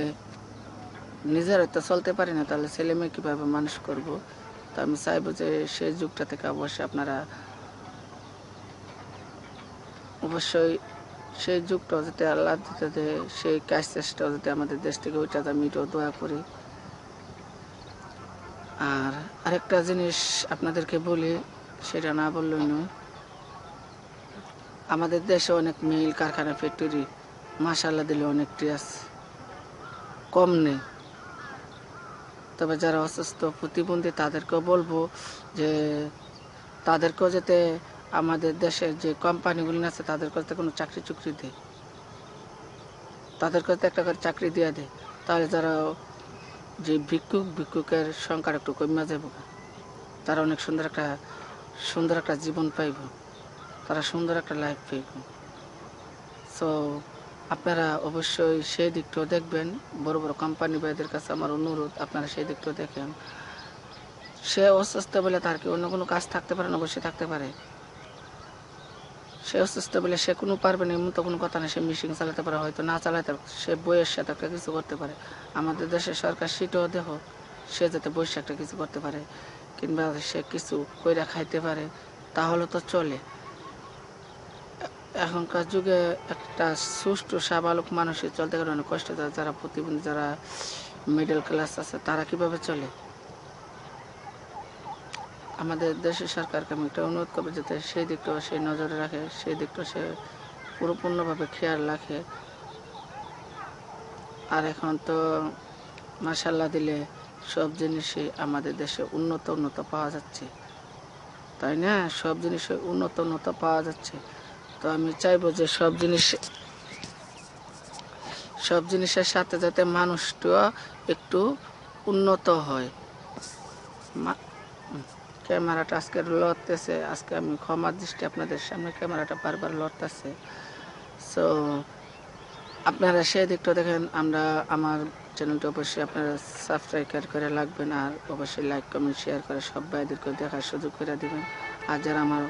নিজেরা তো চলতে পারি না, তাহলে ছেলে মেয়ে কীভাবে মানুষ করব। তো আমি চাইবো যে সেই যুগটা থেকে অবশ্যই আপনারা অবশ্যই সেই যুগটাও যাতে আল্লাহ দিতে দেয়, সেই কাজ চেষ্টাও যাতে আমাদের দেশ থেকে ওইটা আমি এটাও দোয়া করি। আর আরেকটা জিনিস আপনাদেরকে বলি, সেটা না বললেই নয়, আমাদের দেশে অনেক মিল কারখানা ফ্যাক্টরি মাশাআল্লাহ দিলে অনেকটি আছে, কম নেই। তবে যারা অসুস্থ প্রতিবন্ধী তাদেরকেও বলবো যে তাদেরকেও যাতে আমাদের দেশের যে কোম্পানিগুলি আছে তাদের কাছে কোনো চাকরি চুকরি দেয়, তাদের কাছে একটা করে চাকরি দিয়ে দেয়, তাহলে যারা যে ভিক্ষুকের সংখ্যাটা একটু কমে যাব, তারা অনেক সুন্দর একটা জীবন পাইব, তারা সুন্দর একটা লাইফ পাইব। সো আপনারা অবশ্যই সেই দিকটাও দেখবেন। বড় বড় কোম্পানি ভাইদের কাছে আমার অনুরোধ, আপনারা সেই দিকটাও দেখেন। সে অসুস্থ বলে তার কি অন্য কোনো কাজ থাকতে পারে না? অবশ্যই থাকতে পারে। সে অসুস্থ বলে সে কোনো পারবে না এমন তো কোনো কথা না। সে মেশিন চালাতে পারে, হয়তো না চালাতে পারে, সে বইয়ের সাথে একটা কিছু করতে পারে। আমাদের দেশের সরকার সেটাও দেখো, সে যাতে বসে একটা কিছু করতে পারে কিংবা সে কিছু কইরা খাইতে পারে, তাহলে তো চলে। এখনকার যুগে একটা সুষ্ঠু স্বাভাবিক মানুষের চলতে গেলে অনেক কষ্ট, যারা প্রতিবন্ধী, যারা মিডল ক্লাস আছে, তারা কিভাবে চলে? আমাদের দেশের সরকারকে আমি একটা অনুরোধ করবো যাতে সেই দিকটাও সে নজরে রাখে, সেই দিকটাও সে পুরোপূর্ণভাবে খেয়াল রাখে। আর এখন তো মাশাআল্লাহ দিলে সব জিনিসই আমাদের দেশে উন্নত পাওয়া যাচ্ছে, তাই না? সব জিনিসে উন্নত পাওয়া যাচ্ছে। তো আমি চাইবো যে সব জিনিসের সাথে যাতে মানুষটাও একটু উন্নত হয়। ক্যামেরাটা আজকে লড়তেছে, আজকে আমি ক্ষমার দৃষ্টি আপনাদের সামনে ক্যামেরাটা বারবার লড়তেছে। সো আপনারা সেই দিকটা দেখেন। আমার চ্যানেলটা অবশ্যই আপনারা সাবস্ক্রাইব করে লাগবেন, আর অবশ্যই লাইক কমেন্ট শেয়ার করে সব ভাইদেরকে দেখার সুযোগ করে দিবেন। আর যারা আমার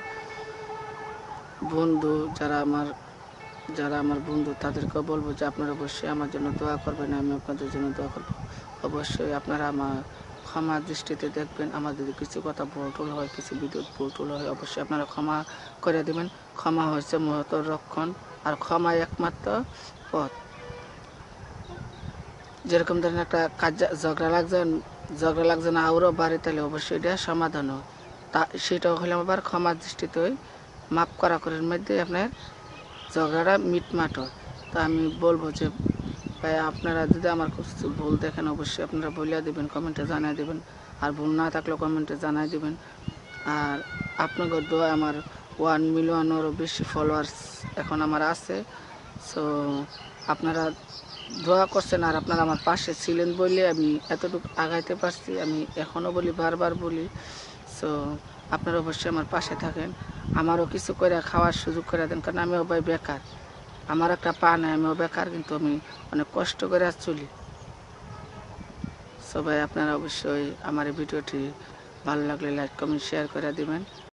বন্ধু, যারা আমার বন্ধু, তাদেরকেও বলবো যে আপনারা অবশ্যই আমার জন্য দোয়া করবেন, আমি আপনাদের জন্য দোয়া করব। অবশ্যই আপনারা আমার ক্ষমার দৃষ্টিতে দেখবেন। আমার যদি কিছু কথা ভুল হয়, কিছু বিদ্যুৎ ভুল হয়, অবশ্যই আপনারা ক্ষমা করে দেবেন। ক্ষমা হচ্ছে মহতর রক্ষণ, আর ক্ষমা একমাত্র পথ। যেরকম ধরেন একটা কাজ ঝগড়া লাগছে না আরও বাড়ি, তাহলে অবশ্যই এটা সমাধান হয়। সেটাও হলে আবার ক্ষমার দৃষ্টিতে মাপ করার মধ্যে আপনার ঝগড়াটা মিটমাট হয়। তা আমি বলবো যে ভাই, আপনারা যদি আমার কিছু ভুল দেখেন অবশ্যই আপনারা বলে দেবেন, কমেন্টে জানিয়ে দেবেন। আর ভুল না থাকলেও কমেন্টে জানিয়ে দেবেন। আর আপনাদের দোয়া আমার 1 মিলিয়নেরও বেশি ফলোয়ার্স এখন আমার আছে। সো আপনারা দোয়া করছেন, আর আপনারা আমার পাশে ছিলেন বলে আমি এতটুকু আগাইতে পারছি। আমি এখনও বলি, বারবার বলি। সো আপনারা অবশ্যই আমার পাশে থাকেন, আমারও কিছু করে খাওয়ার সুযোগ করে দেন, কারণ আমিও ভাই বেকার, আমার একটা পা নেই, আমিও বেকার, কিন্তু আমি অনেক কষ্ট করে চলি। সবাই আপনারা অবশ্যই আমার এই ভিডিওটি ভালো লাগলে লাইক কমেন্ট শেয়ার করে দিবেন।